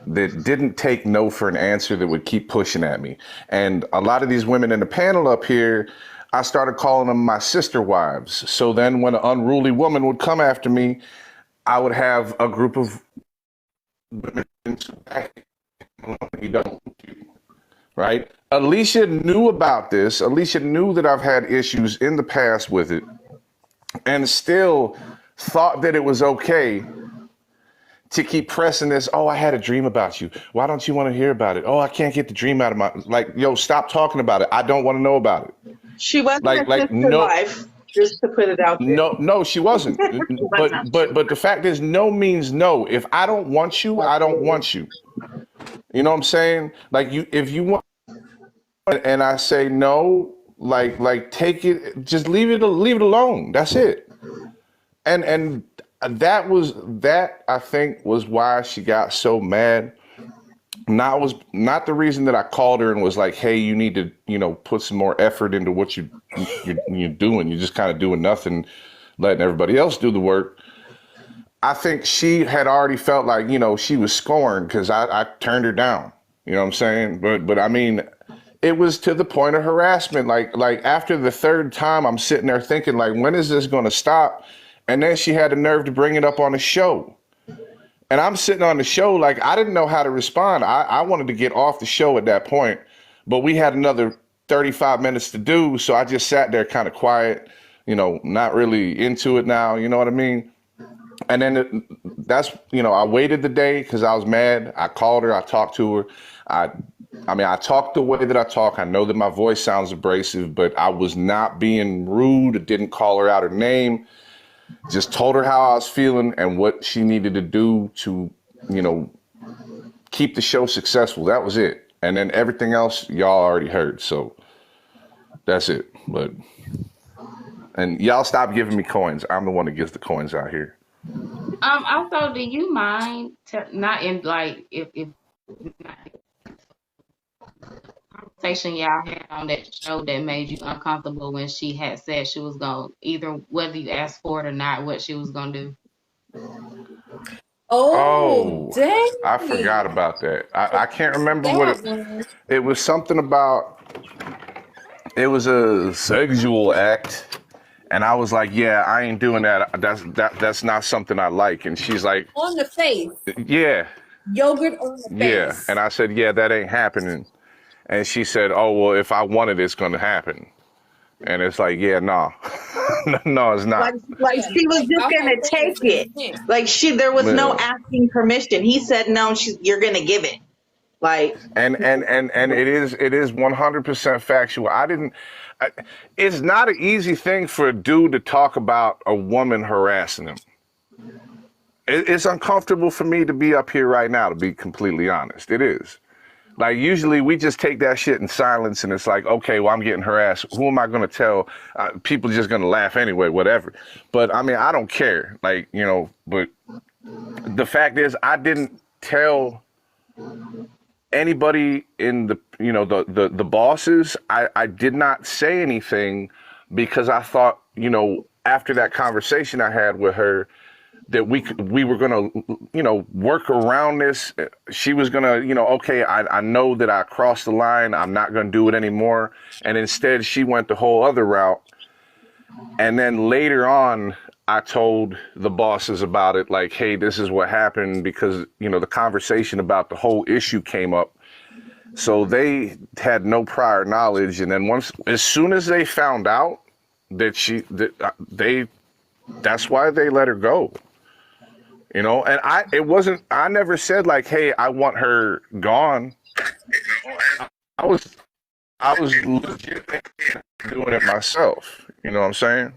O: that didn't take no for an answer, that would keep pushing at me. And a lot of these women in the panel up here, I started calling them my sister wives. So then when an unruly woman would come after me, I would have a group of women right? Alicia knew about this. Alicia knew that I've had issues in the past with it and still thought that it was okay to keep pressing this. Oh, I had a dream about you. Why don't you want to hear about it? Oh, I can't get the dream out of my, stop talking about it. I don't want to know about it.
B: She wasn't a sister wife. Just to put it out there.
O: No, she wasn't. but the fact is, no means no. If I don't want you, I don't want you. You know what I'm saying? Like if you want, and I say no, like take it, just leave it alone. That's it. And that I think was why she got so mad. Not the reason that I called her and was like, hey, you need to, put some more effort into what you're doing. You're just kind of doing nothing, letting everybody else do the work. I think she had already felt like, she was scorned because I turned her down. You know what I'm saying? But I mean, it was to the point of harassment. Like after the third time, I'm sitting there thinking, like, when is this going to stop? And then she had the nerve to bring it up on the show. And I'm sitting on the show like I didn't know how to respond. I wanted to get off the show at that point, but we had another 35 minutes to do. So I just sat there kind of quiet, not really into it now. You know what I mean? And then I waited the day because I was mad. I called her. I talked to her. I talked the way that I talk. I know that my voice sounds abrasive, but I was not being rude. I didn't call her out her name. Just told her how I was feeling and what she needed to do to, keep the show successful. That was it. And then everything else y'all already heard. So that's it. And y'all stop giving me coins. I'm the one that gives the coins out here.
C: Also, do you mind not in like if conversation y'all had on that show that made you uncomfortable when she had said she was gonna either whether you asked for it or not, what she was gonna do?
A: Oh, dang.
O: I forgot about that. I can't remember what it was. Something about it was a sexual act. And I was like, yeah, I ain't doing that. That's not something I like. And she's like,
A: On the face.
O: Yeah.
A: Yogurt on the face.
O: Yeah. And I said, yeah, that ain't happening. And she said, oh, well, if I want it, it's going to happen. And it's like, yeah, no. No, it's not.
B: Like she was just going to take it. Like there was no asking permission. He said, no, you're going to give it. Like. And
O: it is 100% factual. It's not an easy thing for a dude to talk about a woman harassing him. It's uncomfortable for me to be up here right now, to be completely honest. It is. Like, usually we just take that shit in silence and it's like, okay, well, I'm getting harassed. Who am I going to tell? People just going to laugh anyway, whatever. But, I don't care. Like, but the fact is I didn't tell anybody in the bosses. I did not say anything because I thought, after that conversation I had with her, that we were gonna, work around this. She was gonna, okay, I know that I crossed the line. I'm not gonna do it anymore. And instead she went the whole other route. And then later on, I told the bosses about it, like, hey, this is what happened because, the conversation about the whole issue came up. So they had no prior knowledge. And then as soon as they found out that that's why they let her go. And I never said like, hey, I want her gone. I was legit doing it myself. You know what I'm saying?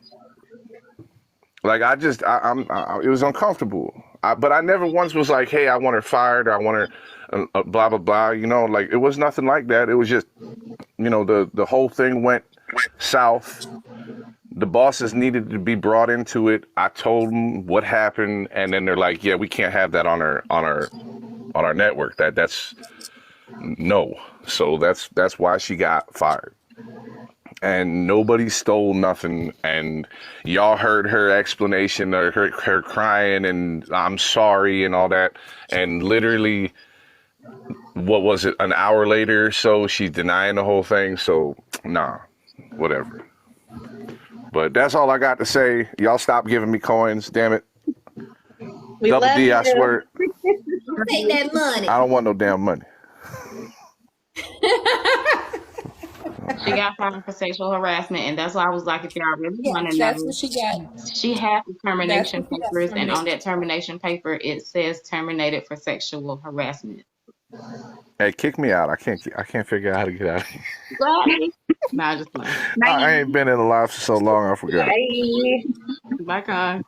O: Like, it was uncomfortable. But I never once was like, hey, I want her fired, or I want her blah, blah, blah. Like, it was nothing like that. It was just, the whole thing went south. The bosses needed to be brought into it. I told them what happened, and then they're like, yeah, we can't have that on our network. That's no. So that's why she got fired. And nobody stole nothing. And y'all heard her explanation, or her crying and I'm sorry and all that. And literally, what was it, an hour later or so, she's denying the whole thing. So, nah, whatever. But that's all I got to say. Y'all stop giving me coins, damn it. Double D, I swear.
A: Take that money.
O: I don't want no damn money.
C: She got fired for sexual harassment, and that's why I was like, if y'all really want to know,
A: that's what she got.
C: She had the termination papers, and on that termination paper, it says terminated for sexual harassment.
O: Hey, kick me out. I can't figure out how to get out of here.
C: Nah, just playing.
O: I ain't been in the live for so long, I forgot.
C: Bye, Con.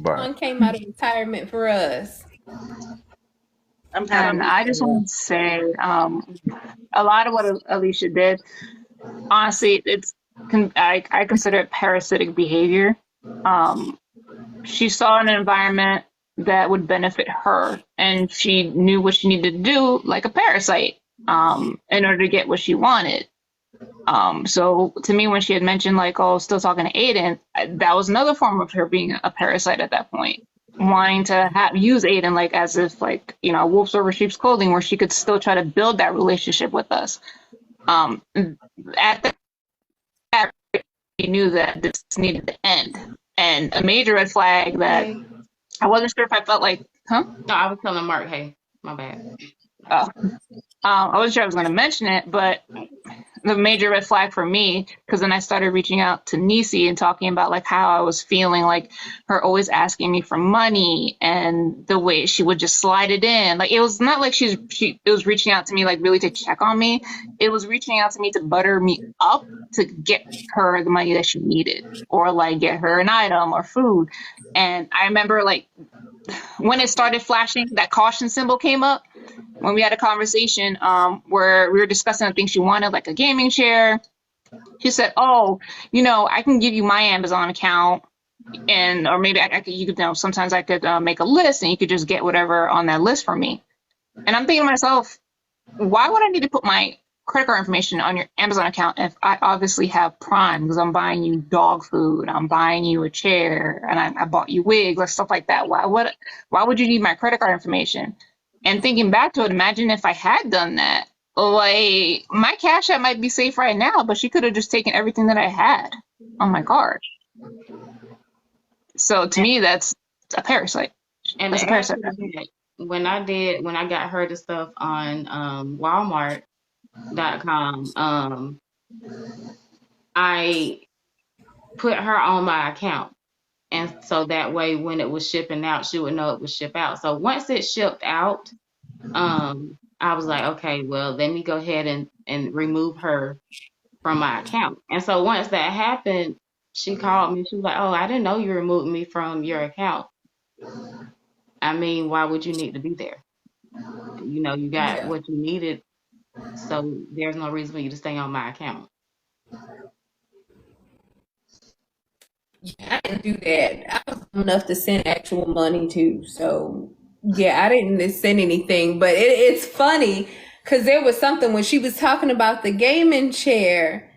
A: Con came out of retirement for us.
D: And I just want to say, a lot of what Alicia did, honestly, I consider it parasitic behavior. She saw an environment that would benefit her, and she knew what she needed to do, like a parasite, in order to get what she wanted. So to me, when she had mentioned like, oh, still talking to Aiden, that was another form of her being a parasite at that point, wanting to use Aiden like as if like, wolves over sheep's clothing, where she could still try to build that relationship with us. At that, she knew that this needed to end, and a major red flag that I wasn't sure if I felt like, huh?
C: No, I was telling Mark, hey, my bad.
D: Oh, I wasn't sure I was going to mention it, but the major red flag for me, because then I started reaching out to Nisi and talking about like how I was feeling, like her always asking me for money and the way she would just slide it in. Like it was not like she it was reaching out to me like really to check on me. It was reaching out to me to butter me up to get her the money that she needed or like get her an item or food. And I remember like when it started flashing, that caution symbol came up when we had a conversation where we were discussing the things she wanted, like a gaming chair. She said, "Oh, I can give you my Amazon account, and or maybe I could, you could, sometimes I could make a list, and you could just get whatever on that list for me." And I'm thinking to myself, why would I need to put my credit card information on your Amazon account if I obviously have Prime because I'm buying you dog food, I'm buying you a chair, and I bought you wigs or stuff like that? Why would you need my credit card information? And thinking back to it, imagine if I had done that. Like, my Cash App might be safe right now, but she could have just taken everything that I had on my card. So to me, that's a parasite.
C: And
D: That's a parasite.
C: when I got her the stuff on Walmart.com, I put her on my account. And so that way when it was shipping out, she would know it was shipped out. So once it shipped out, I was like, okay, well, let me go ahead and remove her from my account. And so once that happened, she called me. She was like, "Oh, I didn't know you removed me from your account." I mean, why would you need to be there? You got what you needed, so there's no reason for you to stay on my account.
A: I didn't do that. I was dumb enough to send actual money too. So yeah, I didn't send anything. But it's funny because there was something when she was talking about the gaming chair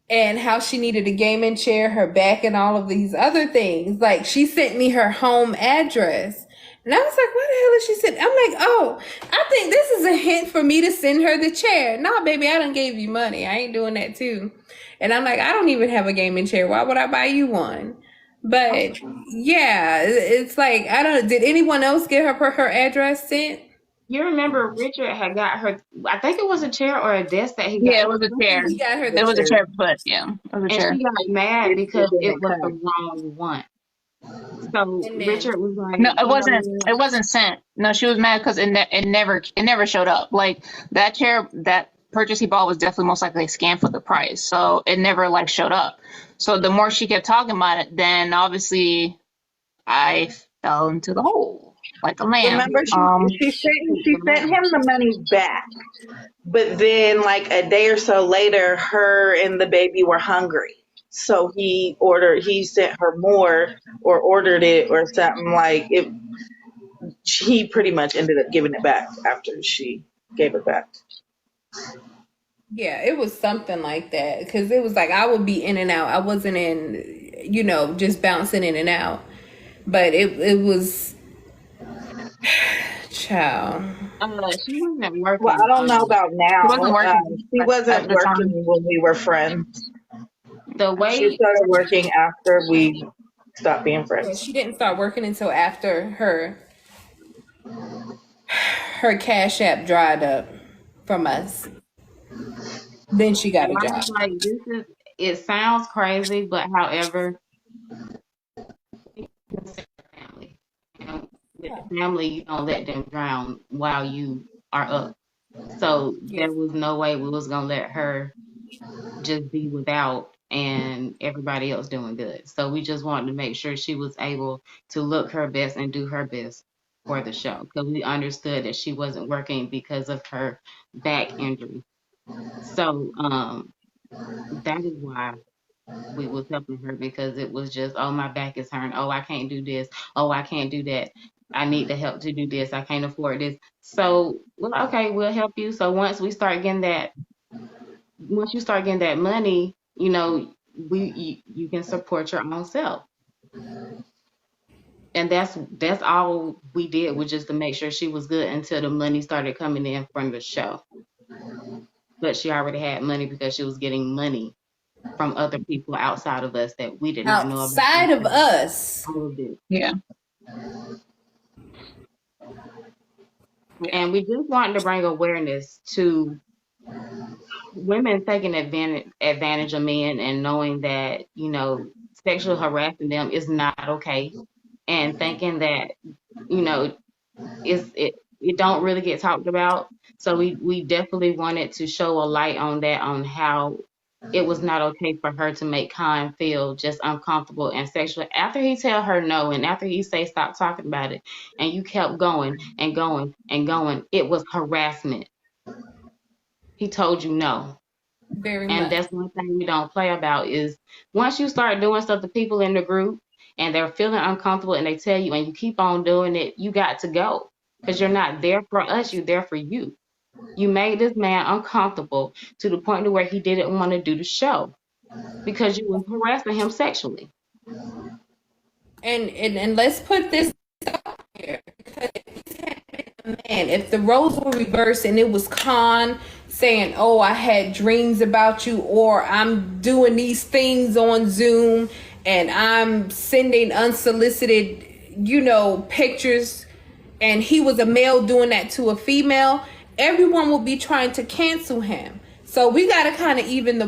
A: and how she needed a gaming chair, her back, and all of these other things. Like she sent me her home address. And I was like, what the hell is she sending? I'm like, oh, I think this is a hint for me to send her the chair. Nah, baby, I done gave you money. I ain't doing that too. And I'm like, I don't even have a gaming chair. Why would I buy you one? But yeah, it's like, I don't know. Did anyone else get her address sent?
C: You remember Richard had got her, I think it was a chair or a desk that he got.
D: Yeah, it was a chair.
A: He got her
D: It was a chair, but yeah, it was a
C: And
D: chair.
C: she got mad because it was the wrong one. So Richard was like,
D: No, it wasn't sent. No, she was mad because it never showed up. Like that chair, that purchase he bought was definitely most likely a scam for the price. So it never like showed up. So the more she kept talking about it, then obviously I fell into the hole like a lamb.
B: Remember, she sent him the money back, but then like a day or so later, her and the baby were hungry. So he sent her more or ordered it or something like it. He pretty much ended up giving it back after she gave it back.
A: Yeah, it was something like that because it was like I would be in and out. I wasn't in, just bouncing in and out. But it was, child.
C: She wasn't working.
B: Well, I don't know about now.
D: She wasn't working.
B: She wasn't working when we were friends.
C: The way
B: she started working after we stopped being friends.
A: She didn't start working until after her Cash App dried up from us. Then she got a job.
C: Like, it sounds crazy, but however, family. With the family, you don't let them drown while you are up. So there was no way we was gonna let her just be without and everybody else doing good. So we just wanted to make sure she was able to look her best and do her best for the show because we understood that she wasn't working because of her back injury. So that is why we was helping her because it was just, oh, my back is hurting. Oh, I can't do this. Oh, I can't do that. I need the help to do this. I can't afford this. So, well, okay, we'll help you. So once you start getting that money, you can support your own self. And that's all we did was just to make sure she was good until the money started coming in from the show. But she already had money because she was getting money from other people outside of us that we did not know about.
A: Outside of us.
D: Yeah.
C: And we just wanted to bring awareness to women taking advantage of men and knowing that, you know, sexual harassing them is not okay, and thinking that, you know, it don't really get talked about. So we definitely wanted to show a light on that, on how it was not okay for her to make Khan feel just uncomfortable and sexual. After he tell her no, and after he say stop talking about it, and you kept going and going and going, it was harassment. He told you no.
A: Very
C: And
A: much.
C: that's one thing we don't play about is once you start doing stuff to people in the group and they're feeling uncomfortable and they tell you and you keep on doing it, you got to go, because you're not there for us, you're there for you. You made this man uncomfortable to the point to where he didn't want to do the show because you were harassing him sexually.
A: And let's put this out here, because man, if the roles were reversed and it was Khan saying, "Oh, I had dreams about you," or "I'm doing these things on Zoom and I'm sending unsolicited, you know, pictures," and he was a male doing that to a female, everyone will be trying to cancel him. So we got to kind of even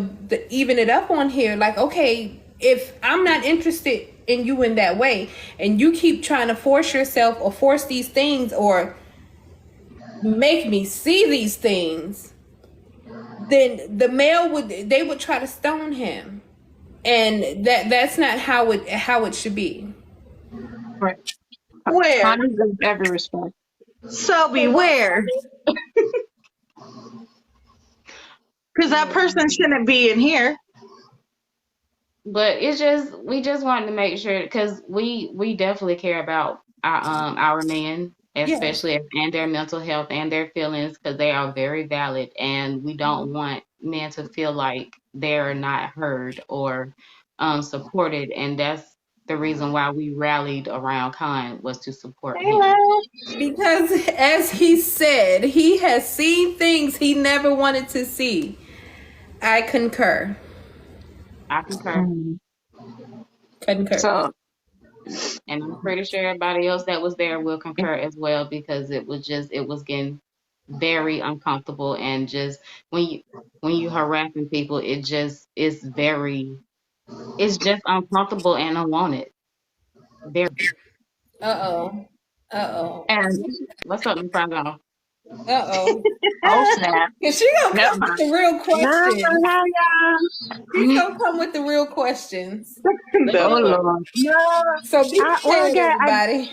A: it up on here. Like, okay, if I'm not interested in you in that way, and you keep trying to force yourself or force these things or make me see these things, then the male would try to stone him, and that's not how it should be.
D: Right.
B: Where?
D: Khan deserves every respect.
B: So beware. Because that person shouldn't be in here.
C: But we just wanted to make sure, because we definitely care about our men, especially and their mental health and their feelings, because they are very valid, and we don't want men to feel like they're not heard or supported, and that's the reason why we rallied around Khan, was to support him.
A: Because as he said, he has seen things he never wanted to see. I concur. Concur.
D: So,
C: and I'm pretty sure everybody else that was there will concur as well, because it was getting very uncomfortable, and just when you harassing people, it's just uncomfortable and unwanted. Very.
A: Uh-oh.
C: And what's up, Miss Brown?
A: Oh
D: snap.
A: She gonna come with the real questions. She gonna come with the real questions.
H: Lord.
A: So be prepared, everybody.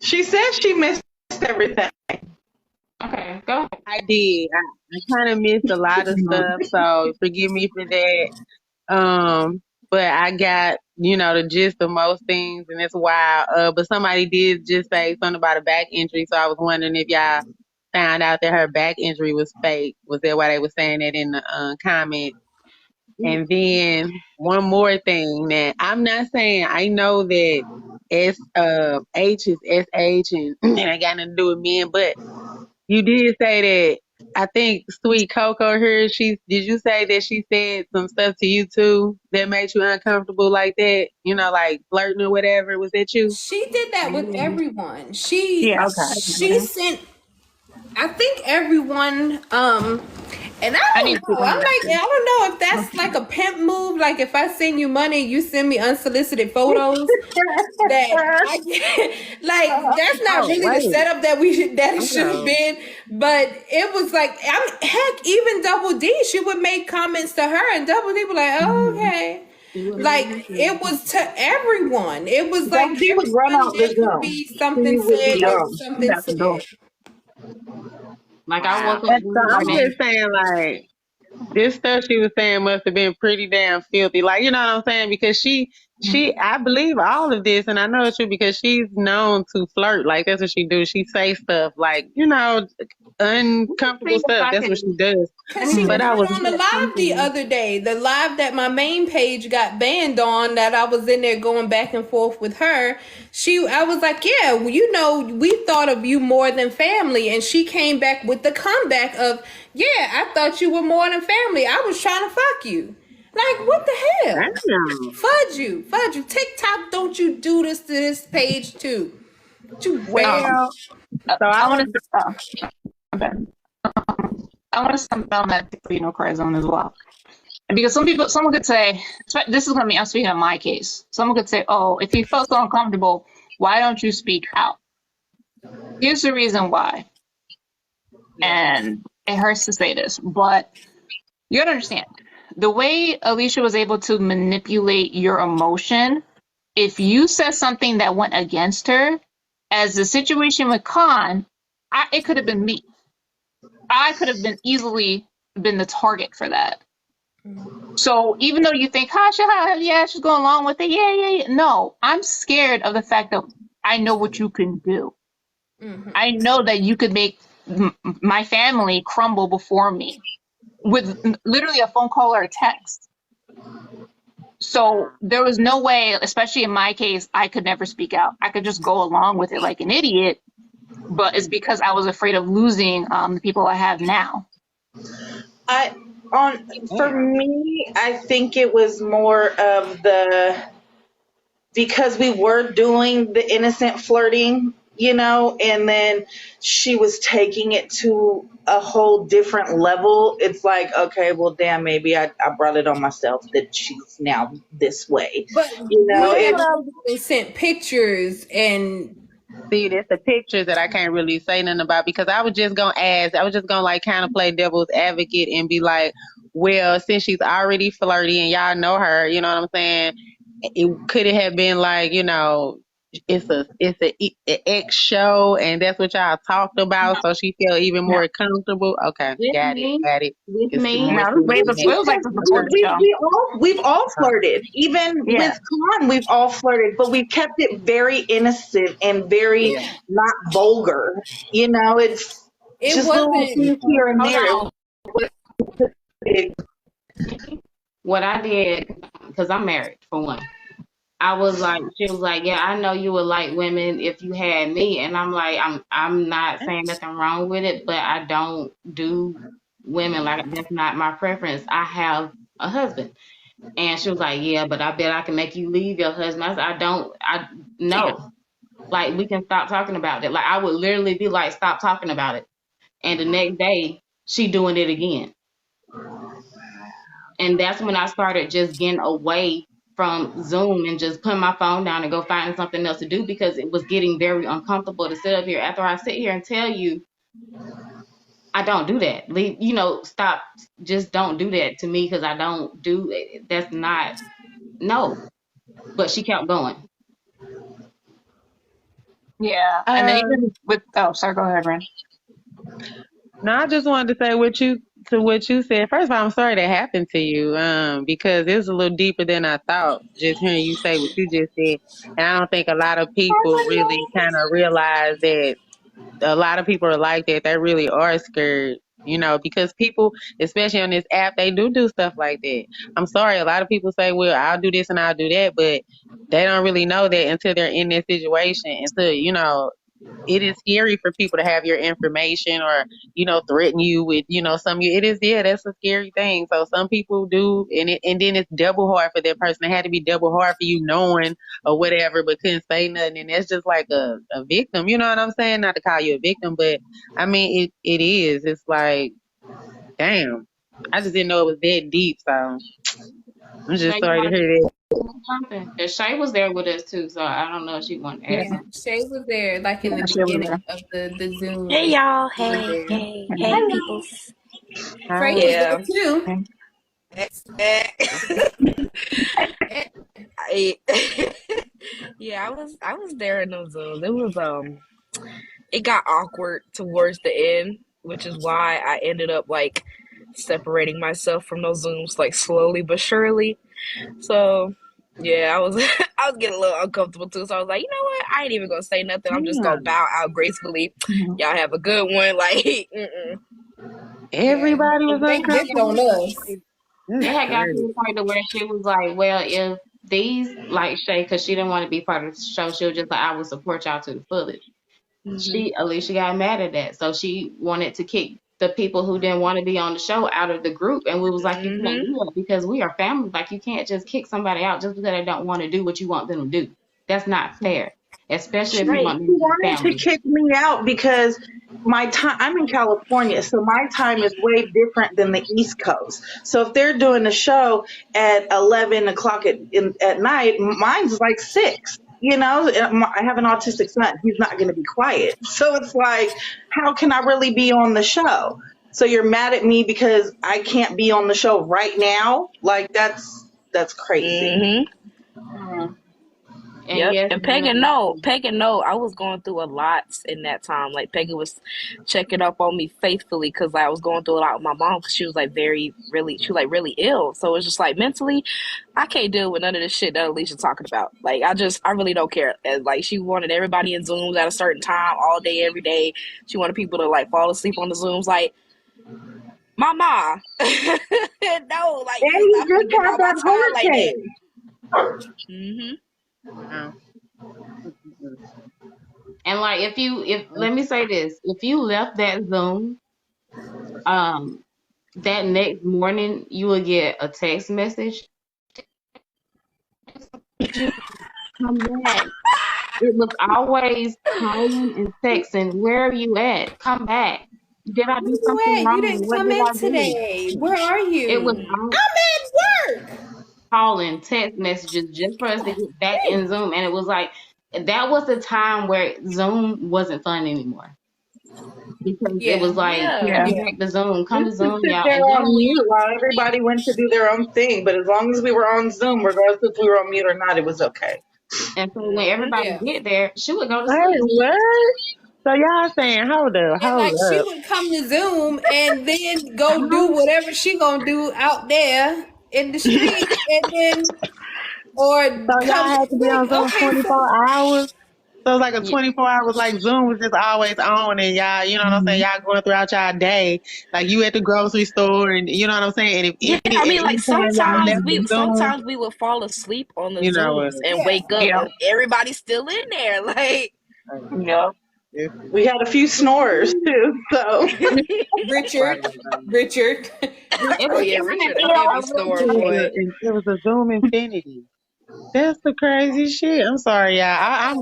B: She said she missed everything.
C: Okay, go ahead.
P: I did. I kind of missed a lot of stuff, so forgive me for that. But I got, the gist of most things, and it's wild. But somebody did just say something about a back injury, so I was wondering if y'all found out that her back injury was fake. Was that why they were saying that in the comment? And then one more thing, that I'm not saying, I know that H is SH and it ain't got nothing to do with men, but you did say that, I think Sweet Coco here, did you say that she said some stuff to you too that made you uncomfortable like that? Like flirting or whatever. Was that you?
A: She did that with everyone. She
P: Okay.
A: sent, I think, everyone, and I don't know. I'm like, I don't know if that's like a pimp move. Like, if I send you money, you send me unsolicited photos. That's not really the setup that it should have been. But it was like, heck, even Double D, she would make comments to her, and Double D was like, oh, okay. Like, it was to everyone. It was like
B: she would run out the
A: could be something said or something said.
C: Like, I woke up.
P: I'm just saying, like, this stuff she was saying must have been pretty damn filthy. Like, you know what I'm saying? Because she, I believe all of this, and I know it's true because she's known to flirt. Like, that's what she do. She say stuff like, uncomfortable stuff. That's what she does.
A: But I was on the live the other day, the live that my main page got banned on, that I was in there going back and forth with her. I was like, yeah, we thought of you more than family. And she came back with the comeback of, yeah, I thought you were more than family. I was trying to fuck you. Like, what the hell? Fudge you. TikTok, don't you do this to this page too?
P: Well, so
D: I
P: I
D: want
P: was.
D: to. Okay. I want to stump down that cry zone as well. Because someone could say, this is going to be, I'm speaking of my case. Someone could say, oh, if you felt so uncomfortable, why don't you speak out? Here's the reason why. And it hurts to say this, but you gotta understand the way Alicia was able to manipulate your emotion. If you said something that went against her, as the situation with Khan, it could have been me. I could have been easily been the target for that. So even though you think, yeah, she's going along with it, yeah. No, I'm scared of the fact that I know what you can do. I know that you could make my family crumble before me with literally a phone call or a text. So there was no way, especially in my case, I could never speak out. I could just go along with it like an idiot, but it's because I was afraid of losing the people I have now.
B: For me, I think it was more of because we were doing the innocent flirting, and then she was taking it to a whole different level. It's like, okay, well, damn, maybe I brought it on myself that she's now this way.
A: But it sent pictures and.
P: See, that's the pictures that I can't really say nothing about, because I was just gonna ask. I was just gonna like kind of play devil's advocate and be like, well, since she's already flirty and y'all know her, you know what I'm saying? Could it have been like, it's a ex show and that's what y'all talked about, so she felt even more comfortable? Okay, got it.
C: With me,
B: we've all flirted. Even with Khan, we've all flirted, but we've kept it very innocent and very not vulgar. It's just little things here and there.
C: What I did, because I'm married for one, she was like, yeah, I know you would like women if you had me. And I'm like, I'm not saying nothing wrong with it, but I don't do women. Like, that's not my preference. I have a husband. And she was like, yeah, but I bet I can make you leave your husband. I said, no. Like, we can stop talking about it. Like, I would literally be like, stop talking about it. And the next day, she doing it again. And that's when I started just getting away from Zoom and just putting my phone down and go find something else to do, because it was getting very uncomfortable to sit up here. After I sit here and tell you, I don't do that. Stop. Just don't do that to me, because I don't do it. That's not, no. But she kept going.
D: Yeah. And then even with, sorry, go ahead, Ren.
P: No, I just wanted to say what you said. First of all, I'm sorry that happened to you, because it's a little deeper than I thought, just hearing you say what you just said. And I don't think a lot of people really kind of realize that a lot of people are like that. They really are scared, because people, especially on this app, they do stuff like that. I'm sorry, a lot of people say, well, I'll do this and I'll do that, but they don't really know that until they're in this situation. Until, it is scary for people to have your information or, threaten you with, that's a scary thing. So some people do, and then it's double hard for that person. It had to be double hard for you knowing or whatever, but couldn't say nothing. And that's just like a victim, you know what I'm saying? Not to call you a victim, but I mean, it is. It's like, damn, I just didn't know it was that deep. So I'm just sorry to hear that.
C: Something. Shay was there with us too, so I don't know if she wanted to add something.
A: Shay was there, like in the beginning of the Zoom.
Q: Hey y'all, hey peoples.
A: Frank was there too.
Q: Yeah, I was there in those Zooms. It was it got awkward towards the end, which is why I ended up like separating myself from those Zooms like slowly but surely. So yeah, I was getting a little uncomfortable too. So I was like, you know what? I ain't even gonna say nothing. I'm just gonna bow out gracefully. Y'all have a good one. Like,
P: everybody was uncomfortable
C: on us. It had got to the point where she was like, well, if these, like Shay, because she didn't want to be part of the show, she was just like, I will support y'all to the fullest. Alicia got mad at that. So she wanted to kick the people who didn't want to be on the show out of the group. And we was like, you can't do that, because we are family. Like, you can't just kick somebody out just because they don't want to do what you want them to do. That's not fair. especially if you
B: Right.
C: want
B: She
C: them to be
B: wanted to
C: family.
B: kick me out because my time, I'm in California, so my time is way different than the East Coast. So if they're doing a show at 11 o'clock at night, mine's like 6. You know, and I have an autistic son. He's not going to be quiet. So it's like, how can I really be on the show? So you're mad at me because I can't be on the show right now? Like that's crazy.
C: And
Q: Yep.
C: yes,
Q: And Peggy, I was going through a lot in that time. Like Peggy was checking up on me faithfully because I was going through a lot with my mom because she was like really ill. So it was just like mentally, I can't deal with none of this shit that Alicia talking about. Like I really don't care. And like she wanted everybody in Zooms at a certain time all day, every day. She wanted people to like fall asleep on the Zooms. Like, Mama, no, like
B: And
Q: you're
B: you
Q: not gonna
B: just
Q: get
B: had
Q: on my
B: that
Q: time like that.
B: hurricane.
C: and like if let me say this, if you left that Zoom, that next morning you will get a text message. Come back. It was always calling and texting. Where are you at? Come back. Did I do
A: Where
C: something
A: you at? You
C: wrong?
A: didn't
C: What
A: come
C: did
A: in
C: I do?
A: today. Where are you?
C: It was
A: I'm at work.
C: calling, text messages just for us to get back in Zoom. And it was like, that was the time where Zoom wasn't fun anymore. Because it was like,
Q: Yeah.
C: come back to Zoom, come to
B: Just to
C: Zoom,
B: sit
C: y'all.
B: there
C: And then
B: on mute while everybody went to do their own thing. But as long as we were on Zoom, regardless if we were on mute or not, it was okay.
C: and so when everybody
A: Yeah.
C: get there, she would go to
H: Hey,
C: sleep.
H: what? So y'all saying, hold
A: And like she
H: up.
A: would come to Zoom and then go do whatever she gonna do out there in the street, and then or
H: So y'all
A: come
H: had to be on
A: like
H: Zoom
A: okay, so
H: 24 hours? So it's like a
C: Yeah.
H: 24 hours, like Zoom was just always on, and y'all, you know what I'm saying? Y'all going throughout y'all day, like you at the grocery store, and you know what I'm saying? And if
Q: Yeah,
H: any,
Q: I
H: at
Q: mean, like
H: any time y'all left the Zoom,
Q: sometimes we would fall asleep on the
H: you know what?
Q: Zooms and
A: yeah.
Q: wake up
D: Yep.
Q: and everybody's still in there. Like,
D: Yep.
B: We had a few snorers too, so
A: Richard.
C: It
Q: oh
C: was
Q: yeah,
C: it
Q: Richard,
C: was
Q: a heavy
H: It
Q: snorer,
H: was
Q: boy.
H: it was a Zoom infinity. That's the crazy shit. I'm sorry, y'all.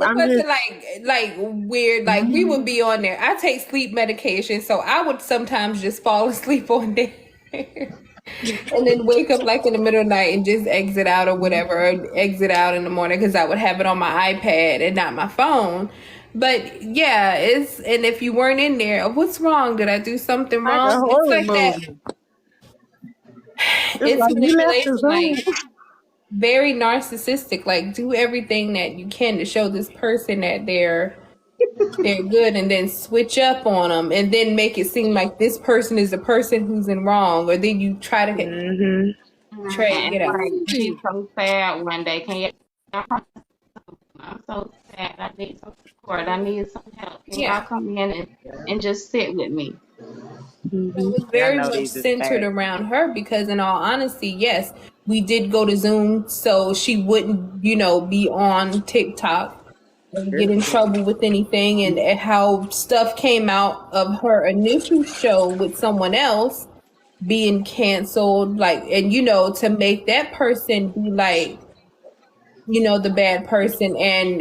A: It
H: I'm
A: wasn't
H: just.
A: like weird. Like we would be on there. I take sleep medication, so I would sometimes just fall asleep on there. And then wake up like in the middle of the night and just exit out or whatever, or exit out in the morning because I would have it on my iPad and not my phone. But yeah, and if you weren't in there, what's wrong? Did I do something
H: Like a
A: wrong? It's
H: horror
A: like that.
H: movie. It's
A: It's
H: like you left the
A: manipulation, like
H: Zoom.
A: very narcissistic. Like do everything that you can to show this person that they're good, and then switch up on them, and then make it seem like this person is the person who's in wrong, or then you try to
C: and
A: get out.
C: like she's so sad one day. Can you I'm so sad. I need some support. I need some help. Can
A: Yeah.
C: y'all come in and just sit with me?
A: It was very much centered around her because, in all honesty, yes, we did go to Zoom so she wouldn't, be on TikTok and get in trouble with anything, and how stuff came out of her initial show with someone else being canceled, like, and to make that person be like, the bad person. And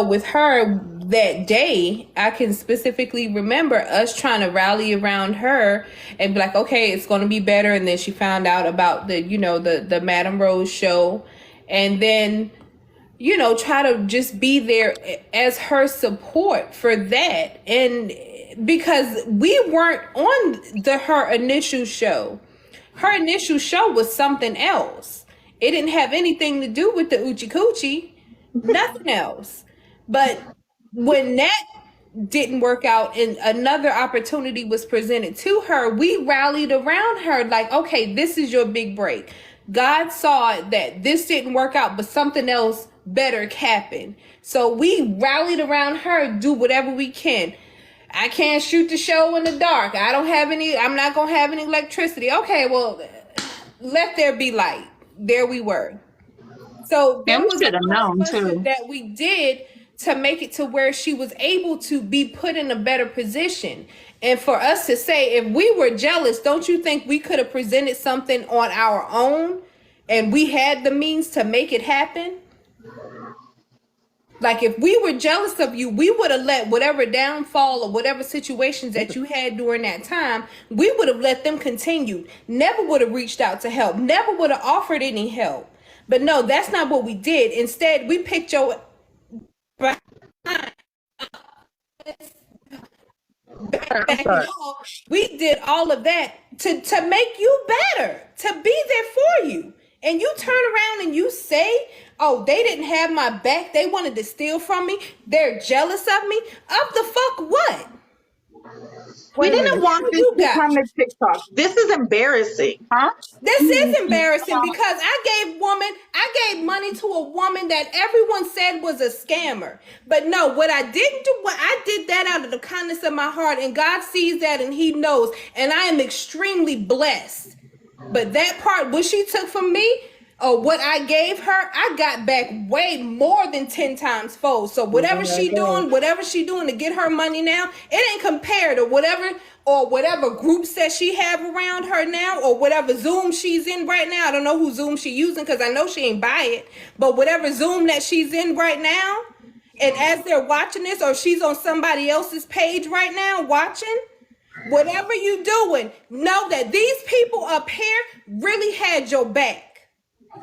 A: with her that day, I can specifically remember us trying to rally around her and be like, okay, it's going to be better. And then she found out about the Madame Rose show, and then try to just be there as her support for that. And because we weren't on her initial show. Her initial show was something else. It didn't have anything to do with the Oochie Coochie, nothing else. But when that didn't work out and another opportunity was presented to her, we rallied around her like, okay, this is your big break. God saw that this didn't work out, but something else better happened. So we rallied around her, do whatever we can. I can't shoot the show in the dark. I'm not going to have any electricity. Okay, well, let there be light. There we were. So there
D: And we
A: was
D: should
A: a
D: have known
A: bunch
D: too.
A: that we did to make it to where she was able to be put in a better position. And for us to say, if we were jealous, don't you think we could have presented something on our own and we had the means to make it happen? Like if we were jealous of you, we would have let whatever downfall or whatever situations that you had during that time, we would have let them continue. Never would have reached out to help. Never would have offered any help. But no, that's not what we did. Instead, we picked your back off. We did all of that to make you better, to be there for you. And you turn around and you say, oh, they didn't have my back. They wanted to steal from me. They're jealous of me. Of the fuck what?
B: We didn't want this to come to TikTok. This is embarrassing.
D: Huh?
A: This is embarrassing because I gave money to a woman that everyone said was a scammer. But no, what I didn't do, I did that out of the kindness of my heart, and God sees that and He knows, and I am extremely blessed. But that part, what she took from me, or what I gave her, I got back way more than 10 times fold. So whatever she doing to get her money now, it ain't compared to whatever groups that she have around her now, or whatever Zoom she's in right now. I don't know who Zoom she using because I know she ain't buy it. But whatever Zoom that she's in right now, and as they're watching this, or she's on somebody else's page right now watching, whatever you doing, know that these people up here really had your back.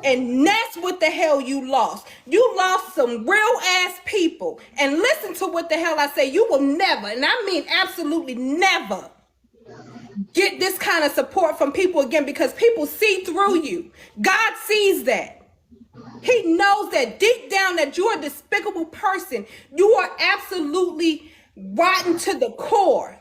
A: And that's what the hell you lost. You lost some real ass people. And listen to what the hell I say. You will never, and I mean absolutely never, get this kind of support from people again, because people see through you. God sees that. He knows that deep down that you're a despicable person. You are absolutely rotten to the core.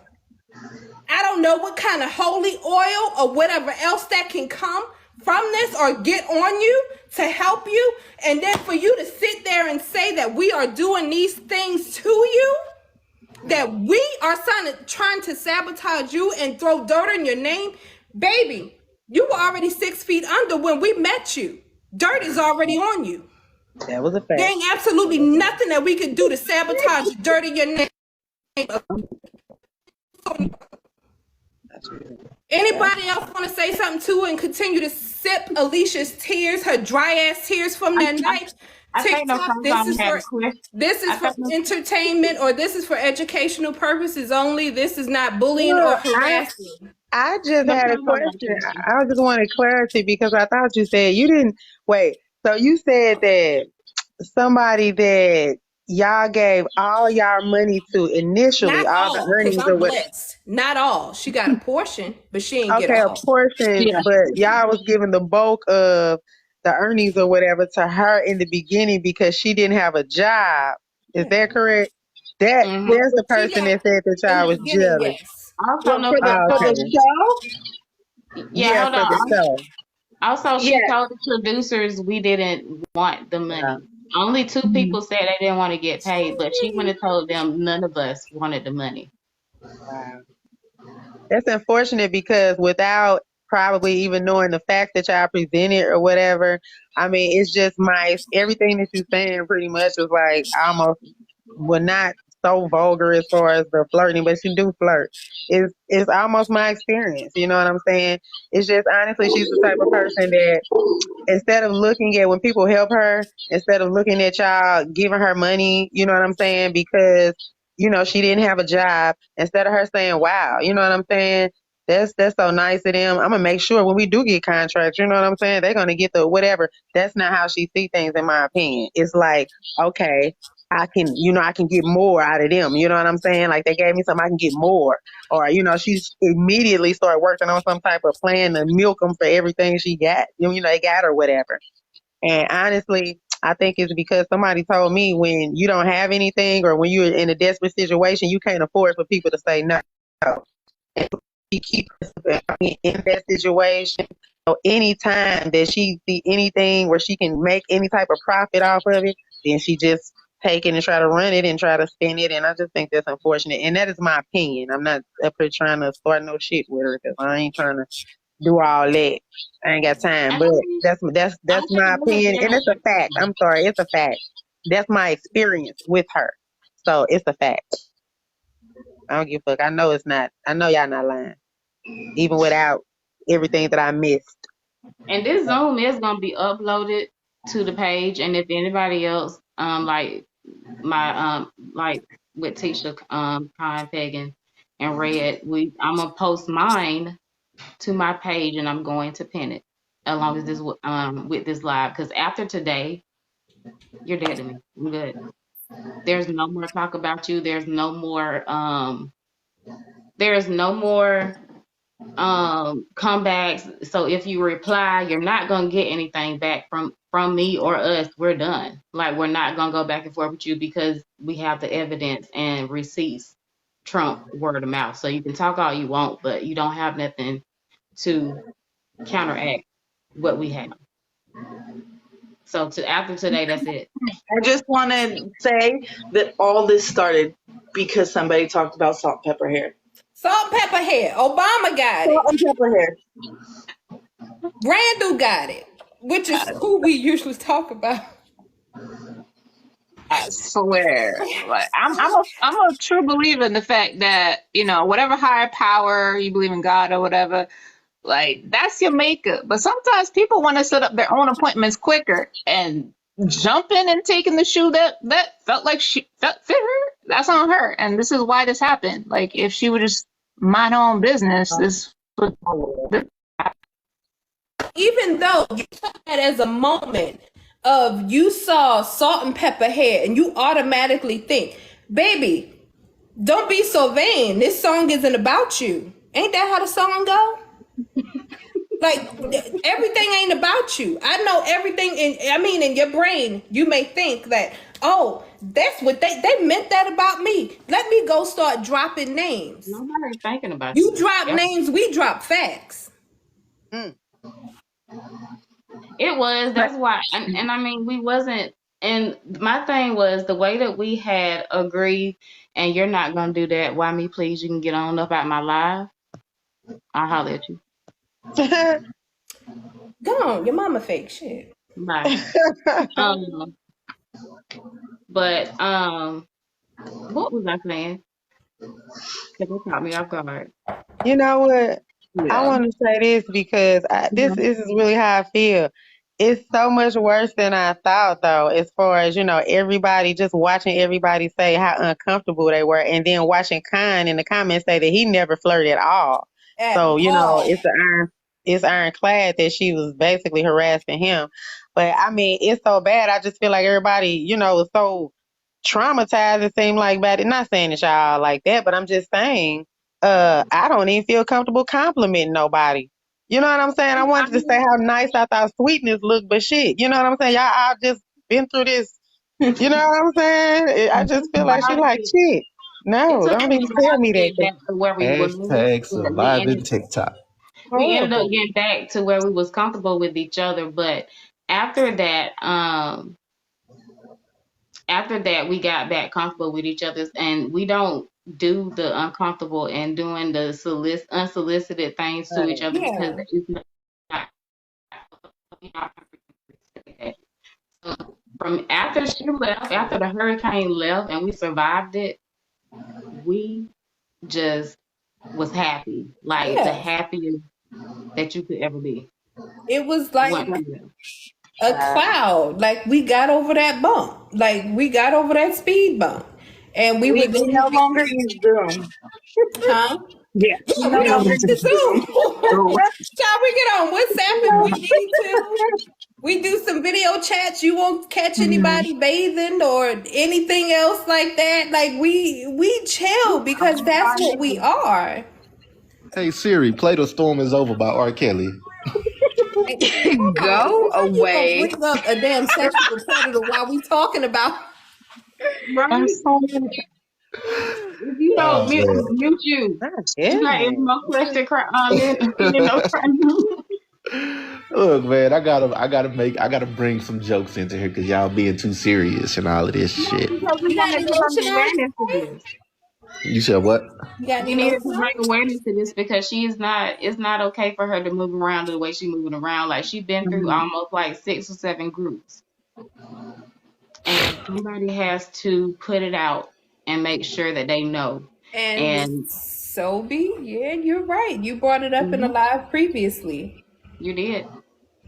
A: I don't know what kind of holy oil or whatever else that can come from this or get on you to help you, and then for you to sit there and say that we are doing these things to you, that we are trying to sabotage you and throw dirt in your name. Baby, you were already 6 feet under when we met you. Dirt is already on you.
H: That was a fact.
A: There ain't absolutely nothing that we could do to sabotage dirt in your name. Anybody else want to say something to her and continue to sip Alicia's tears, her dry ass tears from that night? TikTok, this is for entertainment, or this is for educational purposes only. This is not bullying or harassing.
P: I just had a question. I just wanted clarity because I thought you said you didn't wait. So you said that somebody that y'all gave all y'all money to initially,
A: Not
P: all the
A: all,
P: earnings
A: because
P: or
A: I'm
P: what?
A: blessed. Not all. She got a portion, but she ain't get
P: Okay, a
A: all.
P: portion,
D: Yeah.
P: but y'all was giving the bulk of the earnings or whatever to her in the beginning because she didn't have a job. Is that correct? There's the person that said that y'all was jealous.
A: Yes.
C: Also, no,
B: For the show?
C: yeah, hold
P: for
C: on.
P: the show.
C: Also, she
B: Yes.
C: told the producers we didn't want the money. Only 2 people said they didn't want to get paid, but she went and told them none of us wanted the money.
P: Wow. That's unfortunate because without probably even knowing the facts that y'all presented or whatever, I mean, it's just everything that you're saying pretty much was like almost, well, not so vulgar as far as the flirting, but she do flirt. It's almost my experience. You know what I'm saying? It's just honestly, she's the type of person that instead of looking at when people help her, instead of looking at y'all giving her money, you know what I'm saying? Because, she didn't have a job, instead of her saying, wow, you know what I'm saying? That's so nice of them. I'm going to make sure when we do get contracts, you know what I'm saying? They're going to get the whatever. That's not how she sees things, in my opinion. It's like, okay, I can get more out of them. You know what I'm saying? Like they gave me something, I can get more. Or, she's immediately started working on some type of plan to milk them for everything she got. They got or whatever. And honestly, I think it's because somebody told me when you don't have anything or when you're in a desperate situation, you can't afford for people to say no. And she keeps in that situation. So anytime that she see anything where she can make any type of profit off of it, then she just take it and try to run it and try to spend it. And I just think that's unfortunate. And that is my opinion. I'm not up here trying to start no shit with her because I ain't trying to do all that. I ain't got time. But that's my opinion. And it's a fact. I'm sorry. It's a fact. That's my experience with her. So it's a fact. I don't give a fuck. I know it's not. I know y'all not lying. Even without everything that I missed.
C: And this Zoom is going to be uploaded to the page. And if anybody else like with Tisha, Con, Pagan, and Red, I'm gonna post mine to my page and I'm going to pin it along with this live, because after today, you're dead to me. I'm good. There's no more talk about you. There's no more comebacks. So if you reply, you're not gonna get anything back from me or us. We're done. Like, we're not gonna go back and forth with you because we have the evidence and receipts trump word of mouth. So you can talk all you want, but you don't have nothing to counteract what we have. So after today, that's it.
B: I just want to say that all this started because somebody talked about salt pepper hair.
A: Salt pepper hair. Obama got it.
B: Salt and pepper hair.
A: Randall got it, which is who we usually talk about.
D: I swear, like I'm a true believer in the fact that, you know, whatever higher power you believe in, God or whatever, like that's your makeup. But sometimes people want to set up their own appointments quicker and jumping and taking the shoe that felt like she fit her. That's on her, and this is why this happened. Like, if she would just mind her own business, this would.
A: Even though you took that as a moment of you saw salt and pepper hair and you automatically think, baby, don't be so vain. This song isn't about you. Ain't that how the song go? Like, everything ain't about you. I know everything in your brain, you may think that, oh, that's what they meant that about me. Let me go start dropping names.
C: Nobody's thinking about
A: you. You drop names, we drop facts.
C: It was, that's why, and I mean, we wasn't, and my thing was the way that we had agreed, and you're not gonna do that. Why me, please? You can get on up out my live. I'll holler at you.
A: Go on, your mama fake shit.
C: Bye. But what was I saying? Because it caught me off guard.
P: You know what?
C: Yeah.
P: I want to say this because this is really how I feel. It's so much worse than I thought, though, as far as, you know, everybody, just watching everybody say how uncomfortable they were, and then watching Khan in the comments say that he never flirted at all. So, you know, it's ironclad that she was basically harassing him. But, I mean, it's so bad. I just feel like everybody, you know, is so traumatized, it seemed like, about it. Not saying that y'all like that, but I'm just saying, I don't even feel comfortable complimenting nobody. You know what I'm saying? I wanted to say how nice I thought Sweetness looked, but shit, you know what I'm saying? Y'all, I've just been through this. You know what I'm saying? I just feel like she like shit. No, don't even tell me that.
C: Back to where we was.
R: Hashtag surviving TikTok.
C: We ended up getting back to where we was comfortable with each other, but after that, we got back comfortable with each other, and we don't do the uncomfortable and doing the unsolicited things to each other because it's not. From after she left, after the hurricane left, and we survived it, we just was happy, like the happiest that you could ever be.
A: It was like a cloud. Like, we got over that bump. Like, we got over that speed bump. And we would
B: no longer use Zoom.
A: Huh?
D: Yeah.
A: We don't use Zoom. Shall we get on WhatsApp if we need to? We do some video chats. You won't catch anybody bathing or anything else like that. Like, we chill because that's what we are.
R: Hey Siri, play "The Storm Is Over" by R. Kelly.
Q: Go away.
A: You bring up a damn sexual predator while we talking about.
C: Right? If you don't mute you. You got any more questions?
R: Look, man, I gotta bring some jokes into here because y'all being too serious and all of this shit. You said what?
C: You need to bring awareness to this because it's not okay for her to move around the way she's moving around. Like, she's been through almost like 6 or 7 groups. And somebody has to put it out and make sure that they know.
A: And Sobe, yeah, you're right. You brought it up in a live previously.
C: You did.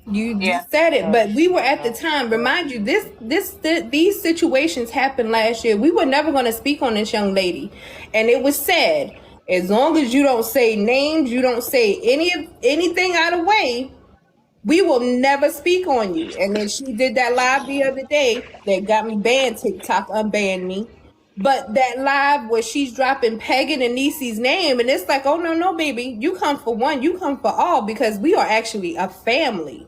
A: You
D: Yeah.
A: just said it, but we were at the time. Remind you, these situations happened last year. We were never going to speak on this young lady, and it was said, as long as you don't say names, you don't say anything out of way, we will never speak on you. And then she did that live the other day that got me banned. TikTok unbanned me. But that live where she's dropping Pagan and Niecy's name, and it's like, oh no, baby, you come for one, you come for all, because we are actually a family.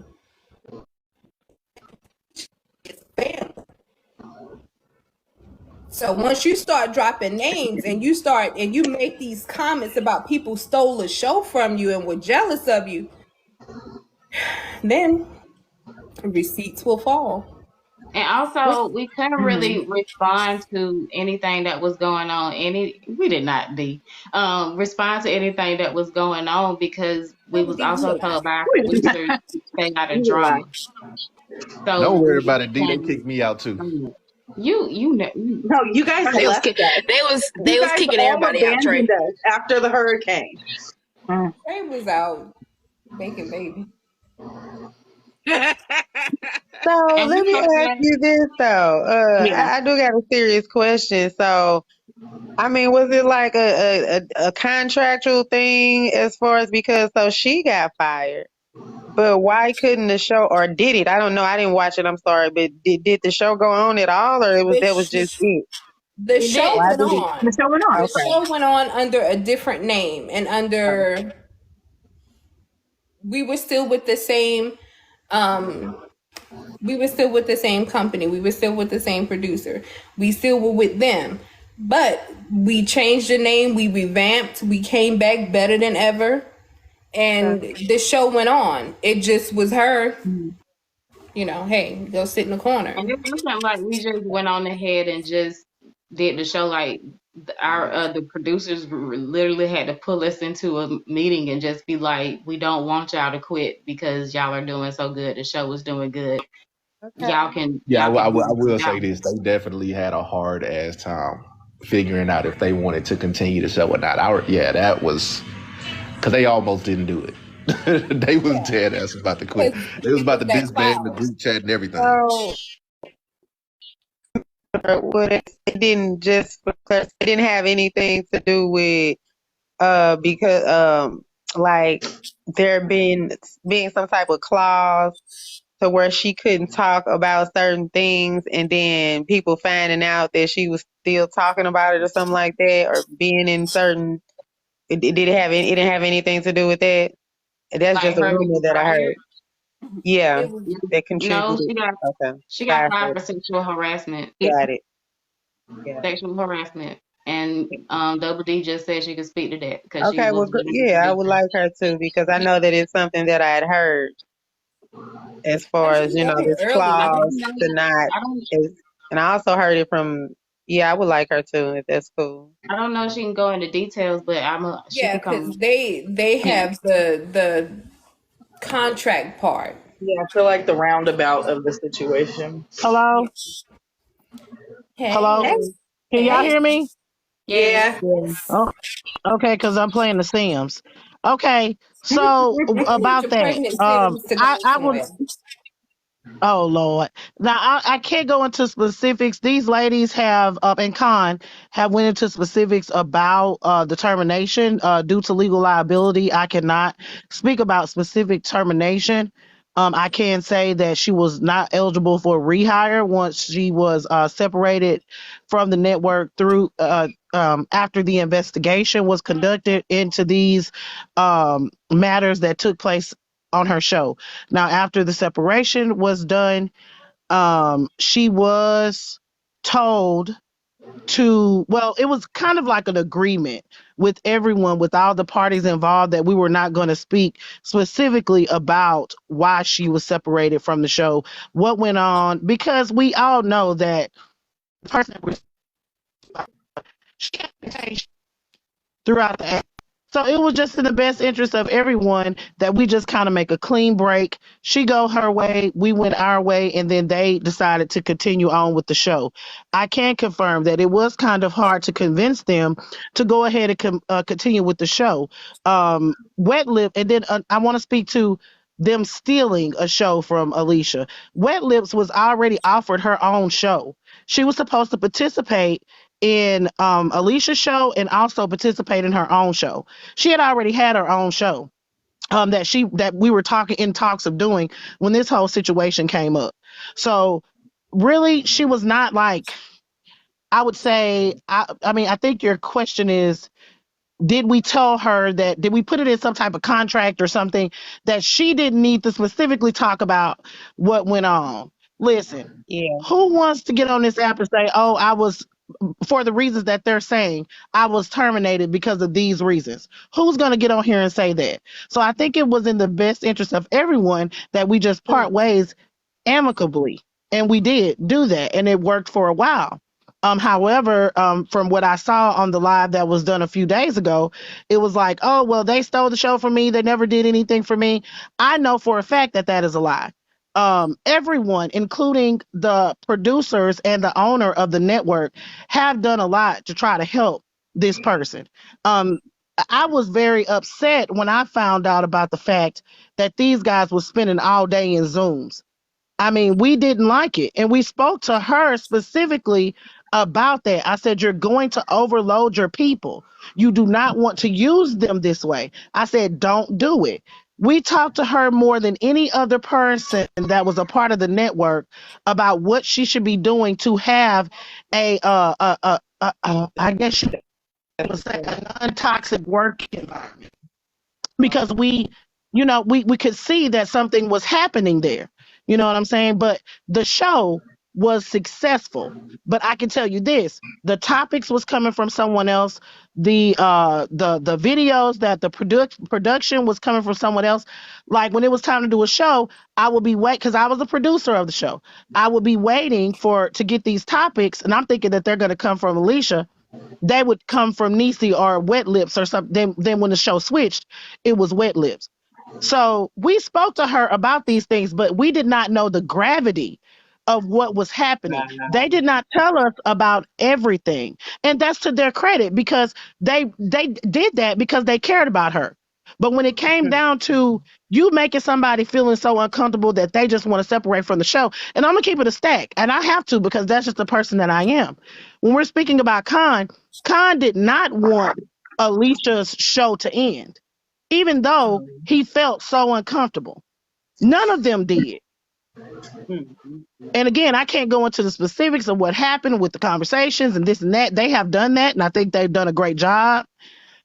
A: So once you start dropping names and you make these comments about people stole a show from you and were jealous of you, then receipts will fall.
C: And also, we couldn't really respond to anything that was going on. We did not respond to anything that was going on because we was also told by our producers to stay out of drama. So
R: Don't worry about it, D. They kicked me out too.
C: You know.
B: No, you guys
Q: They was
B: left us.
Q: they was kicking everybody out, Trey.
B: Abandoned us after the hurricane.
A: Trey was out making baby.
P: So let me ask you this though. I do got a serious question. So, I mean, was it like a contractual thing as far as because so she got fired, but why couldn't the show or did it? I don't know. I didn't watch it. I'm sorry, but did the show go on at all, or that was just it?
A: The show went on.
D: The show went on.
A: The show went on under a different name and under. We were still with the same. We were still with the same company. We were still with the same producer. We still were with them. But we changed the name. We revamped. We came back better than ever. And the show went on. It just was her, you know, hey, go sit in the corner.
C: And it wasn't like we just went on ahead and just did the show. Like the producers literally had to pull us into a meeting and just be like, we don't want y'all to quit because y'all are doing so good. The show was doing good.
P: Okay.
C: Y'all can.
R: Yeah,
C: y'all
R: I
C: can
R: will say this. They definitely had a hard ass time figuring out if they wanted to continue the show or not. That was because they almost didn't do it. They was dead ass about to quit. They was about to disband the group chat and everything.
P: So, it didn't it didn't have anything to do with because like there being some type of clause to where she couldn't talk about certain things and then people finding out that she was still talking about it or something like that, or being in certain it didn't have anything to do with that. That's
C: Like
P: just a
C: her
P: rumor that I heard. Yeah, that contributed.
C: No, she got fired for sexual harassment.
P: Got it.
C: Sexual harassment. And Double D just said she could speak to that.
P: Okay, well, yeah, I would like her to, because I know that it's something that I had heard as far as, you know, this clause to not, and I also heard it from, I would like her to, if that's cool.
C: I don't know if she can go into details, but she can come.
A: Because they have the contract part.
B: Yeah, I feel like the roundabout of the situation.
H: Hello? Hello? Can y'all hear me?
B: Yeah.
H: Oh, okay, because I'm playing The Sims. Okay, so about that, I would. Oh Lord! Now I can't go into specifics. These ladies have and Con have went into specifics about the termination due to legal liability. I cannot speak about specific termination. I can say that she was not eligible for rehire once she was separated from the network through after the investigation was conducted into these matters that took place on her show. Now, after the separation was done, she was told to, well, it was kind of like an agreement with everyone, with all the parties involved, that we were not going to speak specifically about why she was separated from the show, what went on, because we all know that the person throughout the act. So it was just in the best interest of everyone that we just kind of make a clean break. She go her way, we went our way, and then they decided to continue on with the show. I can confirm that it was kind of hard to convince them to go ahead and continue with the show. Wet Lip, and then I want to speak to them stealing a show from Alicia. Wet Lips was already offered her own show. She was supposed to participate in Alicia's show and also participate in her own show. She had already had her own show that we were talking in talks of doing when this whole situation came up. So really, she was not like, I would say, I mean, I think your question is, did we tell her that, did we put it in some type of contract or something that she didn't need to specifically talk about what went on? Listen,
P: Yeah.
H: who wants to get on this app and say, oh, I was, for the reasons that they're saying, I was terminated because of these reasons? Who's going to get on here and say that? So I think it was in the best interest of everyone that we just part ways amicably. And we did do that, and it worked for a while. However, from what I saw on the live that was done a few days ago, it was like, oh, well, they stole the show from me. They never did anything for me. I know for a fact that that is a lie. Everyone, including the producers and the owner of the network, have done a lot to try to help this person. I was very upset when I found out about the fact that these guys were spending all day in Zooms. I mean, we didn't like it. And we spoke to her specifically about that. I said, you're going to overload your people. You do not want to use them this way. I said, don't do it. We talked to her more than any other person that was a part of the network about what she should be doing to have I guess you would say, a non-toxic work environment. Because we could see that something was happening there. You know what I'm saying? But the show was successful. But I can tell you this, the topics was coming from someone else. The videos that the production was coming from someone else. Like when it was time to do a show, I would be because I was the producer of the show. I would be waiting to get these topics, and I'm thinking that they're gonna come from Alicia. They would come from Niecy or Wet Lips or something. Then when the show switched, it was Wet Lips. So we spoke to her about these things, but we did not know the gravity of what was happening. They did not tell us about everything. And that's to their credit, because they did that because they cared about her. But when it came down to you making somebody feeling so uncomfortable that they just want to separate from the show, and I'm going to keep it a stack, and I have to because that's just the person that I am. When we're speaking about Khan did not want Alicia's show to end, even though he felt so uncomfortable. None of them did. And again, I can't go into the specifics of what happened with the conversations and this and that. They have done that, and I think they've done a great job.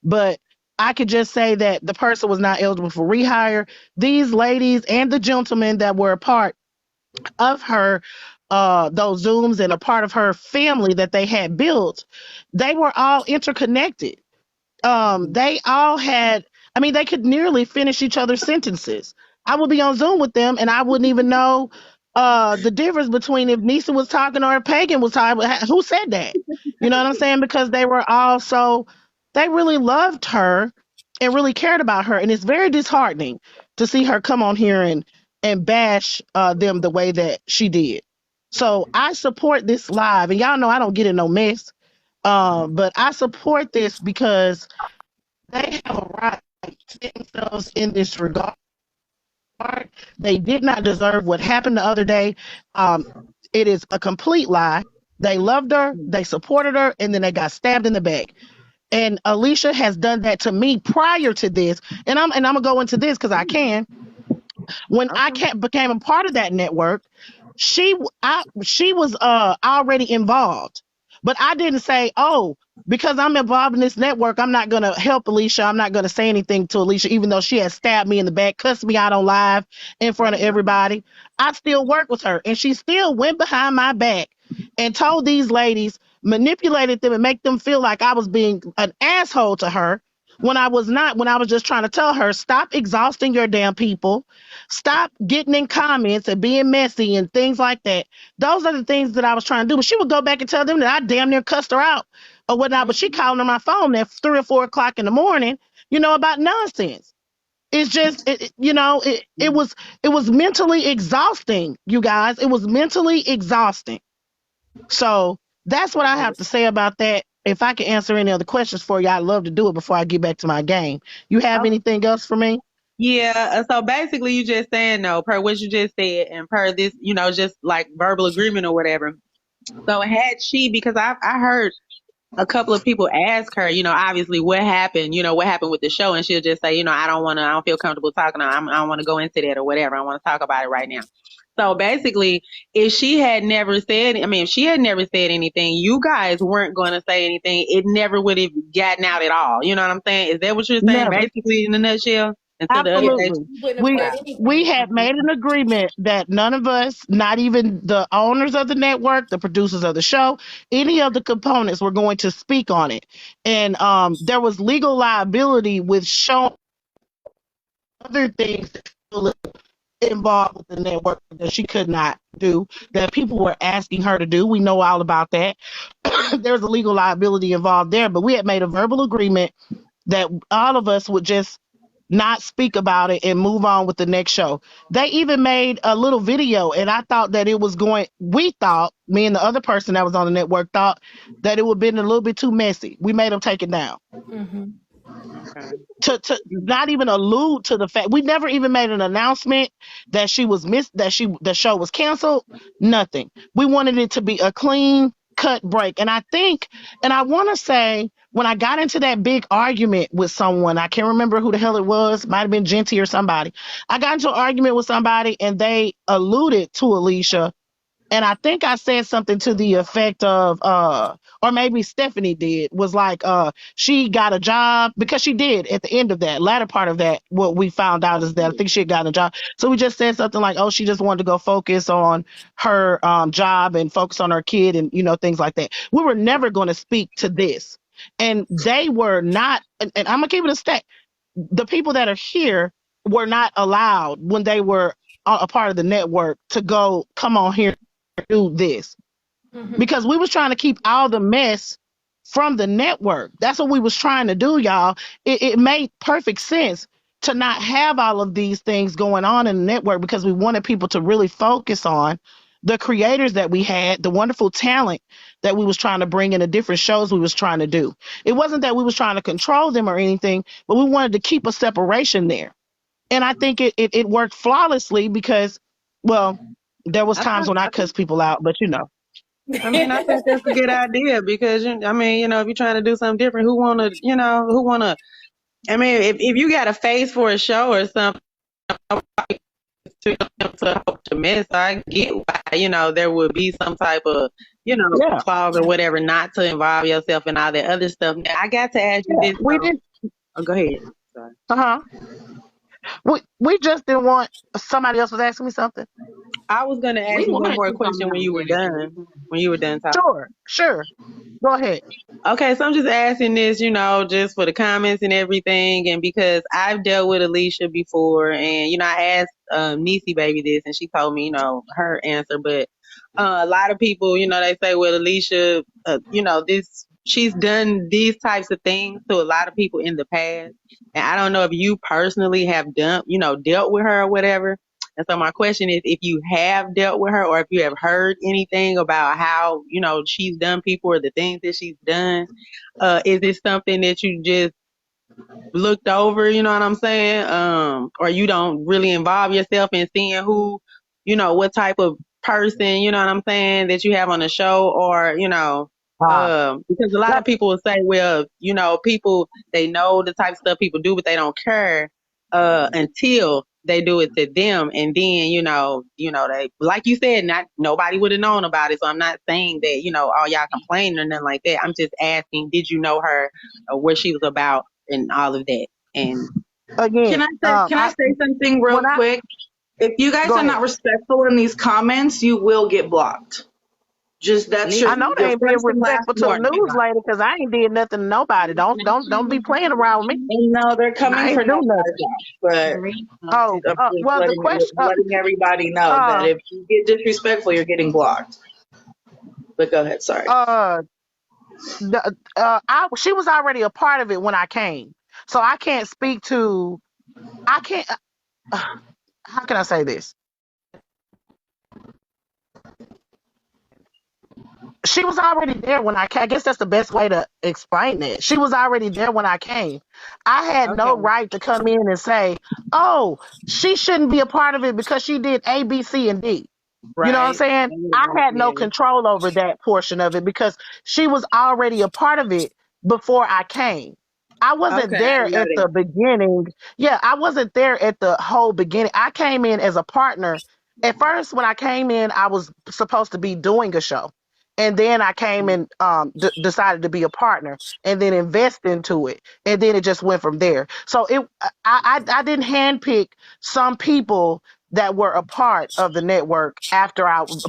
H: But I could just say that the person was not eligible for rehire. These ladies and the gentlemen that were a part of her, those Zooms and a part of her family that they had built, they were all interconnected. They all had, I mean, they could nearly finish each other's sentences. I would be on Zoom with them and I wouldn't even know the difference between if Nisa was talking or if Pagan was talking. Who said that? You know what I'm saying? Because they were all they really loved her and really cared about her. And it's very disheartening to see her come on here and bash them the way that she did. So I support this live, and y'all know I don't get in no mess. But I support this because they have a right to themselves in this regard. They did not deserve what happened the other day. It is a complete lie. They loved her, they supported her, and then they got stabbed in the back. And Alicia has done that to me prior to this. And I'm gonna go into this because I can. When I became a part of that network, she was already involved. But I didn't say, oh, because I'm involved in this network, I'm not going to help Alicia. I'm not going to say anything to Alicia, even though she has stabbed me in the back, cussed me out on live in front of everybody. I still work with her. And she still went behind my back and told these ladies, manipulated them and make them feel like I was being an asshole to her when I was not, when I was just trying to tell her, stop exhausting your damn people. Stop getting in comments and being messy and things like that. Those are the things that I was trying to do. But she would go back and tell them that I damn near cussed her out or whatnot. But she calling on my phone at 3 or 4 o'clock in the morning, about nonsense. It's just, it was mentally exhausting, you guys. It was mentally exhausting. So that's what I have to say about that. If I can answer any other questions for you, I'd love to do it before I get back to my game. You have anything else for me?
P: Yeah, so basically you just saying no, per what you just said, and per this, just like verbal agreement or whatever. So had she, because I heard a couple of people ask her, obviously what happened, what happened with the show, and she'll just say, I don't feel comfortable talking, I don't want to go into that or whatever, I want to talk about it right now. So basically, if she had never said, if she had never said anything, you guys weren't going to say anything. It never would have gotten out at all. You know what I'm saying? Is that what you're saying,
H: Never.
P: basically, in a nutshell? Until the other day.
H: Absolutely.
A: We wouldn't have
H: We
A: said
P: Wow.
H: we
A: anything.
H: had made an agreement that none of us, not even the owners of the network, the producers of the show, any of the components were going to speak on it. And there was legal liability with showing other things that were involved with the network that she could not do, that people were asking her to do. We know all about that. There's a legal liability involved there, but we had made a verbal agreement that all of us would just not speak about it and move on with the next show. They even made a little video, and I thought that it was we thought, me and the other person that was on the network thought that it would have been a little bit too messy. We made them take it down.
A: Mm-hmm.
P: Okay.
H: To not even allude to the fact we never even made an announcement that she was the show was canceled. Nothing. We wanted it to be a clean cut break. And I want to say when I got into that big argument with someone, I can't remember who the hell it was, might have been Genty or somebody. I got into an argument with somebody and they alluded to Alicia. And I think I said something to the effect of, or maybe Stephanie did, was like, she got a job, because she did at the end of that, latter part of that, what we found out is that I think she had gotten a job. So we just said something like, oh, she just wanted to go focus on her job and focus on her kid and, things like that. We were never going to speak to this. And they were not, and I'm going to keep it a stack. The people that are here were not allowed when they were a part of the network to come on here do this, because we was trying to keep all the mess from the network. That's what we was trying to do, y'all. It made perfect sense to not have all of these things going on in the network, because we wanted people to really focus on the creators that we had, the wonderful talent that we was trying to bring in the different shows we was trying to do. It wasn't that we was trying to control them or anything, but we wanted to keep a separation there. And I think it worked flawlessly, because, well, there was times when I cussed people out, but
P: I think that's a good idea, because if you're trying to do something different, who wanna, if you got a face for a show or something to miss, I get why, there would be some type of, clause or whatever not to involve yourself in all that other stuff. Now, I got to ask you this.
H: we did.
P: Oh, go ahead. Sorry.
H: We just didn't want somebody else was asking me something.
P: I was gonna ask you one more question when you were done. When you were done talking.
H: Sure. Go ahead.
P: Okay, so I'm just asking this, just for the comments and everything, and because I've dealt with Alicia before, and I asked Niecy Baby this, and she told me, her answer. But a lot of people, they say, well, Alicia, she's done these types of things to a lot of people in the past, and I don't know if you personally have dealt with her or whatever. And so my question is, if you have dealt with her, or if you have heard anything about how, she's done people or the things that she's done, is it something that you just looked over, you know what I'm saying? Or you don't really involve yourself in seeing who, what type of person, you know what I'm saying, that you have on the show, or, because a lot of people will say, well, people, they know the type of stuff people do, but they don't care until they do it to them, and then they, like you said, nobody would have known about it. So I'm not saying that all y'all complaining or nothing like that. I'm just asking, did you know her, or what she was about, and all of that? And
H: again,
B: can I say something real quick? If you guys are not respectful in these comments, you will get blocked. Just that's your.
H: I know they ain't being respectful to the news lady, because I ain't did nothing to nobody. Don't be playing around with me.
B: No, they're coming for nobody. But
H: well, the question,
B: letting everybody know that if you get disrespectful, you're getting blocked. But go ahead. Sorry.
H: She was already a part of it when I came, so I can't speak to. I can't. How can I say this? She was already there when I came. I guess that's the best way to explain it. She was already there when I came. I had no
Q: Okay.
H: right to come in and say, "Oh, she shouldn't be a part of it because she did A, B, C, and D." You know what I'm
P: Right.
H: saying? I had no
P: Yeah.
H: control over that portion of it because she was already a part of it before I came. I wasn't
P: Okay, I
H: there
P: didn't know
H: at the
P: that.
H: beginning. Yeah, I wasn't there at the whole beginning. I came in as a partner. At first, when I came in, I was supposed to be doing a show. And then I came and decided to be a partner and then invest into it. And then it just went from there. So I didn't handpick some people that were a part of the network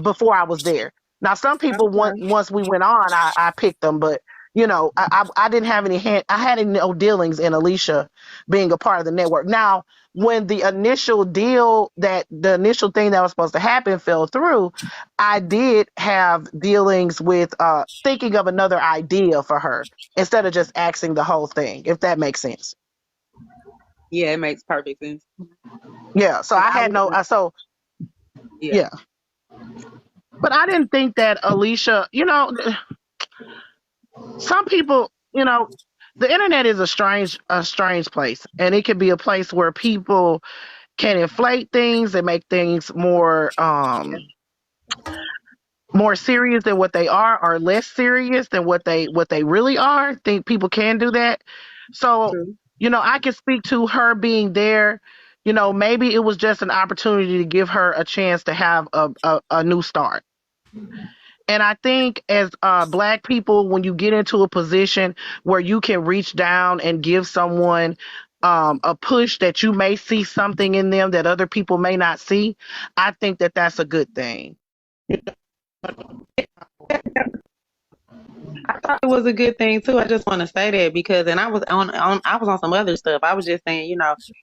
H: before I was there. Now some people
P: Okay.
H: once we went on, I picked them, but I didn't have I had no dealings in Alicia being a part of the network. Now when the initial thing that was supposed to happen fell through, I did have dealings with thinking of another idea for her instead of just axing the whole thing, if that makes sense.
P: Yeah, it makes perfect sense.
H: Yeah. So
P: 'Cause
H: I
P: I
H: had no
P: was, yeah.
H: yeah. But I didn't think that Alicia, some people, the internet is a strange place, and it can be a place where people can inflate things and make things more serious than what they are, or less serious than what they really are. I think people can do that. So,
P: True.
H: I can speak to her being there. Maybe it was just an opportunity to give her a chance to have a new start. And I think as Black people, when you get into a position where you can reach down and give someone a push that you may see something in them that other people may not see, I think that that's a good thing.
P: I thought it was a good thing too. I just want to say that because, and I was on some other stuff. I was just saying,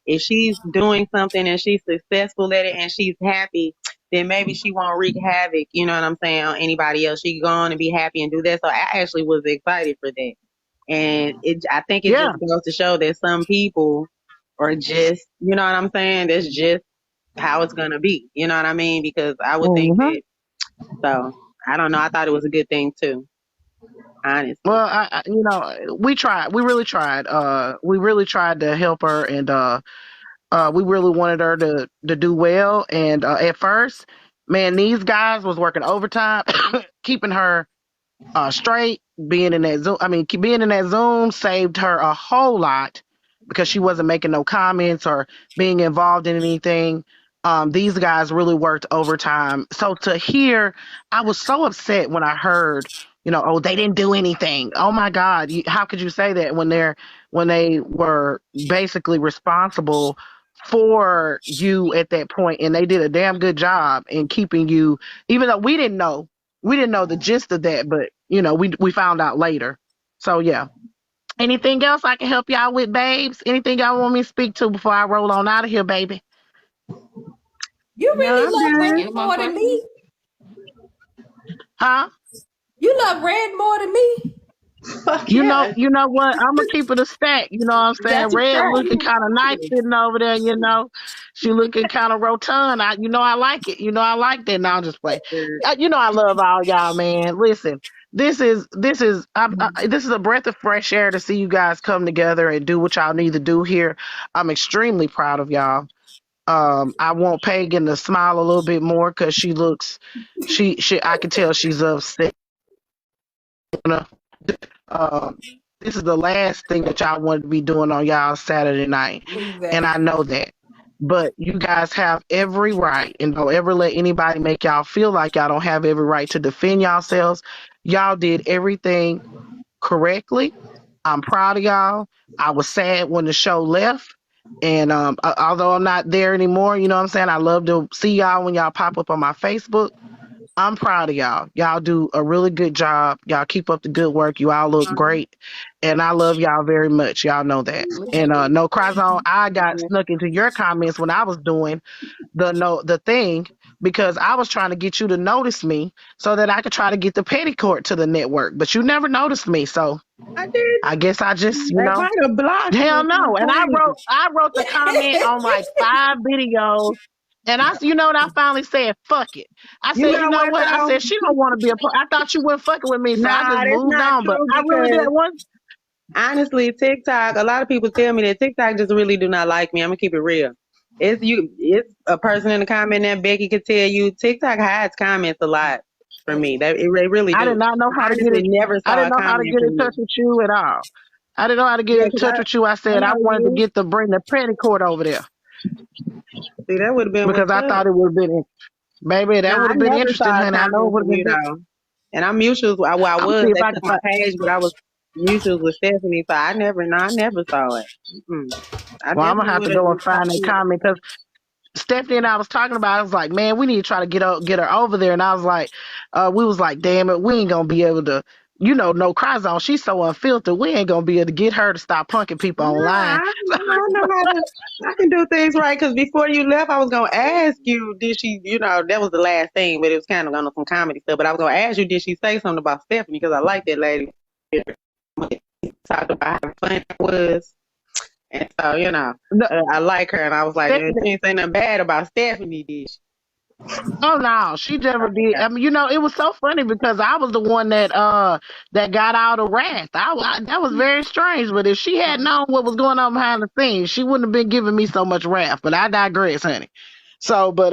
P: if she's doing something and she's successful at it and she's happy, then maybe she won't wreak havoc. You know what I'm saying, on anybody else. She can go on and be happy and do that. So I actually was excited for that, and I think it
H: Yeah.
P: just goes to show that some people are just, you know what I'm saying. That's just how it's gonna be. You know what I mean? Because I would think
H: Mhm.
P: that. So I don't know. I thought it was a good thing too. Honestly.
H: Well, we tried. We really tried. We really tried to help her, and we really wanted her to do well. And at first, man, these guys was working overtime, keeping her straight. Being in that Zoom saved her a whole lot because she wasn't making no comments or being involved in anything. These guys really worked overtime. So to hear, I was so upset when I heard, oh, they didn't do anything. Oh my God, how could you say that when they were basically responsible for you at that point, and they did a damn good job in keeping you, even though we didn't know the gist of that, but we found out later. So yeah. Anything else I can help y'all with, babes? Anything y'all want me to speak to before I roll on out of here, baby?
A: You
P: No,
A: really
P: I'm
A: love
P: good.
A: Red more than me?
H: Huh?
A: You love Red more than me?
B: Fuck
H: You
B: yeah.
H: know what? I'm gonna keep it a stack. You know what I'm saying?
B: That's a
H: Red
B: fact.
H: looking kind of nice sitting over there. She looking kind of rotund. I like it. I like that. Now I'm just playing. I love all y'all, man. Listen, this is this is a breath of fresh air to see you guys come together and do what y'all need to do here. I'm extremely proud of y'all. I want Pagan to smile a little bit more because she I can tell she's upset. Um, this is the last thing that y'all wanted to be doing on y'all Saturday night, and I know that. But you guys have every right, and don't ever let anybody make y'all feel like y'all don't have every right to defend yourselves. Y'all did everything correctly. I'm proud of y'all. I was sad when the show left. And although I'm not there anymore, you know what I'm saying? I love to see y'all when y'all pop up on my Facebook. I'm proud of y'all. Y'all do a really good job. Y'all keep up the good work. You all look great. And I love y'all very much. Y'all know that. And no cry zone, I got snuck into your comments when I was doing the thing because I was trying to get you to notice me so that I could try to get the petticoat to the network. But you never noticed me. So
P: I did.
H: I guess I just,
P: They might have blocked you
H: hell
P: at some
H: no. And
P: point.
H: I wrote the comment on like 5 videos. And you know what? I finally said, fuck it. I
P: You
H: said,
P: know
H: you know
P: what
H: what? I
P: though?
H: said, she don't want to be a part. I thought you weren't fucking with me. So I
P: Nah,
H: just
P: that's
H: moved
P: not
H: on. But
P: true
H: I really did
P: because
H: one.
P: honestly, TikTok, a lot of people tell me that TikTok just really do not like me. I'm gonna keep it real. It's a person in the comment that Becky could tell you TikTok hides comments a lot for me. They really
H: I did
P: do.
H: not know how
P: I
H: to get
P: honestly
H: it.
P: never
H: I
P: saw
H: didn't
P: a
H: know how to
P: comment
H: get in
P: from
H: touch
P: you.
H: with you at all. I didn't know how to get
P: Yeah,
H: in
P: 'cause
H: touch with you. I
P: I
H: said I
P: know
H: wanted
P: you.
H: to bring the petticoat over there
P: See, that would have been
H: because
P: what's
H: I
P: up.
H: thought it would have been, baby,
P: No,
H: that would
P: I
H: have been
P: never
H: interesting,
P: saw a
H: honey. I know it
P: comment
H: would have
P: from
H: been
P: you
H: good.
P: though. And I'm mutuals. Well, I
H: I'm
P: was.
H: see if
P: They
H: I
P: took
H: can
P: my
H: find.
P: page, but I was mutuals with Stephanie, so I never saw it. I
H: Well, I'm gonna
P: definitely
H: have to
P: would have
H: go and
P: just
H: find
P: popped
H: that
P: in.
H: comment because Stephanie and I was talking about it. I was like, man, we need to try to get her over there. And I was like, we was like, damn it, we ain't gonna be able to, no cry zone. She's so unfiltered. We ain't gonna be able to get her to stop punking people
P: No,
H: online.
P: I know how to. I can do things right. Because before you left, I was gonna ask you, did she? That was the last thing, but it was kind of on some comedy stuff. But I was gonna ask you, did she say something about Stephanie? Because I like that lady. Talked about how funny it was, and so
H: No,
P: I like her, and I was like, she
H: Stephanie,
P: didn't say nothing bad about Stephanie, did she?
H: oh no, she never did. I mean, it was so funny because I was the one that got all the wrath. That was very strange. But if she had known what was going on behind the scenes, she wouldn't have been giving me so much wrath. But I digress, honey. So, but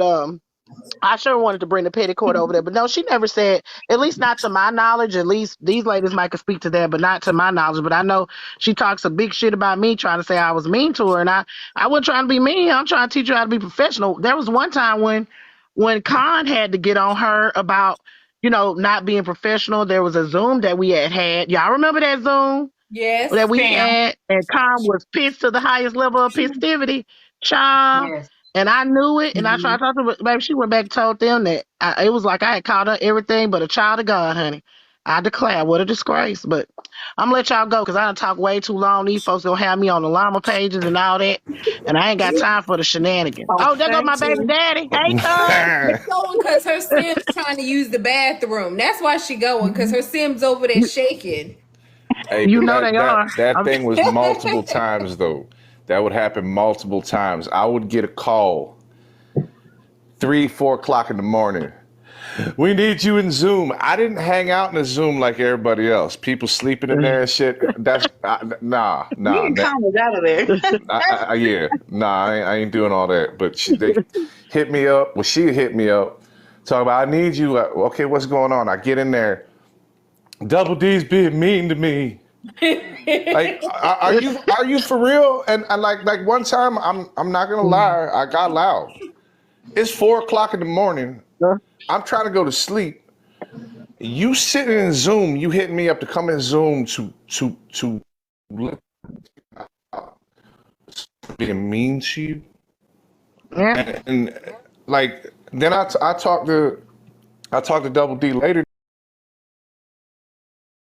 H: I sure wanted to bring the petticoat over there, but no, she never said, at least not to my knowledge. At least these ladies might could speak to that, but not to my knowledge. But I know she talks a big shit about me, trying to say I was mean to her, and I wasn't trying to be mean. I'm trying to teach her how to be professional. There was one time when Khan had to get on her about, not being professional. There was a Zoom that we had. Y'all remember that Zoom
A: Yes.
H: that we
D: Damn.
H: had? And Khan was pissed to the highest level of festivity. Child.
C: Yes.
H: And I knew it, and I tried
P: Mhm.
H: to talk to her, but baby, she went back and told them that it was like I had called her everything but a child of God, honey. I declare, what a disgrace. But I'm gonna let y'all go because I done talk way too long. These folks gonna have me on the llama pages and all that, and I ain't got time for the shenanigans.
P: Oh,
H: Oh, there go
P: thank
H: my baby
P: you.
H: daddy. Hey, cuz.
A: She going because her Sim's trying to use the bathroom. That's why she going because her Sim's over there
H: You,
A: shaking.
O: Hey,
H: you
O: but
H: know
O: that
H: they
O: that
H: are.
O: that thing was multiple times though. That would happen multiple times. I would get a call 3, 4 o'clock in the morning. We need you in Zoom. I didn't hang out in a Zoom like everybody else. People sleeping in there and shit. That's nah.
B: You can come out of there.
O: Yeah, nah. I ain't doing all that. But they hit me up. Well, she hit me up. Talk about I need you. Okay, what's going on? I get in there. Double D's being mean to me. Like, are you for real? And like one time, I'm not gonna lie. I got loud. It's 4 o'clock in the morning. I'm trying to go to sleep. You sitting in Zoom, you hitting me up to come in Zoom to being mean to you.
H: Yeah.
O: And like then I talked to Double D later